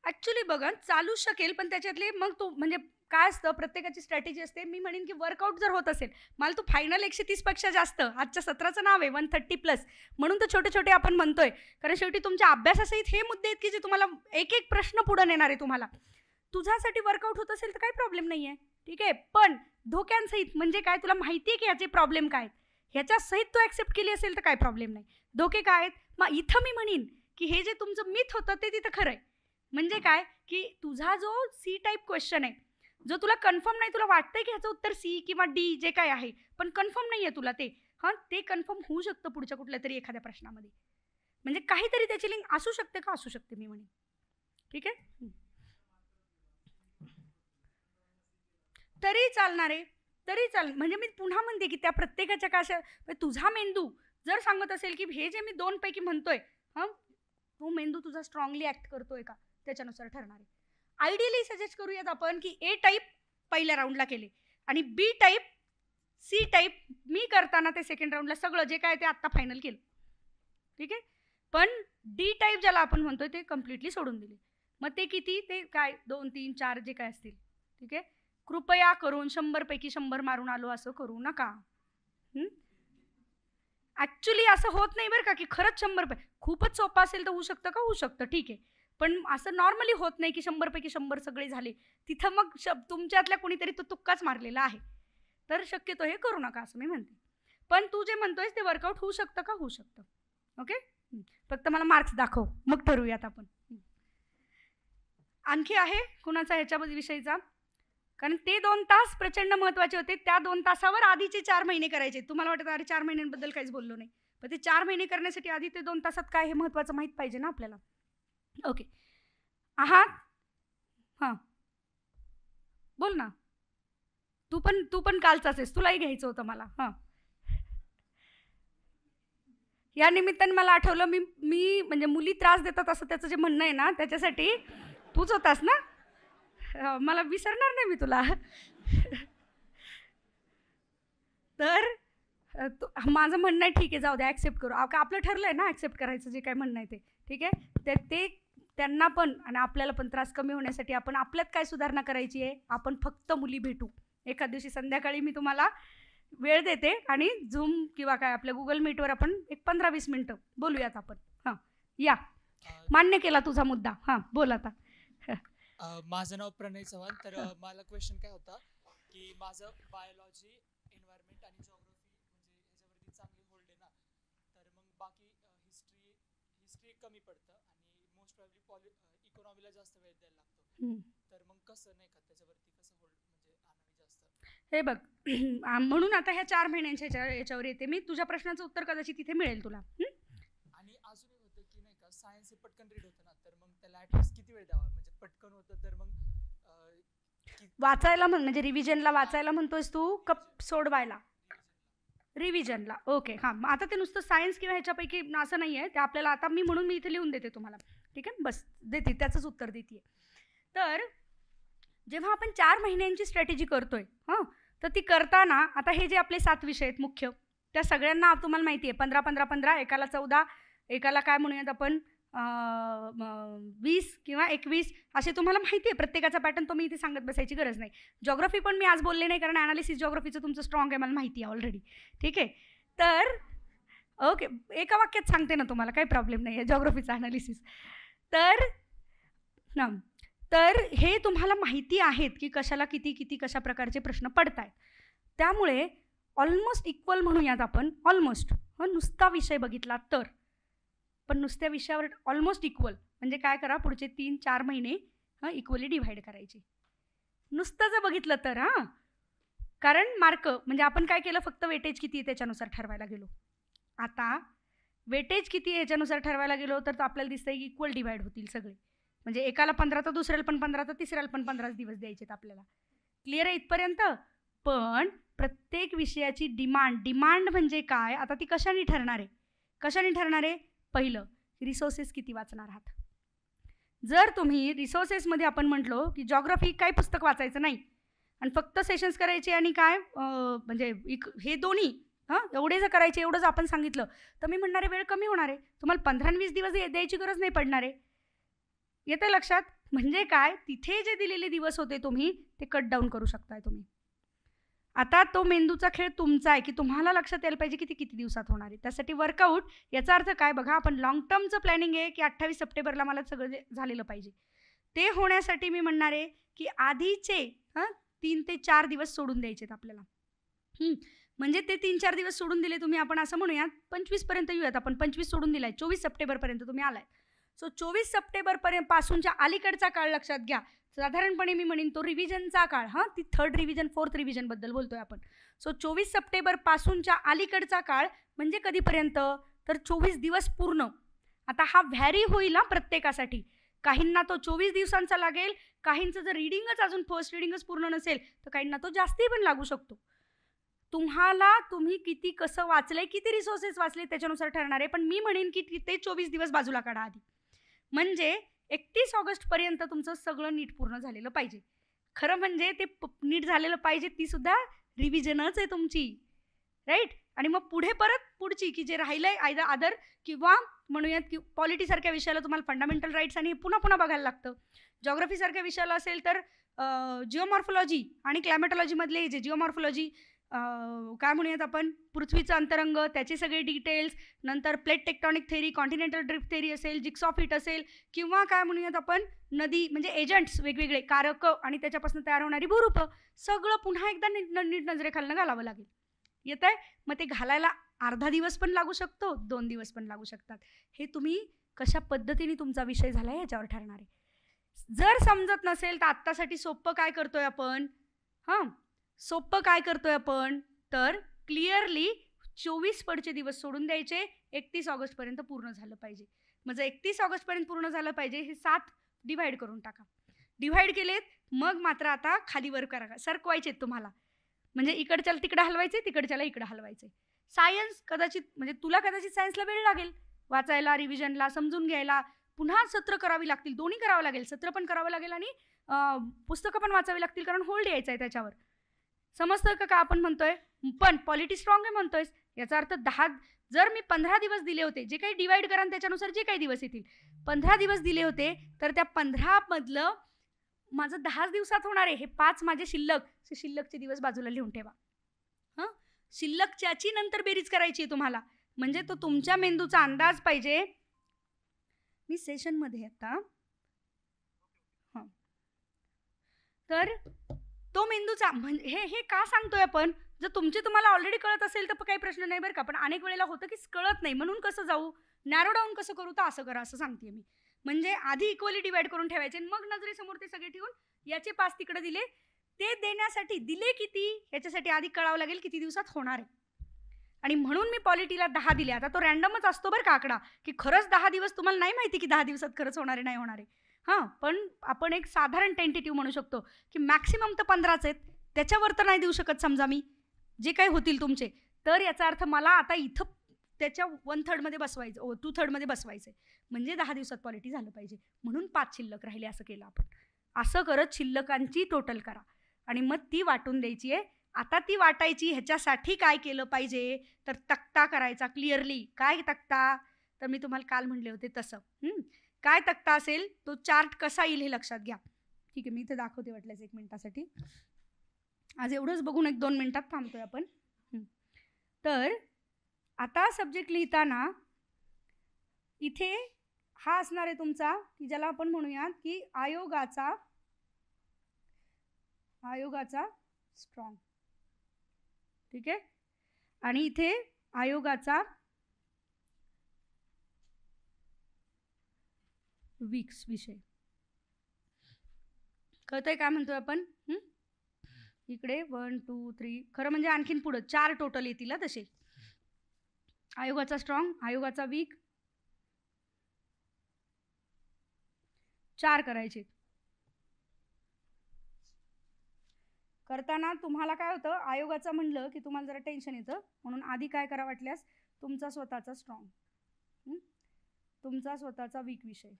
[SPEAKER 1] ॲक्च्युली बघा चालू शकेल, पण त्याच्यातले मग तो म्हणजे काय असतं, प्रत्येकाची स्ट्रॅटेजी असते. मी म्हणेन की वर्कआउट जर होत असेल, मला तो फायनल 130 पेक्षा जास्त, आजच्या सत्राचं नाव आहे 130+, म्हणून तर छोटे छोटे आपण म्हणतोय. कारण शेवटी तुमच्या अभ्यासासहित हे मुद्दे आहेत की जे तुम्हाला एक एक प्रश्न पुढे नेणार आहे तुम्हाला. तुझ्यासाठी वर्कआउट होत असेल तर काही प्रॉब्लेम नाही आहे, ठीक आहे. पण धोक्यांसहित म्हणजे काय, तुला माहिती आहे की ह्याचे प्रॉब्लेम काय आहेत, ह्याच्या सहित तू ॲक्सेप्ट केली असेल तर काय प्रॉब्लेम नाही. धोके काय आहेत? मग इथं मी म्हणेन की हे जे तुमचं मिथ होतं ते तिथं खरं आहे. म्हणजे काय, की तुझा जो सी टाईप क्वेश्चन आहे, जो तुला कन्फर्म नाही, तुला वाटतंय की ह्याचं उत्तर सी किंवा डी जे काय आहे, पण कन्फर्म नाही आहे तुला ते. हां, ते कन्फर्म होऊ शकतं पुढच्या कुठल्यातरी एखाद्या प्रश्नामध्ये. म्हणजे काहीतरी त्याची लिंक असू शकते का असू शकते मी म्हणेन. ठीक आहे. तरी चालणार आहे, तरी म्हणजे मी पुन्हा म्हणते की त्या प्रत्येकाच्या का अशा, तुझा मेंदू जर सांगत असेल की हे जे मी 2 पैकी म्हणतोय, हां, तो मेंदू तुझा स्ट्रॉंगली ऍक्ट करतोय का, त्याच्यानुसार ठरणार आहे. आयडियली सजेस्ट करूयात आपण की ए टाईप पहिल्या राऊंडला केले आणि बी टाईप, सी टाईप मी करताना ते सेकंड राऊंडला सगळं जे काय ते आत्ता फायनल केलं. ठीक आहे. पण डी टाईप ज्याला आपण म्हणतोय ते कम्प्लिटली सोडून दिले. मग ते किती, ते काय 2, 3, 4 जे काय असतील. ठीक आहे. कृपया करून 100 पैकी 100 मारून आलो असं करू नका. ॲक्च्युली असं होत नाही बरं का, की खरंच 100 खूपच सोपं असेल तर होऊ शकतं का, होऊ शकतं, ठीक आहे. पण असं नॉर्मली होत नाही की 100 पैकी 100 सगळे झाले. तिथं मग तुमच्यातल्या कोणीतरी तो तुक्काच मारलेला आहे. तर शक्यतो हे करू नका असं मी म्हणते. पण तू जे म्हणतोयस ते वर्कआउट होऊ शकतं का, होऊ शकतं. ओके. फक्त मला मार्क्स दाखव, मग ठरवूयात आपण. आणखी आहे कुणाचा ह्याच्याबद्दल विषयीचा? कारण ते 2 तास प्रचंड महत्त्वाचे होते. त्या 2 तासावर आधीचे 4 महिने करायचे. तुम्हाला वाटतं अरे 4 महिन्यांबद्दल काहीच बोललो नाही. पण ते 4 महिने करण्यासाठी आधी ते 2 तासात काय हे महत्त्वाचं माहीत पाहिजे ना आपल्याला. ओके. आहात? हां. बोल ना. तू पण कालचाच आहेस. तुलाही घ्यायचं होतं मला. हां. या निमित्ताने मला आठवलं, मी मी म्हणजे मुली त्रास देतात असं त्याचं जे म्हणणं आहे ना, त्याच्यासाठी तूच होतास ना? मला विसरणार नाही मी तुला. तर माझं म्हणणं आहे ठीक आहे, जाऊ द्या ॲक्सेप्ट करू. आपलं ठरलं आहे ना ॲक्सेप्ट करायचं जे काय म्हणणं आहे ते. ठीक आहे. तर ते त्यांना पण आणि आपल्याला पण त्रास कमी होण्यासाठी आपण आपल्यात काय सुधारणा करायची आहे, आपण फक्त मुली भेटू. एखाद दिवशी संध्याकाळी मी तुम्हाला वेळ देते आणि झूम किंवा काय आपल्या गुगल मीटवर आपण एक 15-20 मिनटं बोलूयात आपण. हां, या. मान्य केला तुझा मुद्दा. हां, बोल आता.
[SPEAKER 2] माझं नाव प्रणय चव्हाण. तर मला क्वेश्चन काय होता की माझं बायोलॉजी, एन्व्हायरमेंट आणि जिओग्राफी म्हणजे ह्याच्यावरती चांगली होल्ड आहे ना, तर मग बाकी हिस्ट्री कमी पडतं आणि मोस्ट प्रॉब्ली इकॉनॉमीला जास्त वेळ द्यायला लागतो. तर मग कसं नाही का त्याच्यावरती कसं होल्ड म्हणजे आणावी जास्त.
[SPEAKER 1] हे बघ म्हणून आता ह्या 4 महिन्यांच्या याच्यावर येते मी. तुझ्या प्रश्नाचं उत्तर कदाचित तिथे मिळेल तुला.
[SPEAKER 2] आणि अजून एक होतं की नाही का सायन्स हे पटकन रीड होतं ना, तर मग त्याला ऍटलीस्ट किती वेळ द्यावा, म्हणजे पटकन होतं तर मग
[SPEAKER 1] वाचायला म्हणजे रिव्हिजनला वाचायला म्हणतोयस तू कप सोडवायला? रिव्हिजनला. ओके, हां. मग आता ते नुसतं सायन्स किंवा ह्याच्यापैकी असं नाही आहे ते आपल्याला. आता म्हणून मी इथे लिहून देते तुम्हाला, ठीक आहे? बस देते, त्याचंच उत्तर देते. तर जेव्हा आपण 4 महिन्यांची स्ट्रॅटेजी करतोय हां, तर ती करताना आता हे जे आपले 7 विषय आहेत मुख्य, त्या सगळ्यांना तुम्हाला माहिती आहे 15-15-15, एकाला 14, एकाला काय म्हणूयात आपण 20 किंवा 21 असे तुम्हाला माहिती आहे. प्रत्येकाचा पॅटर्न तो मी इथे सांगत बसायची गरज नाही. जॉग्राफी पण मी आज बोलले नाही कारण ॲनालिसिस जॉग्राफीचं तुमचं स्ट्रॉंग आहे, मला माहिती आहे ऑलरेडी, ठीक आहे? तर ओके, एका वाक्यात सांगते ना तुम्हाला, काही प्रॉब्लेम नाही आहे जॉग्राफीचं ॲनालिसिस. तर हे तुम्हाला माहिती आहेत की कशाला किती किती कशा प्रकारचे प्रश्न पडत आहेत. त्यामुळे ऑलमोस्ट इक्वल म्हणूयात आपण, ऑलमोस्ट नुसता विषय बघितला तर, पण नुसत्या विषयावर ऑलमोस्ट इक्वल म्हणजे काय करा, पुढचे 3-4 महिने इक्वली डिव्हाइड करायचे नुसतं जर बघितलं तर. कारण मार्क म्हणजे आपण काय केलं, फक्त वेटेज किती आहे त्याच्यानुसार ठरवायला गेलो. आता वेटेज किती आहे याच्यानुसार ठरवायला गेलो तर आपल्याला दिसतंय की इक्वल डिव्हाइड होतील सगळे. म्हणजे एकाला 15 तर दुसऱ्याला पण 15 तर तिसऱ्याला पण 15 दिवस द्यायचेत आपल्याला. क्लिअर आहे इथपर्यंत? पण प्रत्येक विषयाची डिमांड म्हणजे काय, आता ती कशाने ठरणार आहे? पहिलं, रिसोर्सेस किती वाचणार आहात. जर तुम्ही रिसोर्सेसमध्ये आपण म्हटलो की जॉग्राफी काय पुस्तक वाचायचं नाही आणि फक्त सेशन्स करायचे आणि काय म्हणजे हे दोन्ही एवढे जर करायचे, एवढंच आपण सांगितलं तर मी म्हणणारे वेळ कमी होणार आहे. तुम्हाला 15-20 दिवस द्यायची गरज नाही पडणार आहे. येतं लक्षात? म्हणजे काय, तिथे जे दिलेले दिवस होते तुम्ही ते कट डाऊन करू शकताय तुम्ही. आता तो मेंदूचा खेळ तुमचा आहे की तुम्हाला लक्षात यायला पाहिजे की ती किती दिवसात होणार आहे. त्यासाठी वर्कआउट, याचा अर्थ काय बघा, आपण लॉंग टर्मचं प्लॅनिंग आहे की 28 सप्टेंबरला मला सगळं झालेलं पाहिजे. ते होण्यासाठी मी म्हणणार आहे की आधीचे 3 ते 4 दिवस सोडून द्यायचेत आपल्याला. म्हणजे ते 3-4 दिवस सोडून दिले तुम्ही, आपण असं म्हणूयात 25पर्यंत येऊयात आपण. 25 सोडून दिलाय, 24 सप्टेंबरपर्यंत तुम्ही आलाय. सो 24 सप्टेंबरपर्यंत पासूनच्या अलीकडचा काळ लक्षात घ्या. साधारणपणे मी म्हणेन तो रिव्हिजनचा काळ. ती 3rd रिव्हिजन 4th रिव्हिजन बद्दल बोलतोय आपण. सो 24 सप्टेंबर पासूनच्या अलीकडचा काळ म्हणजे कधीपर्यंत, तर 24 दिवस पूर्ण. आता हा व्हॅरी होईल ना प्रत्येकासाठी. काहींना तो 24 दिवसांचा लागेल, काहींचं जर रीडिंगच अजून फर्स्ट रीडिंगच पूर्ण नसेल तर काहींना तो जास्ती पण लागू शकतो. तुम्ही किती कसं वाचलंय, किती रिसोर्सेस वाचले त्याच्यानुसार ठरणार आहे. पण मी म्हणेन की ते 24 दिवस बाजूला काढा आधी. म्हणजे 31 ऑगस्टपर्यंत तुमचं सगळं नीट पूर्ण झालेलं पाहिजे. खरं म्हणजे ते नीट झालेलं पाहिजे, ती सुद्धा रिव्हिजनच आहे तुमची, राईट? आणि मग पुढे परत पुढची की जे राहिलंय अदर किंवा म्हणूयात की पॉलिटीसारख्या विषयाला तुम्हाला फंडामेंटल राईट्स आणि हे पुन्हा पुन्हा बघायला लागतं. जॉग्राफीसारख्या विषयाला असेल तर जिओमॉर्फॉलॉजी आणि क्लायमेटॉलॉजीमधले जे जिओमॉर्फॉलॉजी काय म्हणूयात आपण, पृथ्वीचं अंतरंग, त्याचे सगळे डिटेल्स, नंतर plate tectonic theory, continental drift theory असेल, जिग्सॉ फिट असेल, किंवा काय म्हणूयात आपण नदी म्हणजे एजंट्स वेगवेगळे कारक आणि त्याच्यापासून तयार होणारी भूरूप, सगळं पुन्हा एकदा नीट नजरेखालनं घालावं लागेल. येतंय? मग ते घालायला अर्धा दिवस पण लागू शकतो, 2 दिवस पण लागू शकतात. हे तुम्ही कशा पद्धतीने तुमचा विषय झाला आहे ह्याच्यावर ठरणार आहे. जर समजत नसेल तर आत्तासाठी सोपं काय करतोय आपण, तर क्लिअरली 24 पुढचे दिवस सोडून द्यायचे, 31 ऑगस्टपर्यंत पूर्ण झालं पाहिजे. मग जर 31 ऑगस्टपर्यंत पूर्ण झालं पाहिजे, हे 7 डिव्हाइड करून टाका. डिव्हाइड केलेत, मग मात्र आता खाली वर करा, सरकवायचे तुम्हाला. म्हणजे इकडच्याला तिकडे हलवायचे, तिकडच्याला इकडे हलवायचे. सायन्स कदाचित म्हणजे तुला कदाचित सायन्सला वेळ लागेल वाचायला, रिव्हिजनला, समजून घ्यायला, पुन्हा सत्र करावी लागतील, दोन्ही करावं लागेल. सत्र पण करावं लागेल आणि पुस्तकं पण वाचावी लागतील, कारण होल्ड यायचं आहे त्याच्यावर. समजतं का आपण म्हणतोय? पण पॉलिटी स्ट्रॉंग आहे म्हणतोय, याचा अर्थ 10, जर मी 15 दिवस दिले होते, जे काही डिवाइड करा त्याच्यानुसार जे काही दिवस येतील, 15 दिवस दिले होते, तर त्या 15 मधलं माझं 10 दिवसात होणार आहे. हे 5 माझे शिल्लकचे दिवस बाजूला लिहून ठेवा. शिल्लकच्याची नंतर बेरीज करायची आहे तुम्हाला, म्हणजे तो तुमच्या मेंदूचा अंदाज पाहिजे. मी सेशनमध्ये आता तर तो मेंदूचा म्हणजे हे का सांगतोय आपण, जर तुम्हाला ऑलरेडी कळत असेल तर काही प्रश्न नाही बरं का. पण अनेक वेळेला होतं की कळत नाही, म्हणून कसं जाऊ, नॅरो डाऊन कसं करू, तर असं करा, असं सांगते मी. म्हणजे आधी इक्वली डिवाइड करून ठेवायचे, मग नजरेसमोर ते सगळे ठेवून याचे 5 तिकडे दिले. ते देण्यासाठी दिले किती ह्याच्यासाठी आधी कळावं लागेल किती दिवसात होणार आहे. आणि म्हणून मी पॉलिटीला 10 दिले. आता तो रॅन्डमच असतो बरं का आकडा, की खरंच 10 दिवस तुम्हाला नाही माहिती की 10 दिवसात खरंच होणार आहे नाही होणार आहे. हां, पण आपण एक साधारण टेंटेटिव्ह म्हणू शकतो की मॅक्सिमम तर 15च आहेत, त्याच्यावर तर नाही देऊ शकत समजा मी, जे काही होतील तुमचे. तर याचा अर्थ मला आता इथं त्याच्या 1/3 मध्ये बसवायचं, 2/3 मध्ये बसवायचं आहे. म्हणजे 10 दिवसात पॉलिटी झालं पाहिजे. म्हणून 5 शिल्लक राहिले असं केलं आपण. असं करत शिल्लकांची टोटल करा आणि मग ती वाटून द्यायची आहे. आता ती वाटायची ह्याच्यासाठी काय केलं पाहिजे, तर तक्ता करायचा क्लिअरली. काय तक्ता? तर मी तुम्हाला काल म्हणले होते तसं. काय तक्ता असेल, तो चार्ट कसा येईल हे लक्षात घ्या. ठीक आहे, मी इथे दाखवते वाटल्यास 1 मिनिटासाठी. आज एवढंच बघून 1-2 मिनिटात थांबतोय आपण. तर आता सब्जेक्ट लिहिताना इथे हा असणार आहे तुमचा, की ज्याला आपण म्हणूयात की आयोगाचा स्ट्रॉंग. ठीक आहे, आणि इथे आयोगाचा वीक्स विषय. कळतंय काय म्हणतोय आपण? इकडे 1 2 3 खरं म्हणजे आणखीन पुढं 4 टोटल येतील तसे. आयोगाचा स्ट्रॉंग, आयोगाचा वीक, 4 करायचे. करताना तुम्हाला काय होतं, आयोगाचं म्हणलं की तुम्हाला जरा टेन्शन येतं. म्हणून आधी काय करा वाटल्यास, तुमचा स्वतःचा स्ट्रॉंग, तुमचा स्वतःचा वीक विषय,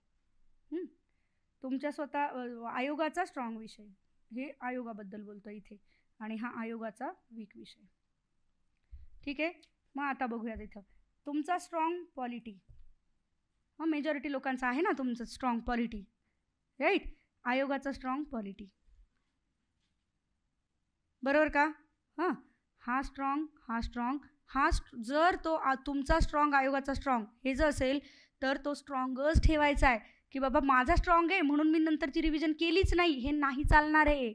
[SPEAKER 1] तुमच्या स्वतः आयोगाचा स्ट्रॉंग विषय, हे आयोगाबद्दल बोलतो इथे, आणि हा आयोगाचा वीक विषय. ठीक आहे, मग आता बघूयात इथं तुमचा स्ट्रॉंग पॉलिटी. मग मेजॉरिटी लोकांचा आहे ना तुमचं स्ट्रॉंग पॉलिटी, राईट. आयोगाचा स्ट्रॉंग पॉलिटी, बरोबर का? हां, हा स्ट्रॉंग, हा स्ट्रॉंग, जर तो तुमचा स्ट्रॉंग आयोगाचा स्ट्रॉंग हे जर असेल तर तो स्ट्रॉंगच ठेवायचा आहे, की बाबा माझा स्ट्रॉंग आहे म्हणून मी नंतरची रिव्हिजन केलीच नाही, हे नाही चालणार आहे.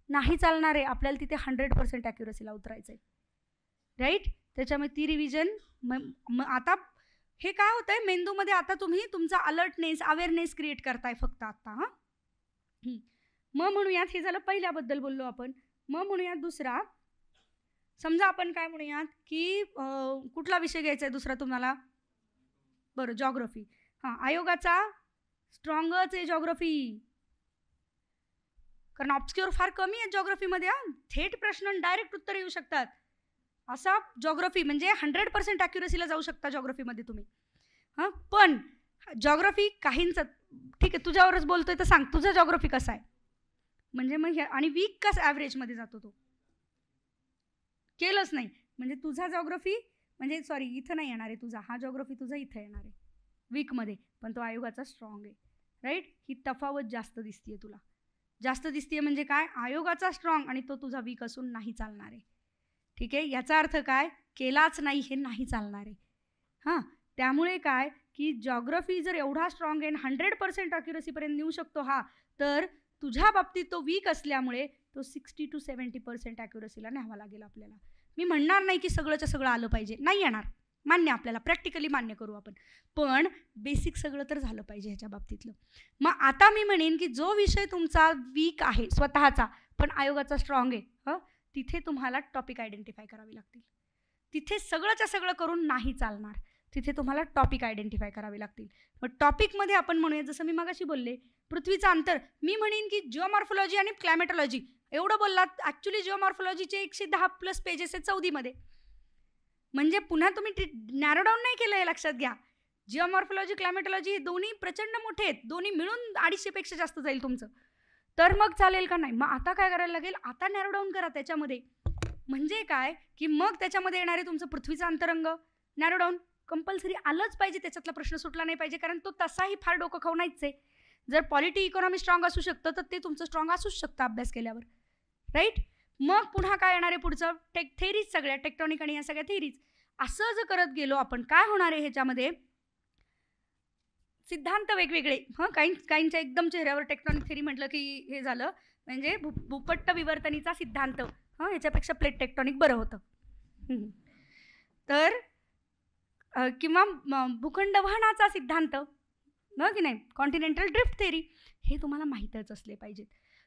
[SPEAKER 1] नाही चालणार आहे. आपल्याला तिथे 100% ॲक्युरसीला उतरायचं आहे, राईट. त्याच्यामुळे ती रिव्हिजन आता हे काय होतं आहे मेंदूमध्ये, आता तुम्ही तुमचा अलर्टनेस अवेअरनेस क्रिएट करताय फक्त आत्ता. हां, मग म्हणूयात हे झालं पहिल्याबद्दल बोललो आपण. मग म्हणूयात दुसरा. समजा आपण काय म्हणूयात की कुठला विषय घ्यायचा आहे दुसरा तुम्हाला? बरं, जॉग्रफी. हां, आयोगाचा स्ट्रॉंगच आहे जॉग्रफी, कारण ऑब्स्क्युअर फार कमी आहे जॉग्रफीमध्ये. थेट प्रश्न डायरेक्ट उत्तर येऊ शकतात असा जॉग्रफी, म्हणजे 100% ॲक्युरसीला जाऊ शकता जॉग्रफीमध्ये तुम्ही. हां, पण जॉग्रफी काहींचं, ठीक आहे तुझ्यावरच बोलतोय तर सांग तुझा जॉग्रफी कसा आहे, म्हणजे मग आणि वीक कसा ॲव्हरेजमध्ये जातो तो केलंच नाही, म्हणजे तुझा जॉग्रफी म्हणजे सॉरी इथं नाही येणार आहे तुझा, हा जॉग्रफी तुझा इथं येणार आहे वीकमध्ये, पण तो आयोगाचा स्ट्रॉंग आहे, राईट. ही तफावत जास्त दिसतीये तुला. जास्त दिसतीये म्हणजे काय, आयोगाचा स्ट्रॉंग आणि तो तुझा वीक असून नाही चालणार आहे. ठीक आहे, याचा अर्थ काय, केलाच नाही हे नाही चालणार आहे. हां, त्यामुळे काय की जॉग्रफी जर एवढा स्ट्रॉंग आहे 100% ॲक्युरसीपर्यंत नेऊ शकतो हा, तर तुझ्या बाबतीत तो वीक असल्यामुळे तो 60 to 70% ॲक्युरसीला न्यावा लागेल आपल्याला. मी म्हणणार नाही की सगळंच्या सगळं आलं पाहिजे, नाही येणार, मान्य, आपल्याला प्रॅक्टिकली मान्य करू आपण, पण बेसिक सगळं तर झालं पाहिजे ह्याच्या बाबतीतलं. मग आता मी म्हणेन की जो विषय तुमचा वीक आहे स्वतःचा पण आयोगाचा स्ट्रॉंग आहे, तिथे तुम्हाला टॉपिक आयडेंटिफाय करावे लागतील. तिथे सगळंच्या सगळं करून नाही चालणार, तिथे तुम्हाला टॉपिक आयडेंटिफाय करावे लागतील. मग टॉपिकमध्ये आपण म्हणूया, जसं मी मगाशी बोलले पृथ्वीचं अंतर, मी म्हणेन की जिओमॉर्फॉलॉजी आणि क्लायमेटॉलॉजी एवढं बोललात. ॲक्च्युली जिओमॉर्फॉलॉजीचे 110+ पेजेस आहेत 14मध्ये, म्हणजे पुन्हा तुम्ही नॅरो डाऊन नाही केलं हे लक्षात घ्या. जिओमॉर्फॉलॉजी क्लायमेटॉलॉजी हे दोन्ही प्रचंड मोठे आहेत, दोन्ही मिळून 250पेक्षा जास्त जाईल तुमचं, तर मग चालेल का नाही. मग आता काय करायला लागेल, आता नॅरो डाऊन करा त्याच्यामध्ये. म्हणजे काय की मग त्याच्यामध्ये येणारे तुमचं पृथ्वीचा अंतरंग नॅरो डाऊन कंपल्सरी आलंच पाहिजे, त्याच्यातला प्रश्न सुटला नाही पाहिजे, कारण तो तसाही फार डोकं खाऊ नाहीच आहे. जर पॉलिटी इकॉनॉमी स्ट्रॉंग असू शकतं तर ते तुमचं स्ट्रॉंग असूच शकतं अभ्यास केल्यावर, राईट. मग पुन्हा काय येणार आहे पुढचं, थेरीज, सगळ्या टेक्टॉनिक आणि या सगळ्या थेरीज. असं जर करत गेलो आपण, काय होणार आहे ह्याच्यामध्ये, सिद्धांत वेगवेगळे. काहींच्या एकदम चेहऱ्यावर टेक्टॉनिक थेरी म्हटलं की हे झालं, म्हणजे भूपट्ट विवर्तनीचा सिद्धांत, ह्याच्यापेक्षा प्लेट टेक्टॉनिक बरं होतं. तर किंवा भूखंड वहनाचा सिद्धांत, की नाही, कॉन्टिनेंटल ड्रिफ्ट थेरी, हे तुम्हाला माहीतच असले पाहिजेत.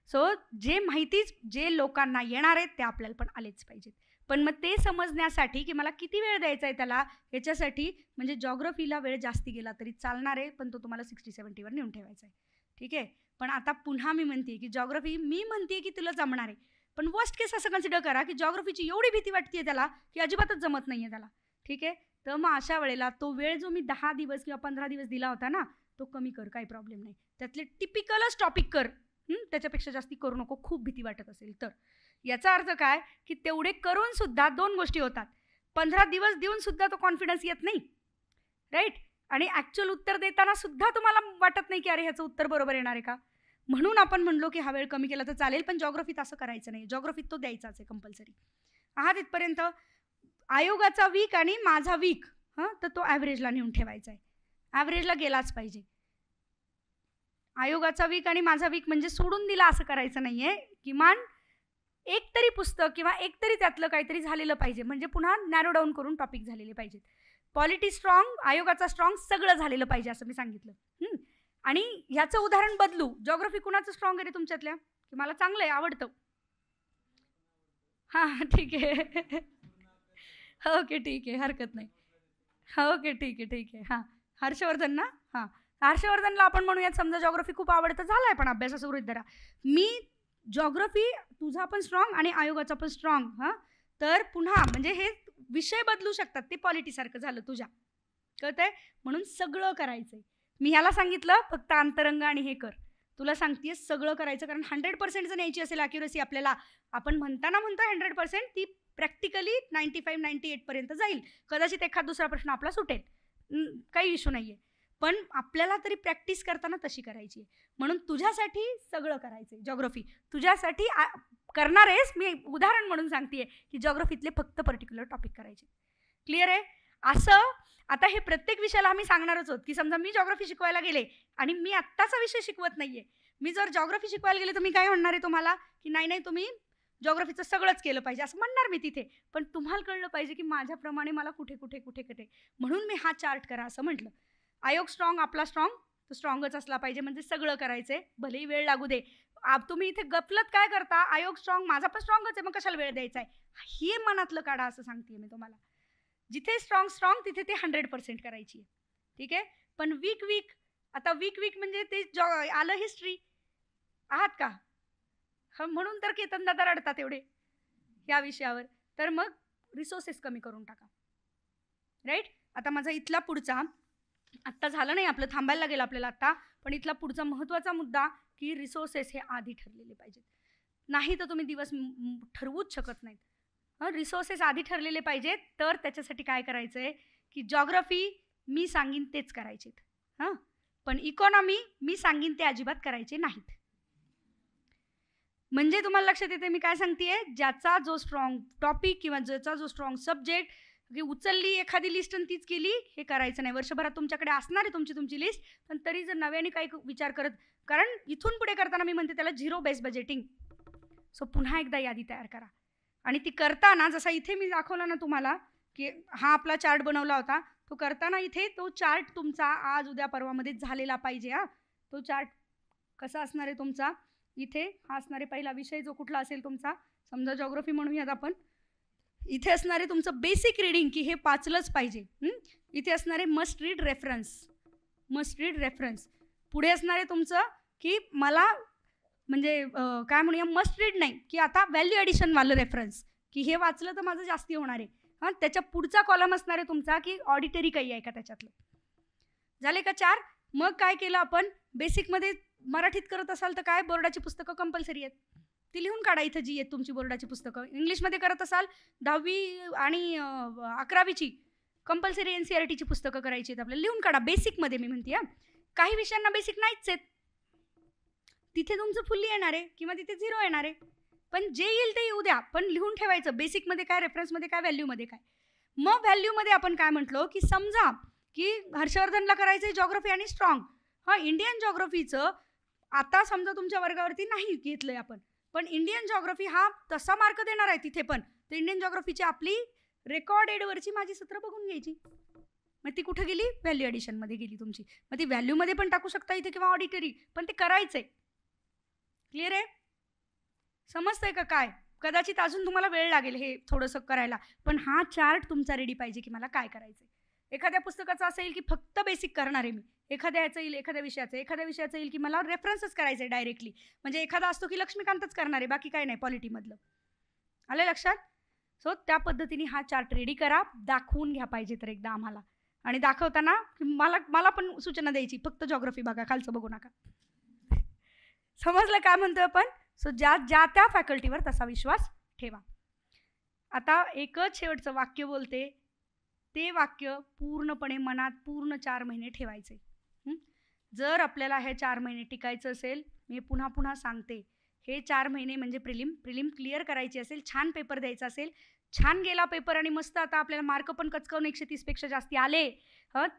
[SPEAKER 1] सो जे लोकांना येणार आहेत ते आपल्याला पण आलेच पाहिजेत. पण मग ते समजण्यासाठी की मला किती वेळ द्यायचा आहे त्याला, याच्यासाठी म्हणजे जॉग्रफीला वेळ जास्ती गेला तरी चालणार आहे, पण तो तुम्हाला 60-70वर नेऊन ठेवायचा आहे. ठीक आहे. पण आता पुन्हा मी म्हणते की जॉग्रफी मी म्हणते की तुला जमणार आहे, पण वर्स्ट केस असं कन्सिडर करा की जॉग्रफीची एवढी भीती वाटते त्याला की अजिबातच जमत नाही आहे त्याला. ठीक आहे. तर मग अशा वेळेला तो वेळ जो मी 10 दिवस किंवा 15 दिवस दिला होता ना, तो कमी कर, काही प्रॉब्लेम नाही. त्यातले टिपिकलच टॉपिक कर, त्याच्यापेक्षा जास्ती करू नको, खूप भीती वाटत असेल तर. याचा अर्थ काय की तेवढे करून सुद्धा 2 गोष्टी होतात. 15 दिवस देऊन सुद्धा तो कॉन्फिडन्स येत नाही, राईट. आणि ॲक्च्युअल उत्तर देताना सुद्धा तुम्हाला वाटत नाही की अरे ह्याचं उत्तर बरोबर येणार आहे का. म्हणून आपण म्हणलो की हा वेळ कमी केला तर चालेल, पण जॉग्रफीत असं करायचं नाही. जॉग्रफीत तो द्यायचाच आहे कंपल्सरी. तिथपर्यंत आयोगाचा वीक आणि माझा वीक तर तो ॲव्हरेजला नेऊन ठेवायचा आहे. ॲव्हरेजला गेलाच पाहिजे. आयोगाचा वीक आणि माझा वीक म्हणजे सोडून दिला असं करायचं नाही आहे. किमान एक तरी पुस्तक किंवा एक तरी त्यातलं काहीतरी झालेलं पाहिजे, म्हणजे पुन्हा नॅरो डाऊन करून टॉपिक झालेले पाहिजेत. पॉलिटी स्ट्रॉंग, आयोगाचा स्ट्रॉंग, सगळं झालेलं पाहिजे असं मी सांगितलं. आणि ह्याचं उदाहरण बदलू. जॉग्रफी कुणाचं स्ट्रॉंग आहे रे तुमच्यातल्या, की मला चांगलं आहे, आवडतं? हां ठीक आहे. ओके ठीक आहे, हरकत नाही. ओके ठीक आहे. हां हर्षवर्धन ना. हां हर्षवर्धनला आपण म्हणूयात समजा जॉग्रफी खूप आवडतं, झालाय पण अभ्यासाचं गृहीत धरा. मी जॉग्रफी तुझा पण स्ट्रॉंग आणि आयोगाचा पण स्ट्रॉंग. तर पुन्हा म्हणजे हे विषय बदलू शकतात, ते पॉलिटीसारखं झालं तुझ्या, कळतंय. म्हणून सगळं करायचंय. मी ह्याला सांगितलं फक्त अंतरंग आणि हे कर, तुला सांगतेय सगळं करायचं. कारण 100% जर न्यायची असेल ॲक्युरसी आपल्याला, आपण म्हणतो 100%, ती प्रॅक्टिकली 95-98पर्यंत जाईल. कदाचित एखाद दुसरा प्रश्न आपला सुटेल, काही इश्यू नाही आहे, पण आपल्याला तरी प्रॅक्टिस करताना तशी करायची आहे. म्हणून तुझ्यासाठी सगळं करायचं आहे. जॉग्रफी तुझ्यासाठी करणार आहेस, मी उदाहरण म्हणून सांगते की जॉग्रफीतले फक्त पर्टिक्युलर टॉपिक करायचे. क्लिअर आहे. असं आता हे प्रत्येक विषयाला आम्ही सांगणारच आहोत की समजा मी जॉग्रफी शिकवायला गेले आणि मी आत्ताचा विषय शिकवत नाहीये, मी जर जॉग्रफी शिकवायला गेले तर मी काय म्हणणार आहे तुम्हाला की नाही तुम्ही जॉग्रफीचं सगळंच केलं पाहिजे असं म्हणणार मी तिथे. पण तुम्हाला कळलं पाहिजे की माझ्याप्रमाणे मला कुठे, म्हणून मी हा चार्ट करा असं म्हटलं. आयोग स्ट्रॉंग, आपला स्ट्रॉंग, तो स्ट्रॉंगच असला पाहिजे, म्हणजे सगळं करायचंय, भलेही वेळ लागू दे. तुम्ही इथे गपलत काय करता, आयोग स्ट्रॉंग, माझा पण स्ट्रॉंगच आहे, मग कशाला वेळ द्यायचा आहे, हे मनातलं काढा असं सांगते मी तुम्हाला. जिथे स्ट्रॉंग तिथे ते 100% करायची आहे. ठीक आहे. पण वीक आता वीक म्हणजे ते आलं हिस्ट्री आहात का, म्हणून तर केतन दादा रडतात एवढे या विषयावर. तर मग रिसोर्सेस कमी करून टाका, राईट. आता माझा इथला पुढचा, आत्ता झालं नाही आपलं, थांबायला लागेल आपल्याला आत्ता, पण इथला पुढचा महत्त्वाचा मुद्दा की रिसोर्सेस हे आधी ठरलेले पाहिजेत. नाही तर तुम्ही दिवस ठरवूच शकत नाहीत. रिसोर्सेस आधी ठरलेले पाहिजेत. तर त्याच्यासाठी काय करायचं आहे की जॉग्रफी मी सांगीन तेच करायचेत, पण इकॉनॉमी मी सांगीन ते अजिबात करायचे नाहीत. म्हणजे तुम्हाला लक्षात येते मी काय सांगतेय, ज्याचा जो स्ट्रॉंग टॉपिक किंवा ज्याचा जो स्ट्रॉंग सब्जेक्ट की उचलली एखादी लिस्ट आणि तीच केली, हे करायचं नाही. वर्षभरात तुमच्याकडे असणार आहे तुमची लिस्ट, पण तरी जर नव्याने काही विचार करत, कारण इथून पुढे करताना मी म्हणते त्याला 0 बेस बजेटिंग. सो पुन्हा एकदा यादी तयार करा. आणि ती करताना जसा इथे मी दाखवला ना तुम्हाला की हा आपला चार्ट बनवला होता, तो करताना इथे तो चार्ट तुमचा आज उद्या परवामध्ये झालेला पाहिजे. तो चार्ट कसा असणार आहे तुमचा, इथे हा असणारे पहिला विषय जो कुठला असेल तुमचा, समजा जॉग्रफी म्हणूयात आपण, इथे असणारे तुमचं बेसिक रीडिंग की हे वाचलंच पाहिजे. इथे असणारे मस्ट रीड रेफरन्स. पुढे असणारे तुमचं की मला म्हणजे काय म्हणूया, मस्ट रीड नाही की आता व्हॅल्यू ॲडिशनवालं रेफरन्स की हे वाचलं तर माझं जास्ती होणार आहे. त्याच्या पुढचा कॉलम असणार आहे तुमचा की ऑडिटरी काही आहे का त्याच्यातलं. झाले का 4. मग काय केलं आपण, बेसिकमध्ये मराठीत करत असाल तर काय, बोर्डाची पुस्तकं कंपल्सरी आहेत, ती लिहून काढा इथं जी आहेत तुमची बोर्डाची पुस्तकं. इंग्लिशमध्ये करत असाल 10वी आणि 11वीची कंपल्सरी NCERTची पुस्तकं करायची आहेत आपल्याला, लिहून काढा बेसिकमध्ये. मी म्हणते काही विषयांना बेसिक नाहीच आहेत, तिथे तुमचं फुल्ली येणार आहे किंवा तिथे 0 येणार आहे, पण जे येईल ते येऊ द्या, पण लिहून ठेवायचं बेसिकमध्ये काय, रेफरन्समध्ये काय, व्हॅल्यूमध्ये काय. मग व्हॅल्यूमध्ये आपण काय म्हटलो की समजा की हर्षवर्धनला करायचं आहे जॉग्रफी आणि स्ट्रॉंग. इंडियन जॉग्रफीचं आता समजा तुमच्या वर्गावरती नाही घेतलंय आपण, पण इंडियन जॉग्रफी हा तसा मार्क देणार आहे तिथे पण, तर इंडियन जॉग्रफीची आपली रेकॉर्डेडवरची माझी सत्र बघून घ्यायची. मग ती कुठे गेली, व्हॅल्यू ॲडिशनमध्ये गेली तुमची. मग ती व्हॅल्यूमध्ये पण टाकू शकता इथे किंवा ऑडिटरी, पण ते करायचंय. क्लिअर आहे. समजतंय का काय? कदाचित अजून तुम्हाला वेळ लागेल हे थोडंसं करायला, पण हा चार्ट तुमचा रेडी पाहिजे की मला काय करायचंय. एखाद्या पुस्तकाचं असेल की फक्त बेसिक करणार आहे मी, एखाद्या ह्याचं येईल, एखाद्या विषयाचं येईल की मला रेफरन्सच करायचं डायरेक्टली. म्हणजे एखादा असतो की लक्ष्मीकांतच करणार आहे, बाकी काय नाही पॉलिटीमधलं. आलं लक्षात? सो त्या पद्धतीने हा चार्ट रेडी करा, दाखवून घ्या पाहिजे तर एकदा आम्हाला. आणि दाखवताना मला पण सूचना द्यायची, फक्त जॉग्रफी बघा, खालचं बघू नका. समजलं काय म्हणतोय आपण? सो ज्या त्या फॅकल्टीवर तसा विश्वास ठेवा. आता एकच शेवटचं वाक्य बोलते, ते वाक्य पूर्णपणे मनात पूर्ण 4 महिने ठेवायचे. जर आपल्याला हे 4 महिने टिकायचं असेल, मी पुन्हा पुन्हा सांगते, हे 4 महिने म्हणजे प्रिलिम क्लिअर करायची असेल, छान पेपर द्यायचा असेल, छान गेला पेपर आणि मस्त आता आपल्याला मार्क पण कचकवून 130 पेक्षा जास्ती आले,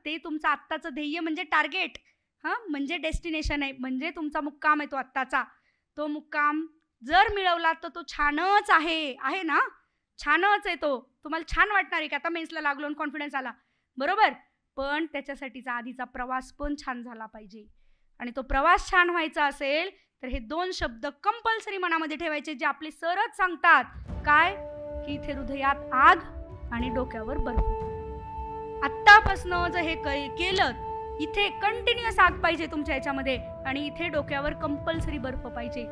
[SPEAKER 1] ते तुमचं आत्ताचं ध्येय म्हणजे टार्गेट, म्हणजे डेस्टिनेशन आहे, म्हणजे तुमचा मुक्काम आहे तो आत्ताचा. तो मुक्काम जर मिळवला तर तो छानच आहे ना, छानच आहे तो. तुम्हाला छान वाटणार आहे की आता मेन्सला लागलो आणि कॉन्फिडन्स आला, बरोबर. पण त्याच्यासाठीचा आधीचा प्रवास पण छान झाला पाहिजे. आणि तो प्रवास छान व्हायचा असेल तर हे 2 शब्द कंपल्सरी मनामध्ये ठेवायचे, जे आपले सरच सांगतात. काय? की इथे हृदयात आग आणि डोक्यावर बर्फ. आत्तापासनं जर हे केलं, इथे कंटिन्युअस आग पाहिजे तुमच्या ह्याच्यामध्ये, आणि इथे डोक्यावर कंपल्सरी बर्फ पाहिजे.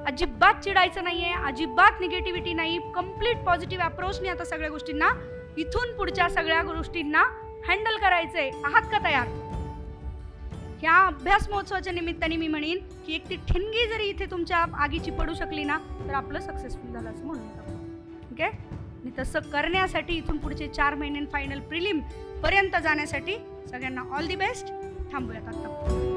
[SPEAKER 1] अजिबात चिडायचं नाहीये, अजिबात निगेटिव्हिटी नाही, कम्प्लीट पॉझिटिव्ह अप्रोचने आता सगळ्या गोष्टींना, इथून पुढच्या सगळ्या गोष्टींना हँडल करायचंय. आहात का तयार? ह्या अभ्यास महोत्सवाच्या निमित्ताने मी म्हणेन की एक ती ठिणगी जरी इथे तुमच्या आगीची पडू शकली ना, तर आपलं सक्सेसफुल झालं असं म्हणून टाकू. ठीक आहे? आणि तसं करण्यासाठी इथून पुढचे 4 महिने फायनल प्रिलिम पर्यंत जाण्यासाठी सगळ्यांना ऑल दी बेस्ट. थांबूयात आता.